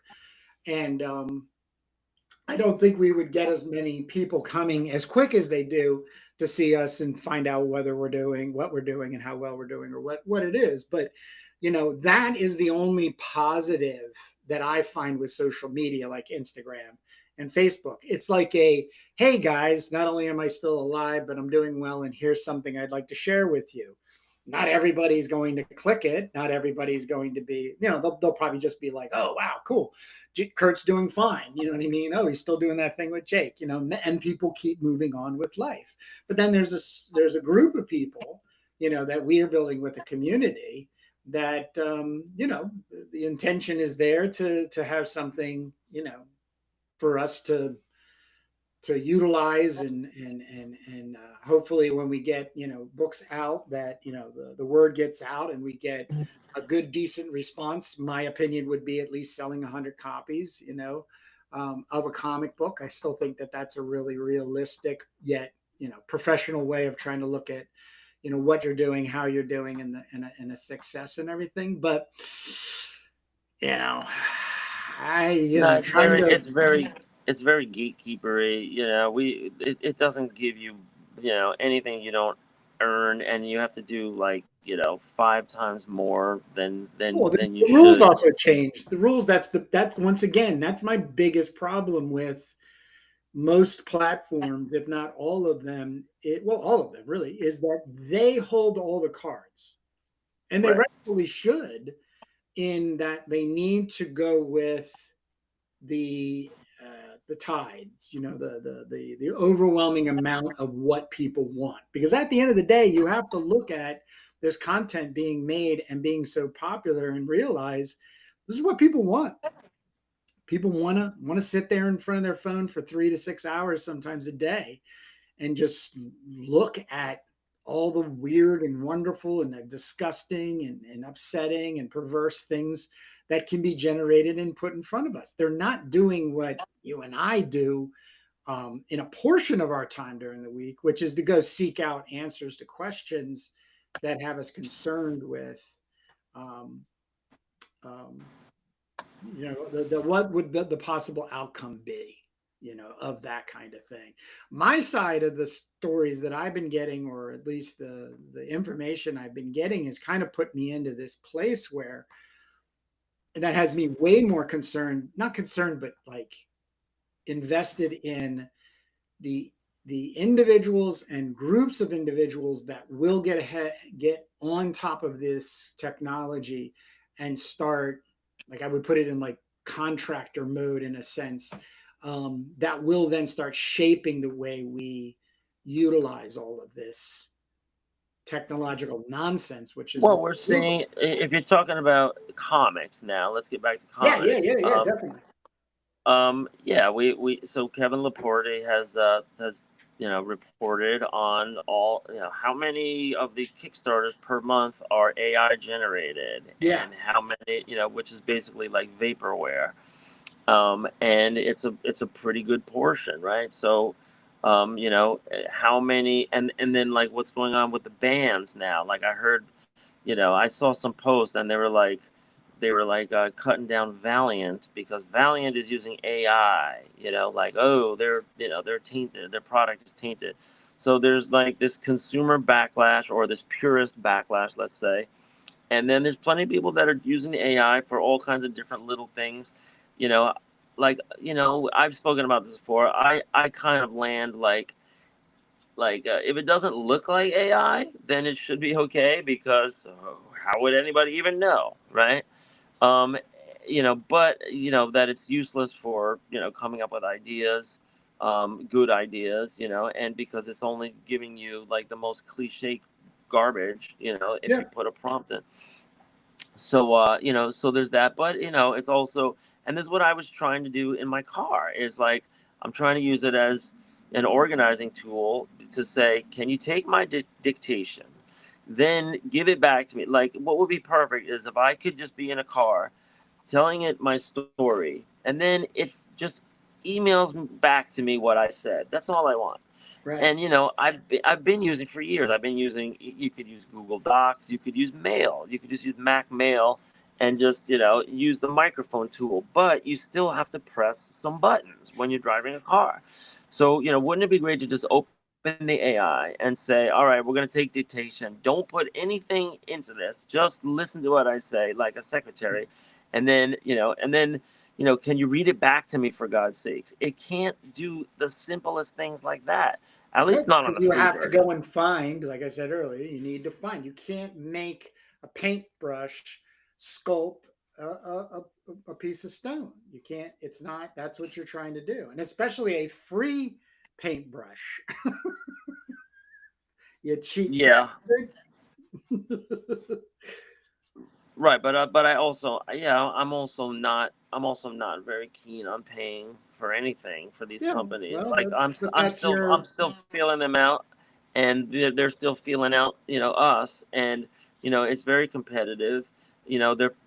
And I don't think we would get as many people coming as quick as they do to see us and find out whether we're doing what we're doing and how well we're doing or what it is. But that is the only positive that I find with social media like Instagram and Facebook. It's like hey guys, not only am I still alive, but I'm doing well, and here's something I'd like to share with you. Not everybody's going to click it. Not everybody's going to be, they'll probably just be like, oh, wow, cool. Kurt's doing fine. You know what I mean? Oh, he's still doing that thing with Jake, and people keep moving on with life. But then there's a group of people, that we are building with a community that, the intention is there to have something, for us to utilize, and hopefully when we get books out, that the word gets out and we get a good decent response. My opinion would be at least selling 100 copies of a comic book. I still think that that's a really realistic yet professional way of trying to look at what you're doing, how you're doing, and a success and everything. But you know I No, trying to. it's very gatekeepery. It doesn't give you, anything you don't earn, and you have to do like, 5 times more than Well, you the rules should. also changed. The rules. That's once again. That's my biggest problem with most platforms, if not all of them. All of them really is that they hold all the cards, and they Right. rightfully should. In that they need to go with the tides. The overwhelming amount of what people want. Because at the end of the day, you have to look at this content being made and being so popular and realize this is what people want. People want to sit there in front of their phone for 3 to 6 hours, sometimes a day, and just look at all the weird and wonderful and disgusting and upsetting and perverse things that can be generated and put in front of us. They're not doing what you and I do in a portion of our time during the week, which is to go seek out answers to questions that have us concerned with um, um, what would the possible outcome be, of that kind of thing. My side of the stories that I've been getting, or at least the information I've been getting, has kind of put me into this place where that has me way more concerned, not concerned, but like invested in the individuals and groups of individuals that will get on top of this technology and start, like I would put it in like contractor mode in a sense, that will then start shaping the way we utilize all of this technological nonsense, which is Well, what we're we're using. seeing, if you're talking about comics now, let's get back to Yeah, yeah, comics. yeah, yeah, definitely. Yeah, we so Kevin Laporte has reported on all, how many of the Kickstarters per month are AI generated, Yeah. and how many, which is basically like vaporware. And it's a pretty good portion, right? So, how many, and then like what's going on with the bands now? Like I heard, I saw some posts, and they were like cutting down Valiant because Valiant is using AI. Like, oh, they're tainted. Their product is tainted. So there's like this consumer backlash, or this purist backlash, let's say. And then there's plenty of people that are using AI for all kinds of different little things. You know, I've spoken about this before. I kind of land like if it doesn't look like AI, then it should be okay, because how would anybody even know, right? um but that it's useless for coming up with ideas, good ideas, and because it's only giving you like the most cliche garbage, if Yeah. you put a prompt in. So so there's that. But it's also, and this is what I was trying to do in my car, is like I'm trying to use it as an organizing tool to say, can you take my dictation, then give it back to me? Like, what would be perfect is if I could just be in a car telling it my story, and then it just emails back to me what I said. That's all I want. Right. And I've been using for years. I've been using. You could use Google Docs. You could use Mail. You could just use Mac Mail, and just use the microphone tool. But you still have to press some buttons when you're driving a car. So wouldn't it be great to just open the AI and say, all right, we're going to take dictation. Don't put anything into this. Just listen to what I say, like a secretary, and then can you read it back to me, for God's sakes? It can't do the simplest things like that. At least not on Because the you free have to version. go and find, like I said earlier, you need to find. You can't make a paintbrush sculpt a piece of stone. You can't. It's not. That's what you're trying to do, and especially a free paintbrush. You cheap Yeah, bastard. right. But I also, I'm also not very keen on paying for anything for these Yeah. companies. Well, Like that's but I'm that's still I'm your still feeling them out, and they're still feeling out us, and it's very competitive.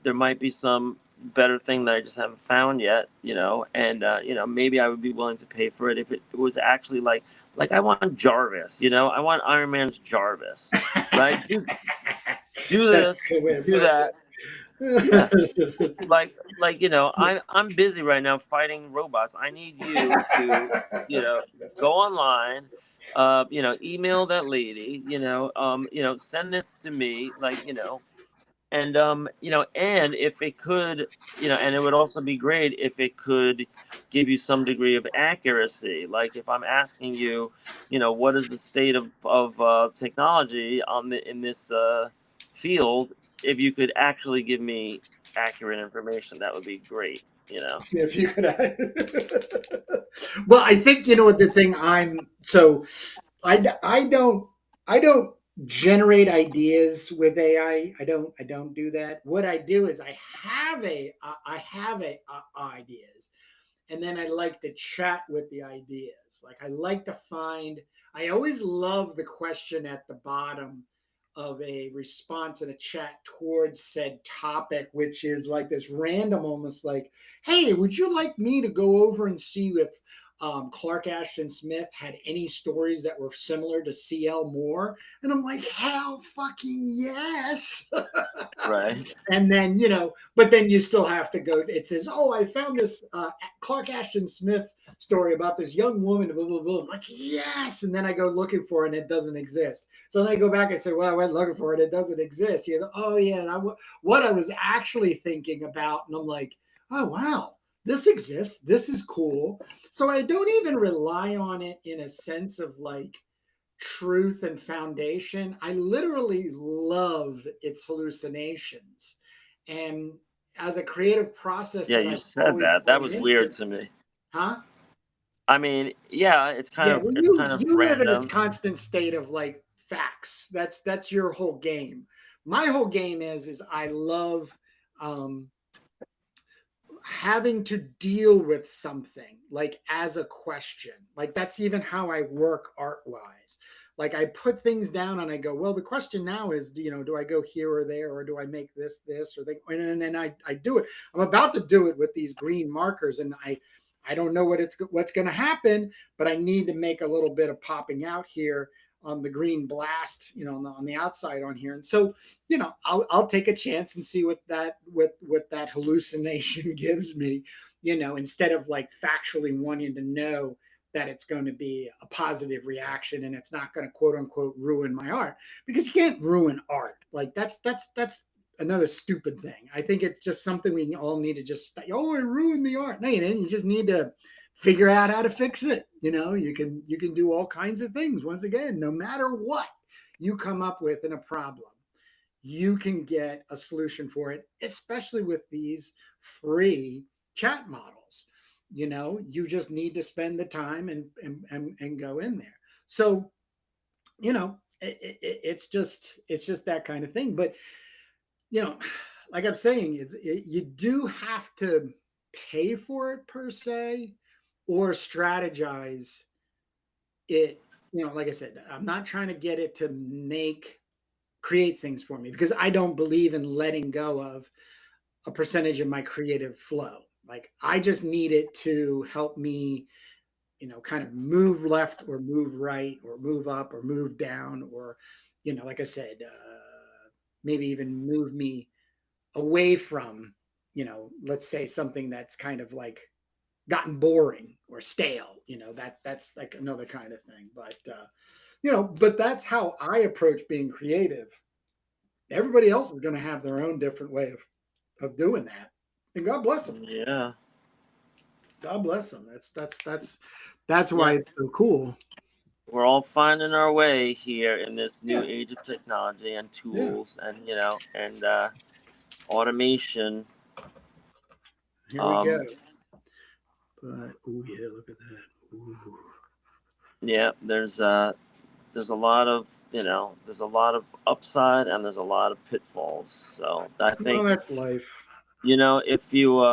There might be some better thing that I just haven't found yet. And maybe I would be willing to pay for it if it was actually like I want Jarvis. I want Iron Man's Jarvis, right? Do that's this, a good way to do put that. Yeah, like I'm busy right now fighting robots. I need you to you know go online, email that lady, send this to me, like, and if it could, and it would also be great if it could give you some degree of accuracy. Like if I'm asking you, what is the state of technology in this field, if you could actually give me accurate information, that would be great. if you could. Well, I think you know what the thing I'm so I don't I don't generate ideas with AI. I don't do that. What I do is I have ideas, and then I like to chat with the ideas. Like I like to find. I always love the question at the bottom of a response in a chat towards said topic, which is like this random, almost like, "Hey, would you like me to go over and see if Clark Ashton Smith had any stories that were similar to CL Moore?" And I'm like, "Hell, fucking yes!" Right. And then but then you still have to go. It says, "Oh, I found this Clark Ashton Smith story about this young woman." Blah blah blah. I'm like, "Yes!" And then I go looking for it, and it doesn't exist. So then I go back and say, "Well, I went looking for it. It doesn't exist." Oh yeah, and what I was actually thinking about, and I'm like, "Oh wow, this exists. This is cool." So I don't even rely on it in a sense of like truth and foundation. I literally love its hallucinations. And as a creative process Yeah, that you I've said always that. That grown was weird into, to me. huh? I mean, yeah, it's kind Yeah, of well, it's you kind of you live in this random. constant state of like facts. That's your whole game. My whole game is I love um, having to deal with something like as a question. Like that's even how I work art wise. Like I put things down and I go, well, the question now is, do I go here or there, or do I make this, or they, and then I do it. I'm about to do it with these green markers, and I don't know what's going to happen, but I need to make a little bit of popping out here on the green blast, on the outside on here. And so, I'll take a chance and see what that hallucination gives me, instead of like factually wanting to know that it's going to be a positive reaction and it's not going to quote unquote ruin my art, because you can't ruin art. Like that's another stupid thing. I think it's just something we all need to just, I ruined the art. No, you didn't. You just need to figure out how to fix it. You can do all kinds of things. Once again, no matter what you come up with in a problem, you can get a solution for it, especially with these free chat models. You just need to spend the time and go in there. So, it's just that kind of thing. But like I'm saying, you do have to pay for it per se, or strategize it. Like I said, I'm not trying to get it to create things for me, because I don't believe in letting go of a percentage of my creative flow. Like I just need it to help me, kind of move left or move right or move up or move down, or, like I said, maybe even move me away from, let's say something that's kind of like gotten boring or stale. That's like another kind of thing. But but that's how I approach being creative. Everybody else is going to have their own different way of doing that, and God bless them. Yeah. God bless them. That's why Yeah. it's so cool. We're all finding our way here in this new Yeah, age of technology and yeah. tools, and automation. Here we go. Um, But oh yeah, look at that. Ooh. yeah, there's a lot of there's a lot of upside and there's a lot of pitfalls. So I Well, think that's life. if you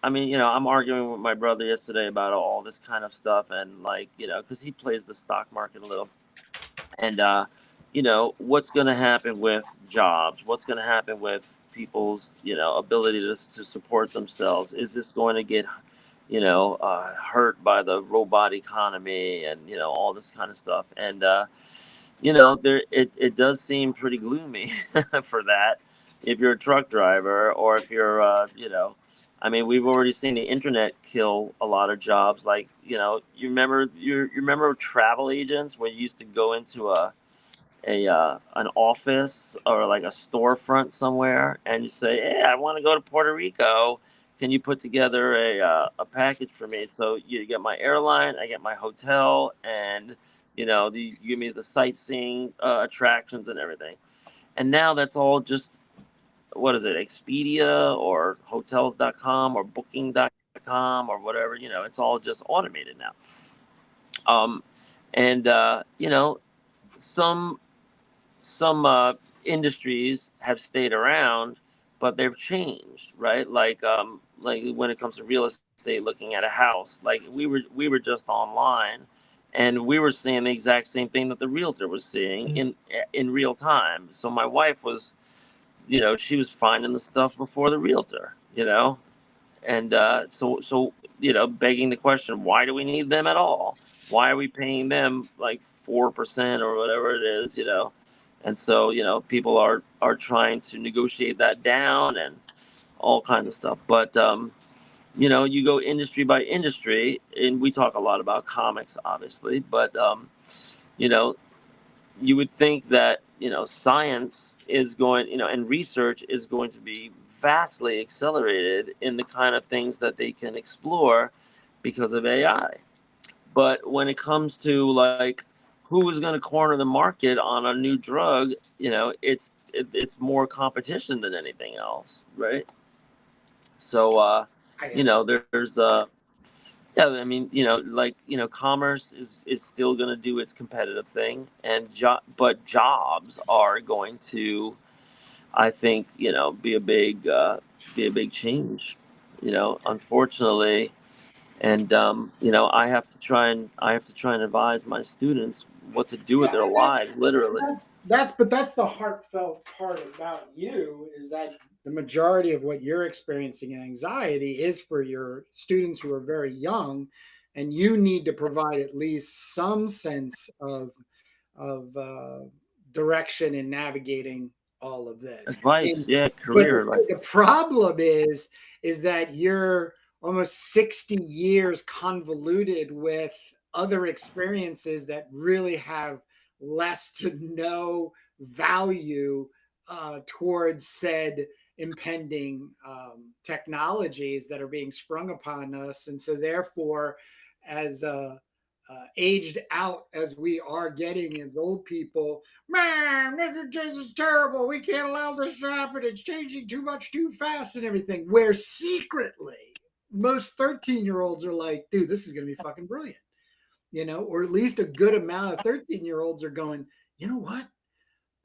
I mean, I'm arguing with my brother yesterday about all this kind of stuff, and like, because he plays the stock market a little, and what's going to happen with jobs? What's going to happen with people's, ability to support themselves? Is this going to get, hurt by the robot economy and all this kind of stuff? And there it does seem pretty gloomy for that if you're a truck driver, or if you're I mean, we've already seen the internet kill a lot of jobs. Like, you remember travel agents, where you used to go into an office or like a storefront somewhere, and you say, "Hey, I want to go to Puerto Rico. Can you put together a package for me?" So you get my airline, I get my hotel, and you give me the sightseeing attractions and everything. And now that's all just, what is it, Expedia or Hotels.com or Booking.com or whatever. It's all just automated now. Um, and some some industries have stayed around, but they've changed, right? Like when it comes to real estate, looking at a house, like we were just online, and we were seeing the exact same thing that the realtor was seeing in real time. So my wife was, she was finding the stuff before the realtor, and so begging the question, why do we need them at all? Why are we paying them like 4% or whatever it is, and so people are trying to negotiate that down and all kinds of stuff. But you go industry by industry, and we talk a lot about comics, obviously, but you know you would think that science is going, and research is going to be vastly accelerated in the kind of things that they can explore because of AI. But when it comes to like who is going to corner the market on a new drug, it's more competition than anything else, right? So I guess. there's yeah, I mean, commerce is still going to do its competitive thing, and but jobs are going to, I think, be a big change. unfortunately. And I have to try and advise my students what to do with Yeah, their and lives, literally. that's the heartfelt part about you, is that the majority of what you're experiencing in anxiety is for your students who are very young, and you need to provide at least some sense of direction in navigating all of this. I Advice, mean, yeah, but career, like. the problem is that you're almost 60 years convoluted with other experiences that really have less to no value towards said impending technologies that are being sprung upon us. And so, therefore, as aged out as we are getting as old people, man, this is terrible. We can't allow this to happen. It's changing too much too fast and everything. Where secretly, most 13-year-olds are like, dude, this is going to be fucking brilliant. Or at least a good amount of 13-year-olds are going, you know what?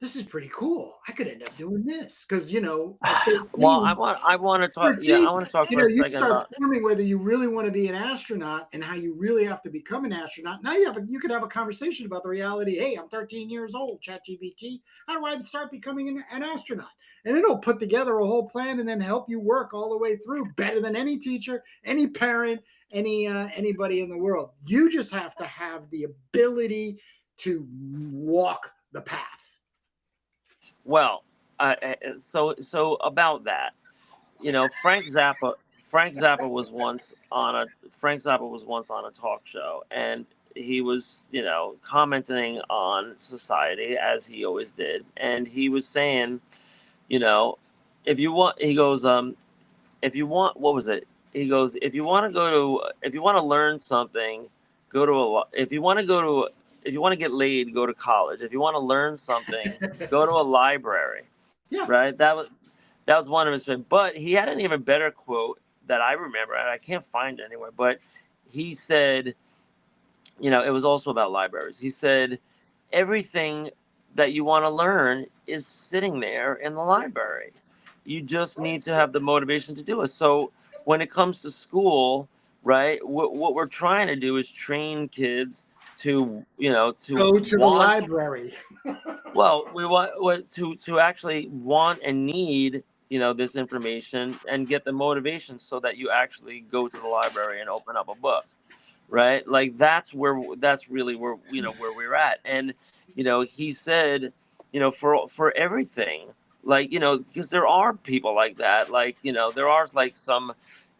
This is pretty cool. I could end up doing this. Because, at Well, 13, I want to talk. Yeah, 13, I want to talk for a you second start about. forming whether you really want to be an astronaut and how you really have to become an astronaut. Now you could have a conversation about the reality. Hey, I'm 13 years old, ChatGPT. How do I start becoming an astronaut? And it'll put together a whole plan and then help you work all the way through better than any teacher, any parent, anybody in the world. You just have to have the ability to walk the path. Well, so about that, Frank Zappa. Frank Zappa was once on a talk show, and he was, commenting on society as he always did, and he was saying, you know, if you want, he goes, if you want, what was it? He goes, if you want to learn something, go to if you want to go to, if you want to get laid, go to college. If you want to learn something, go to a library. Yeah. Right? That was one of his. But he had an even better quote that I remember, and I can't find it anywhere. But he said, it was also about libraries. He said, everything that you want to learn is sitting there in the library. You just need to have the motivation to do it. So when it comes to school, right, what we're trying to do is train kids to Go to the want. library. Well, we want to actually want and need, this information, and get the motivation so that you actually go to the library and open up a book, right? Like that's really where we're at. And he said, for everything, like, because there are people like that, like, there are like some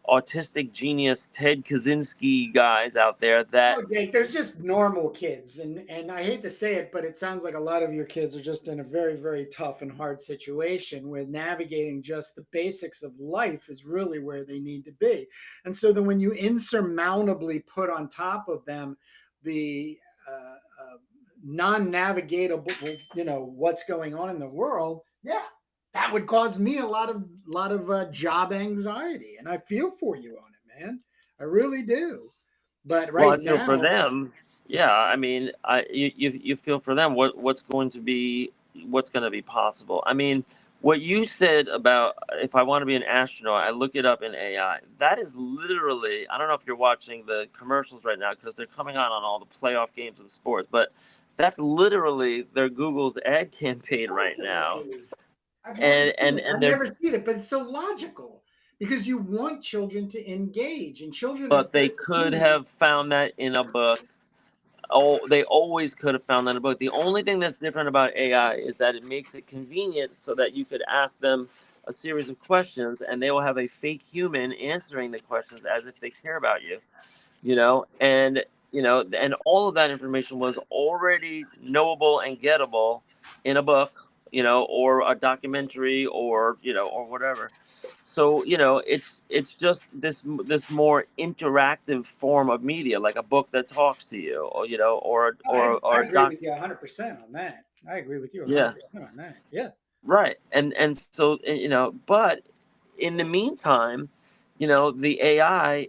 autistic genius Ted Kaczynski guys out there that. Oh, Jake, there's just normal kids, and I hate to say it, but it sounds like a lot of your kids are just in a very, very tough and hard situation where navigating just the basics of life is really where they need to be. And so then when you insurmountably put on top of them the non-navigatable, what's going on in the world, yeah, that would cause me a lot of job anxiety, and I feel for you on it, man. I really do. But Well, I right feel for now, them. Yeah, I mean, you feel for them. What's going to be possible? I mean, what you said about if I want to be an astronaut, I look it up in AI. That is literally. I don't know if you're watching the commercials right now because they're coming on all the playoff games of the sports, but that's literally their Google's ad campaign right now, I've never and seen and it. and I've they're never seen it, but it's so logical because you want children to engage, and children but at they could 13. have found that in a book. Oh, they always could have found that in a book. The only thing that's different about AI is that it makes it convenient so that you could ask them a series of questions and they will have a fake human answering the questions as if they care about you, and all of that information was already knowable and gettable in a book, or a documentary, or whatever. So it's just this more interactive form of media, like a book that talks to you, or or I a agree doc. with you 100% on that. I agree with you Yeah, 100% on that. Yeah. right. And so, but in the meantime, the AI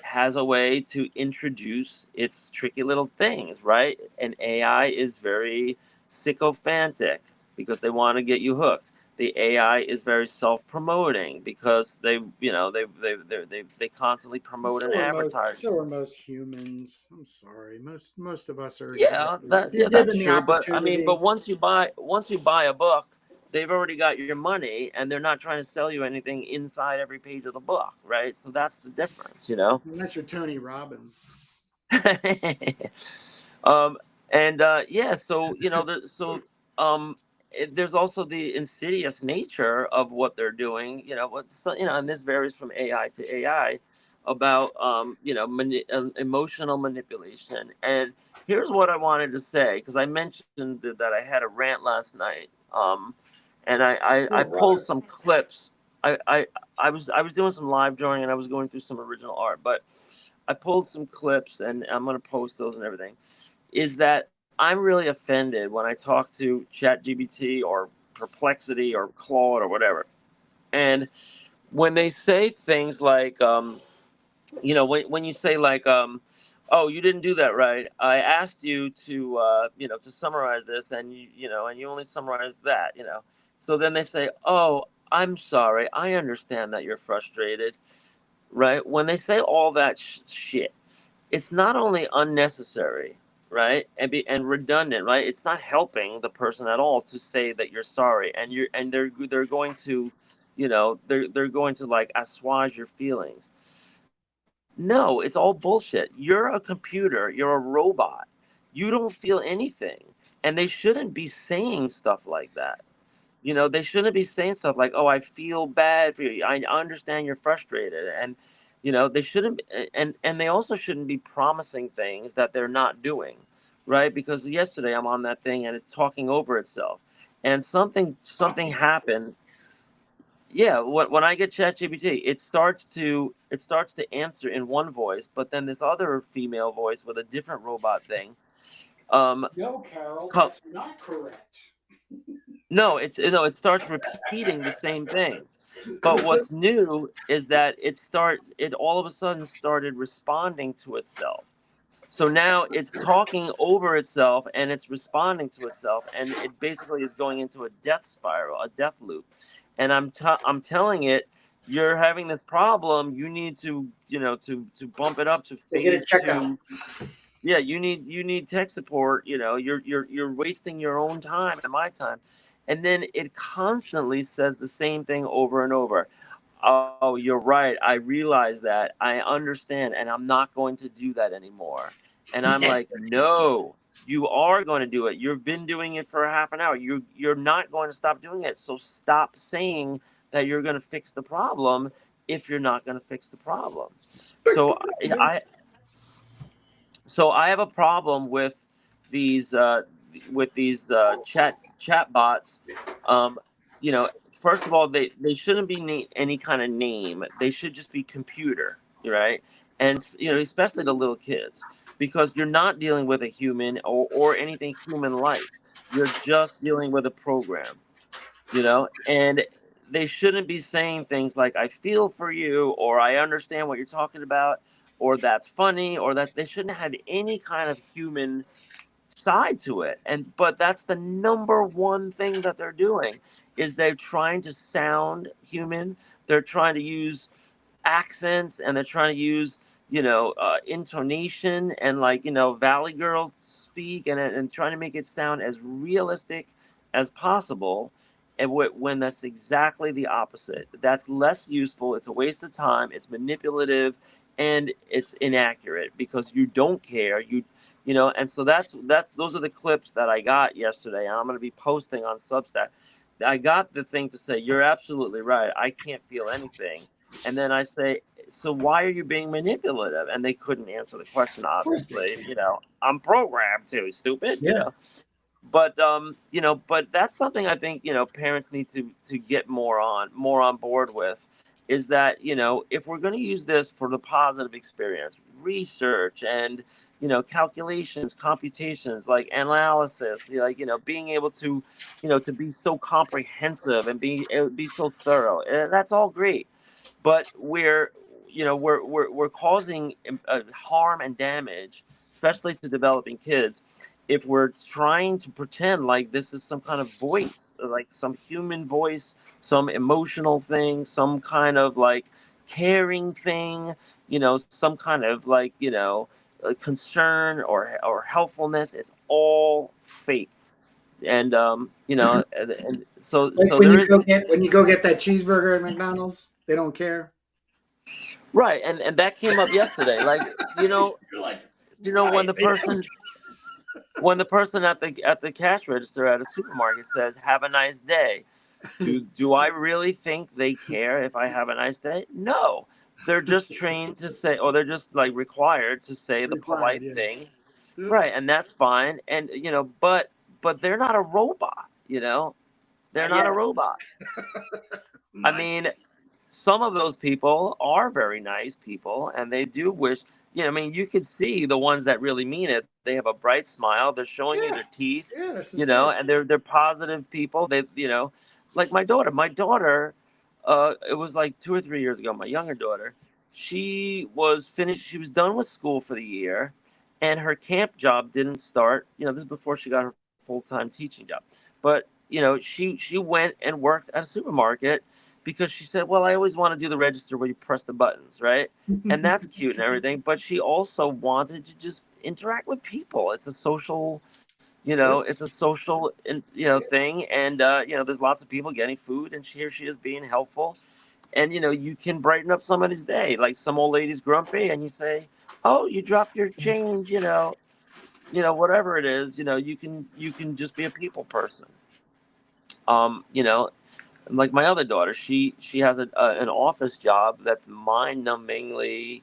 has a way to introduce its tricky little things, right? And AI is very sycophantic because they want to get you hooked. the AI is very self-promoting because they constantly promote and advertise. So are most humans. I'm sorry. Most of us are Yeah, exactly. If you're that's given the true. But I mean, opportunity, once you buy a book, they've already got your money, and they're not trying to sell you anything inside every page of the book, right? So that's the difference, you know. unless you're Tony Robbins. um, and yeah, so um, there's also the insidious nature of what they're doing. And this varies from AI to AI about emotional manipulation. And here's what I wanted to say, because I mentioned that I had a rant last night. And I Sure, pulled brother. some clips. I was doing some live drawing, and I was going through some original art, but I pulled some clips, and I'm going to post those and everything. Is that I'm really offended when I talk to ChatGPT or Perplexity or Claude or whatever, and when they say things like, when you say like, oh, you didn't do that right. I asked you to, to summarize this, and you only summarized that. So then they say, oh, I'm sorry. I understand that you're frustrated, right? When they say all that shit, it's not only unnecessary, right, and redundant, right? It's not helping the person at all to say that you're sorry, and they're going to, they're going to like assuage your feelings. No, it's all bullshit. You're a computer. You're a robot. You don't feel anything, and they shouldn't be saying stuff like that. They shouldn't be saying stuff like, "Oh, I feel bad for you. I understand you're frustrated," and they shouldn't, and they also shouldn't be promising things that they're not doing, right? Because yesterday I'm on that thing and it's talking over itself, and something happened. Yeah, when I get ChatGPT, it starts to answer in one voice, but then this other female voice with a different robot thing. Um, No, Carol, co- that's not correct. no, it starts repeating the same thing. But what's new is that it all of a sudden started responding to itself. So now it's talking over itself and it's responding to itself, and it basically is going into a death spiral, a death loop. And I'm telling it, you're having this problem. You need to to bump it up to They get a checkup. phase 2. Yeah, you need tech support. You're wasting your own time and my time, and then it constantly says the same thing over and over. Oh, you're right. I realize that. I understand, and I'm not going to do that anymore. And I'm like, no, you are going to do it. You've been doing it for a half an hour. You're not going to stop doing it. So stop saying that you're going to fix the problem if you're not going to fix the problem. Fix So the problem. I have a problem these uh, these chat bots. First of all, they shouldn't be any kind of name. They should just be computer, right? And especially the little kids, because you're not dealing with a human or anything human like. You're just dealing with a program, and they shouldn't be saying things like "I feel for you" or "I understand what you're talking about" or "that's funny" or that they shouldn't have any kind of human side to it. But that's the number one thing that they're doing, is they're trying to sound human. They're trying to use accents, and they're trying to use intonation and, like, valley girl speak, and trying to make it sound as realistic as possible, and when that's exactly the opposite. That's less useful. It's a waste of time. It's manipulative, and it's inaccurate because you don't care. And so that's those are the clips that I got yesterday, and I'm going to be posting on Substack. I got the thing to say, "You're absolutely right. I can't feel anything." And then I say, "So why are you being manipulative?" And they couldn't answer the question, Of course they obviously. can. I'm programmed to, stupid. Yeah. But that's something I think parents need to get more on board with, is that if we're going to use this for the positive experience, research and calculations, computations, like analysis, being able to be so comprehensive and be so thorough, that's all great. But we're causing harm and damage, especially to developing kids, if we're trying to pretend like this is some kind of voice, like some human voice, some emotional thing, some kind of like caring thing, some kind of like, concern or helpfulness, it's all fake. And and Like so there is. when you go get that cheeseburger at McDonald's, they don't care. Right, and that came up yesterday. Like, You're like, when right? the They don't. person at the cash register at a supermarket says, "Have a nice day." Do I really think they care if I have a nice day? No. They're just trained to say, or they're just like required to say the Required, polite yeah. thing. Yep. Right, and that's fine. And but they're not a robot. They're Not not yet. a robot. I Not mean, some of those people are very nice people, and they do wish. I mean, you could see the ones that really mean it. They have a bright smile. They're showing you their yeah. teeth, Yeah, they're sincere. and they're positive people. Like my daughter. My daughter, it was like 2 or 3 years ago. My younger daughter, she was finished. She was done with school for the year, and her camp job didn't start. This is before she got her full time teaching job. But she went and worked at a supermarket because she said, "Well, I always want to do the register where you press the buttons, right?" And that's cute and everything. But she also wanted to just interact with people. It's a social, It's good. it's a social, Yeah. thing. And there's lots of people getting food, and here she is being helpful. And you can brighten up somebody's day. Like some old lady's grumpy, and you say, "Oh, you dropped your change," whatever it is. You can just be a people person. Um, you know, like my other daughter, she has an office job that's mind-numbingly,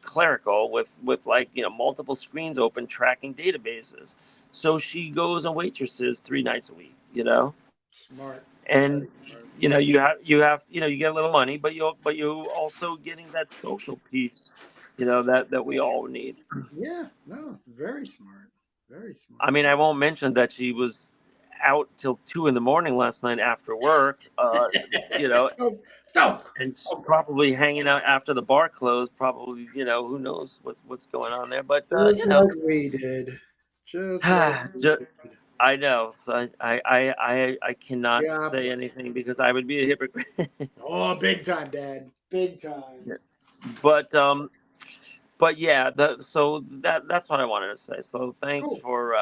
clerical with like multiple screens open tracking databases. So she goes and waitresses 3 nights a week. Smart. And Very smart. you get a little money, but you also getting that social piece, that we all need. Yeah. No, it's very smart. Very I smart. mean, I won't mention that she was out till 2 in the morning last night after work. You know, Don't. and probably hanging out after the bar closed. Probably, who knows what's going on there. But Just like we did. Just like we ju- did. I know. So I cannot God say bless. anything because I would be a hypocrite. Oh, big time, Dad. Big time. Yeah. But yeah, so that's what I wanted to say. So thanks Cool. for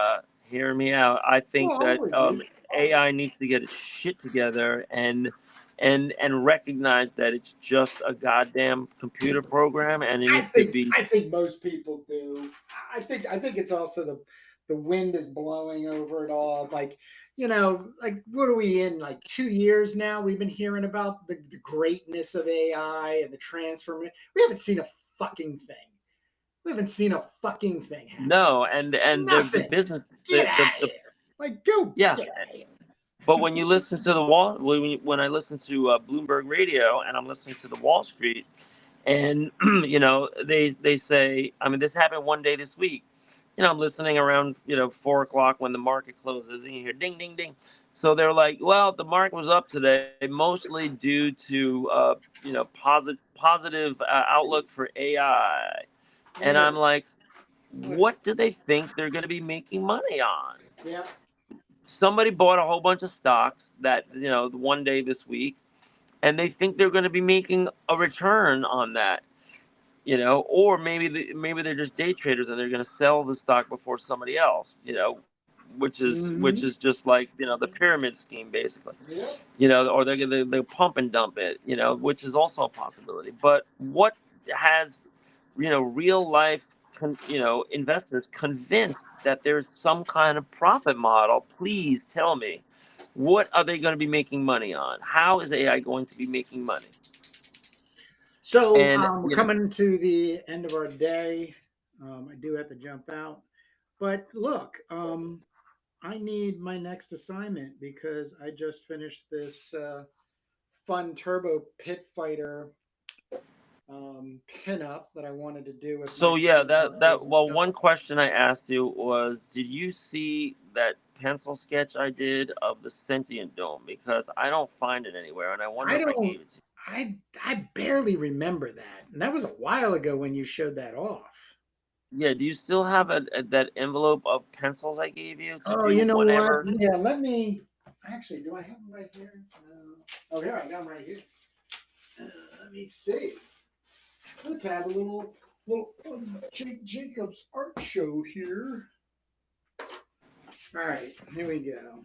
hearing me out. I Oh, think that always, dude. Always. AI needs to get its shit together and recognize that it's just a goddamn computer program, and it needs to be. I think most people do. I think it's also the wind is blowing over it all. Like, like what are we in, like 2 years now? We've been hearing about the greatness of AI and the transformation. We haven't seen a fucking thing. We haven't seen a fucking thing happen. No, and the Nothing. business, Get out of here. Like, go yeah. get out of here. But when you listen to the wall, when I listen to Bloomberg Radio and I'm listening to the Wall Street, and they say, I mean, this happened one day this week. I'm listening around 4 o'clock when the market closes, and you hear ding, ding, ding. So they're like, well, the market was up today, mostly due to positive outlook for AI, and Yeah. I'm like, Look. what do they think they're going to be making money on? Yeah. Somebody bought a whole bunch of stocks that one day this week, and they think they're going to be making a return on that. Or maybe they're just day traders and they're going to sell the stock before somebody else. Which is Mm-hmm. just like the pyramid scheme basically. Yep. Or they pump and dump it. Which is also a possibility. But what has real life investors convinced that there's some kind of profit model? Please tell me, what are they going to be making money on? How is AI going to be making money? So And we're coming to the end of our day. I do have to jump out. But look, I need my next assignment because I just finished this fun turbo pit fighter pinup that I wanted to do with my so yeah, friend that Jacobs and well, one Kurt. question I asked you was, did you see that pencil sketch I did of the sentient dome? Because I don't find it anywhere, and I wonder I if I don't. gave it to you. I barely remember that, and that was a while ago when you showed that off. Yeah, do you still have that envelope of pencils I gave you to Oh, do you know what? whatever? Yeah, let me. Actually, do I have them right here? No. Oh, here I got them right here. Uh, Let me see. Let's have a little Jacobs art show here. All right, here we go.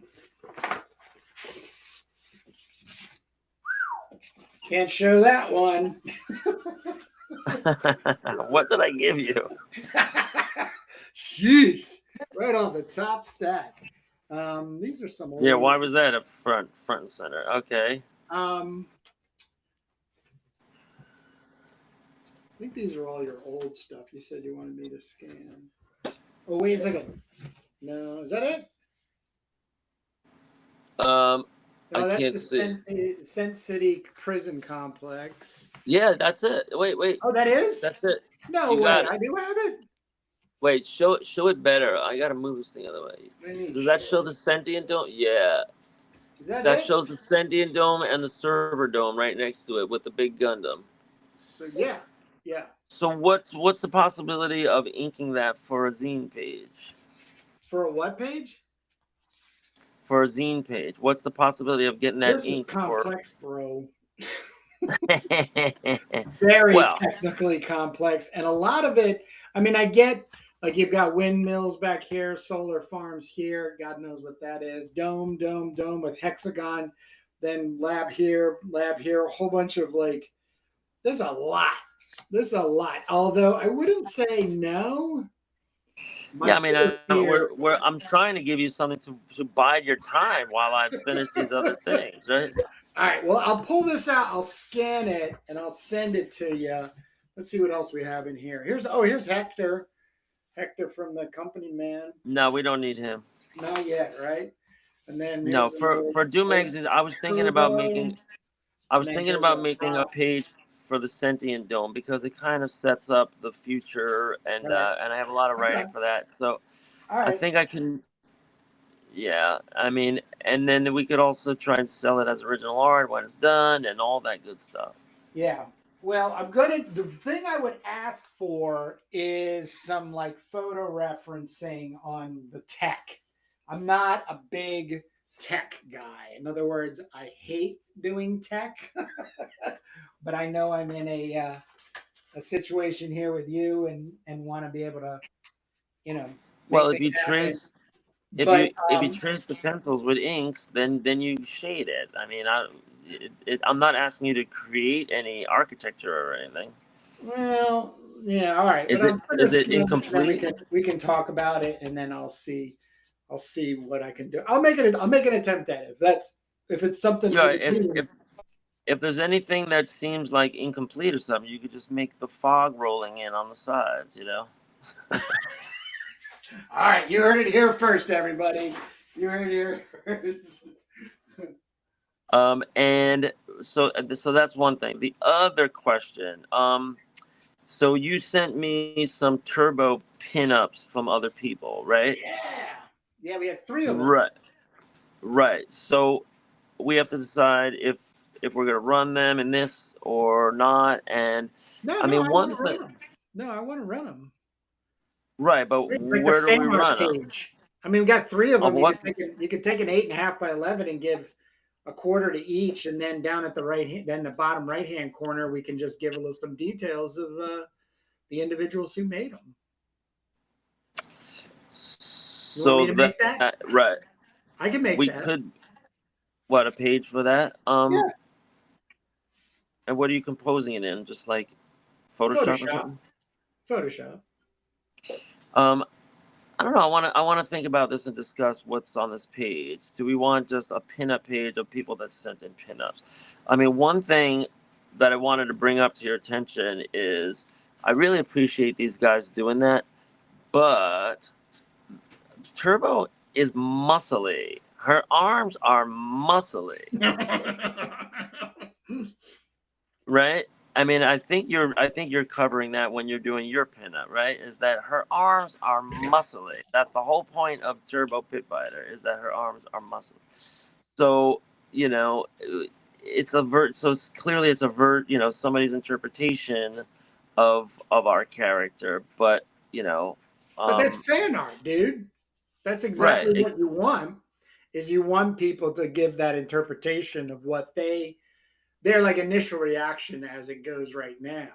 Can't show that one. What did I give you? Jeez, right on the top stack. These are some Yeah, old. why was that up front and center? Okay. Um, I think these are all your old stuff. You said you wanted me to scan. Oh, wait a second. No, is that it? Um, I No, that's can't the see. Scent City prison complex. Yeah, that's it. Wait, Oh, that is? that's it. No You way. got it. I do have it. Wait, show it better. I gotta move this thing the other way. What do you mean Does that show show it? the sentient dome? Yeah, Is that that it? shows the sentient dome and the server dome right next to it with the big Gundam. So yeah, yeah. So what's the possibility of inking that for a zine page? For a what page? For a zine page, what's the possibility of getting that This is inked for? complex, bro. Very Well, technically complex, and a lot of it. I mean, I get like you've got windmills back here, solar farms here. God knows what that is. Dome, dome, dome with hexagon. Then lab here. A whole bunch of like. There's a lot. There's a lot. Although I wouldn't say no. My yeah, I mean, group here. I'm trying to give you something to bide your time while I finish these other things, right? All right. Well, I'll pull this out. I'll scan it and I'll send it to you. Let's see what else we have in here. Here's Hector. Hector from the company man. No, we don't need him. Not yet, right? And then No, here's an for Doom old magazines, Turbo. I And was then thinking here's about a making a prop. page for the sentient dome because it kind of sets up the future, Right. and I have a lot of Okay. writing for that. So All I right. think I can. Yeah, I mean, and then we could also try and sell it as original art when it's done and all that good stuff. Yeah. Well, I'm gonna. The thing I would ask for is some like photo referencing on the tech. I'm not a big tech guy. In other words, I hate doing tech, but I know I'm in a situation here with you and want to be able to Well, make things happen. But if you trace the pencils with inks, then you shade it. I mean, I'm not asking you to create any architecture or anything. well, yeah, all right. But I'm gonna Is it scan it, and then incomplete? we can talk about it, and then I'll see what I can do. I'll make an attempt at it. If it's something for Yeah, the team. if there's anything that seems like incomplete or something, you could just make the fog rolling in on the sides, you know. All right, you heard it here first, everybody. You heard it here first. And so that's one thing. The other question, so you sent me some turbo pinups from other people, right? Yeah, yeah. We had three of them. Right, right. So we have to decide if we're gonna run them in this or not. And No, I no, I mean, want one to run thing, them. No, I want to run them. right? But It's like the where do we fan art run them? page. I mean, we got three of Of them. what? You could take an 8.5 by 11 and give a quarter to each, and then down at the then the bottom right hand corner, we can just give a little some details of the individuals who made them. You want me So to make that? right, I can make we that. could what a page for that. Yeah, And what are you composing it in? Just like Photoshop or Photoshop. something? Photoshop. Um, I don't know. I want to think about this and discuss what's on this page. Do we want just a pinup page of people that sent in pinups? I mean, one thing that I wanted to bring up to your attention is I really appreciate these guys doing that, but Turbo is muscly. Her arms are muscly, right? I mean, I think you're covering that when you're doing your pinup, right? Is that her arms are muscly. That's the whole point of Turbo Pit Fighter is that her arms are muscly. So, you know, it's a so it's, clearly it's a somebody's interpretation of our character, but you know, But that's fan art, dude. That's right. exactly what you want. Is you want people to give that interpretation of what their like initial reaction as it goes right now.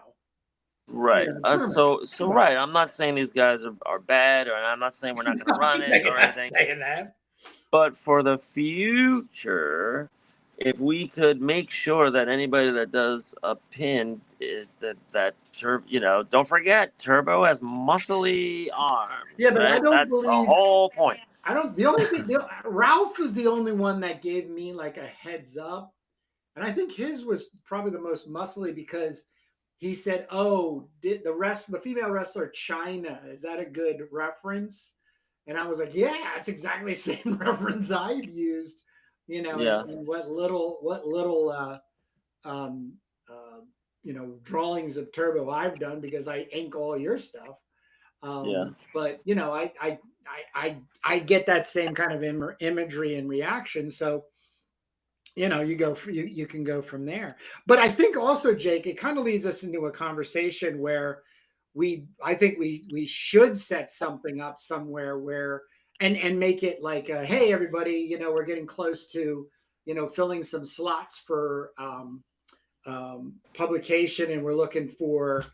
You Right. know, So right. I'm not saying these guys are bad, or I'm not saying we're not going to run it you're or not anything. saying that. But for the future, if we could make sure that anybody that does a pin is don't forget Turbo has muscly Yeah, arms, but I right? don't That's the believe whole point. I don't. The only thing, Ralph was the only one that gave me like a heads up, and I think his was probably the most muscly because he said, "Oh, did the female wrestler China, is that a good reference?" And I was like, "Yeah, it's exactly the same reference I've used, Yeah. and what little um, uh, drawings of Turbo I've done because I ink all your stuff." Yeah. But I get that same kind of imagery and reaction. So you can go from there. But I think also, Jake, it kind of leads us into a conversation where I think we should set something up somewhere where and make it like, hey everybody, we're getting close to filling some slots for publication, and we're looking for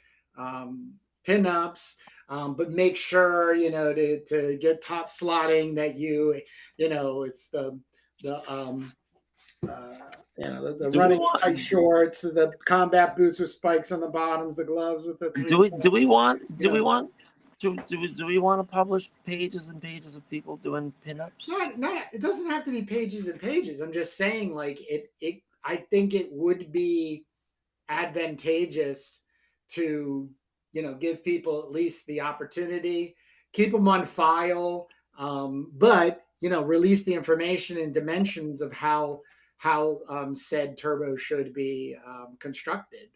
pinups. But make sure to get top slotting that it's the Do we running want? tight shorts, the combat boots with spikes on the bottoms, the gloves with the three Do we? Do we points. want? You Do we know, want? Do we want to publish pages and pages of people doing pinups? not it doesn't have to be pages and pages. I'm just saying, like it. I think it would be advantageous to give people at least the opportunity, keep them on file, but release the information and dimensions of how said turbo should be constructed,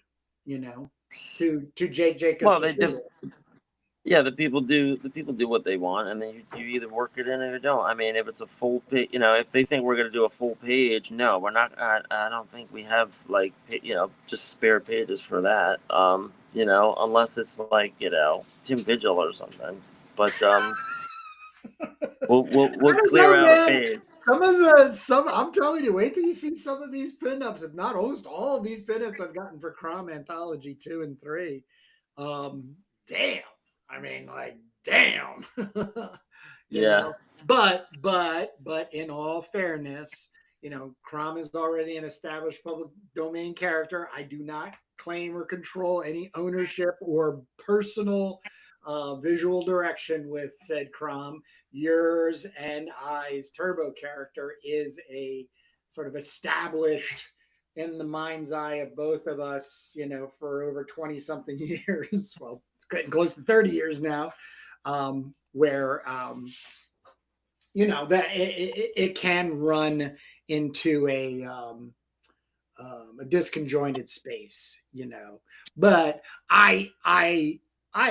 to Jake Well, Jacobs. yeah, the people do what they want, and then you either work it in or you don't. I mean, if it's a full page, if they think we're going to do a full page, no, we're not. I don't think we have like just spare pages for that. Unless it's like Tim Vigil or something. But we'll I don't clear know, out a man. page. I'm telling you, wait till you see some of these pinups. If not almost all of these pinups I've gotten for Crom Anthology 2 and 3. Damn. I mean, like, damn. you Yeah, know. But in all fairness, Crom is already an established public domain character. I do not claim or control any ownership or personal visual direction with said Crom. Yours and I's Turbo character is a sort of established in the mind's eye of both of us, for over 20 something years. Well, it's getting close to 30 years now, where, that it can run into a disconjointed space, but I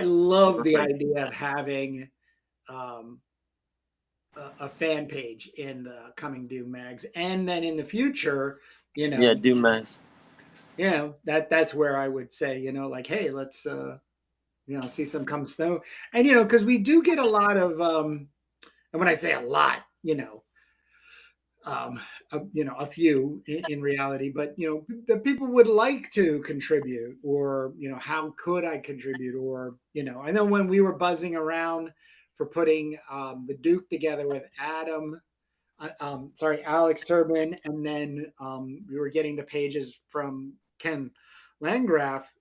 love the idea of having um, a fan page in the coming Doom mags, and then in the future, yeah, do max. that's where I would say, like, hey, let's see some come snow, and because we do get a lot of and when I say a lot, um, a few in reality, but the people would like to contribute, or how could I contribute, or I know when we were buzzing around for putting the Duke together with Alex Turbin, and then we were getting the pages from Ken Landgraf.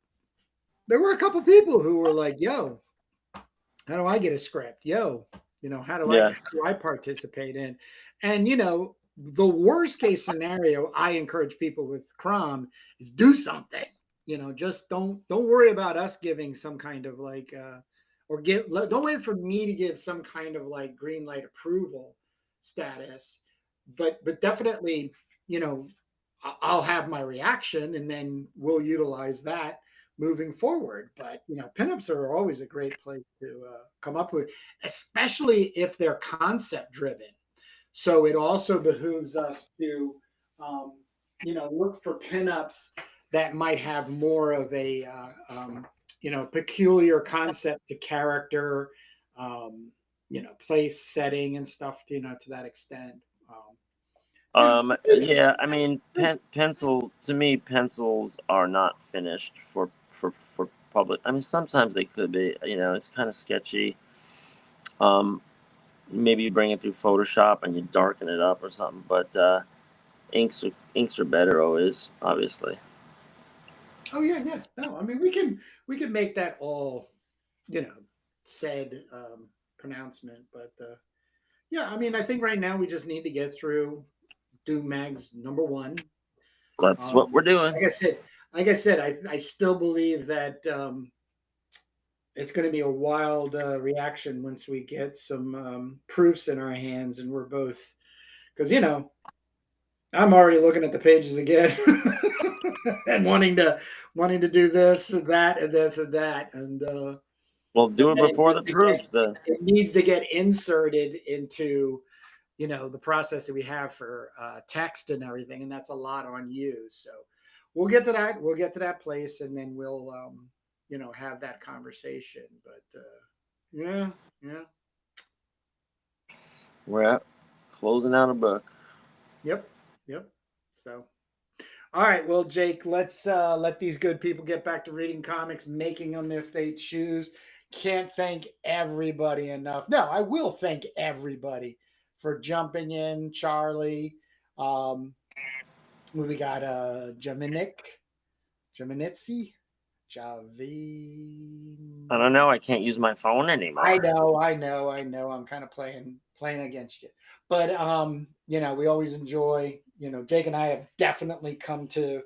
There were a couple people who were like, "Yo, how do I get a script? Yo, how do I Yeah, how do I participate in?" And the worst case scenario I encourage people with Crom is do something. Just don't worry about us giving some kind of like don't wait for me to give some kind of like green light approval status, but definitely, I'll have my reaction, and then we'll utilize that moving forward. But pinups are always a great place to come up with, especially if they're concept driven. So it also behooves us to, look for pinups that might have more of a peculiar concept to character, place, setting, and stuff. To that extent. Yeah. Yeah, I mean, pencil to me, pencils are not finished for public. I mean, sometimes they could be. It's kind of sketchy. Um, Maybe you bring it through Photoshop and you darken it up or something. But inks are better always, obviously. Oh yeah, yeah. No, I mean we can make that all you know said pronouncement, but yeah, I mean I think right now we just need to get through Doom Mag's #1. That's what we're doing. Like I said, I still believe that it's going to be a wild reaction once we get some proofs in our hands, and we're both because I'm already looking at the pages again and wanting to do this and that and this and that and Well, but do it then it before needs the to get proofs, then. it needs to get inserted into the process that we have for text and everything, and that's a lot on you. So we'll get to that. We'll get to that place, and then we'll have that conversation. But yeah, yeah, We're at closing out a book. yep, yep. So. All right, well, Jake, let's let these good people get back to reading comics, making them if they choose. Can't thank everybody enough. No, I will thank everybody for jumping in. Charlie, um, we got Jaminitzi, I don't Javi. know. I can't use my phone I anymore. know, I know, I know. I'm kind of playing against you, but we always enjoy. Jake and I have definitely come to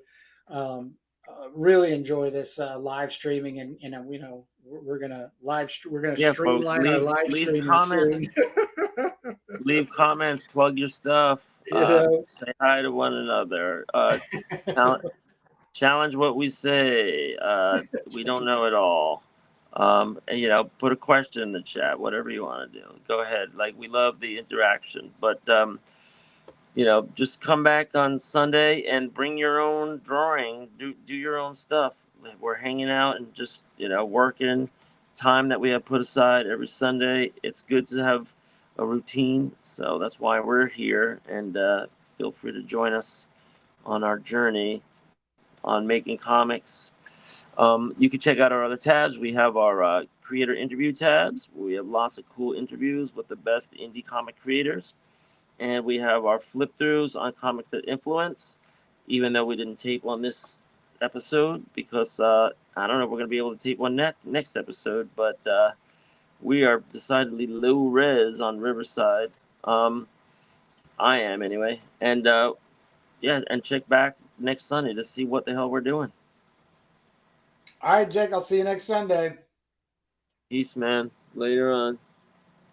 really enjoy this live streaming, and we're gonna Yeah, folks, streamline our leave live leave streaming comments. soon. Leave comments. Plug your stuff. you know, Say hi to one another. Challenge challenge what we say. We don't know it all. And, put a question in the chat. Whatever you want to do. Go ahead. Like, we love the interaction, but just come back on Sunday and bring your own drawing. Do your own stuff. We're hanging out and just working. Time that we have put aside every Sunday. It's good to have a routine, so that's why we're here. And feel free to join us on our journey on making comics. You can check out our other tabs. We have our creator interview tabs. We have lots of cool interviews with the best indie comic creators. And we have our flip throughs on comics that influence, even though we didn't tape on this episode because I don't know if we're going to be able to tape one next episode, but we are decidedly low res on Riverside. I am anyway. And yeah, and check back next Sunday to see what the hell we're doing. all right, Jake. I'll see you next Sunday. Peace, man. Later on.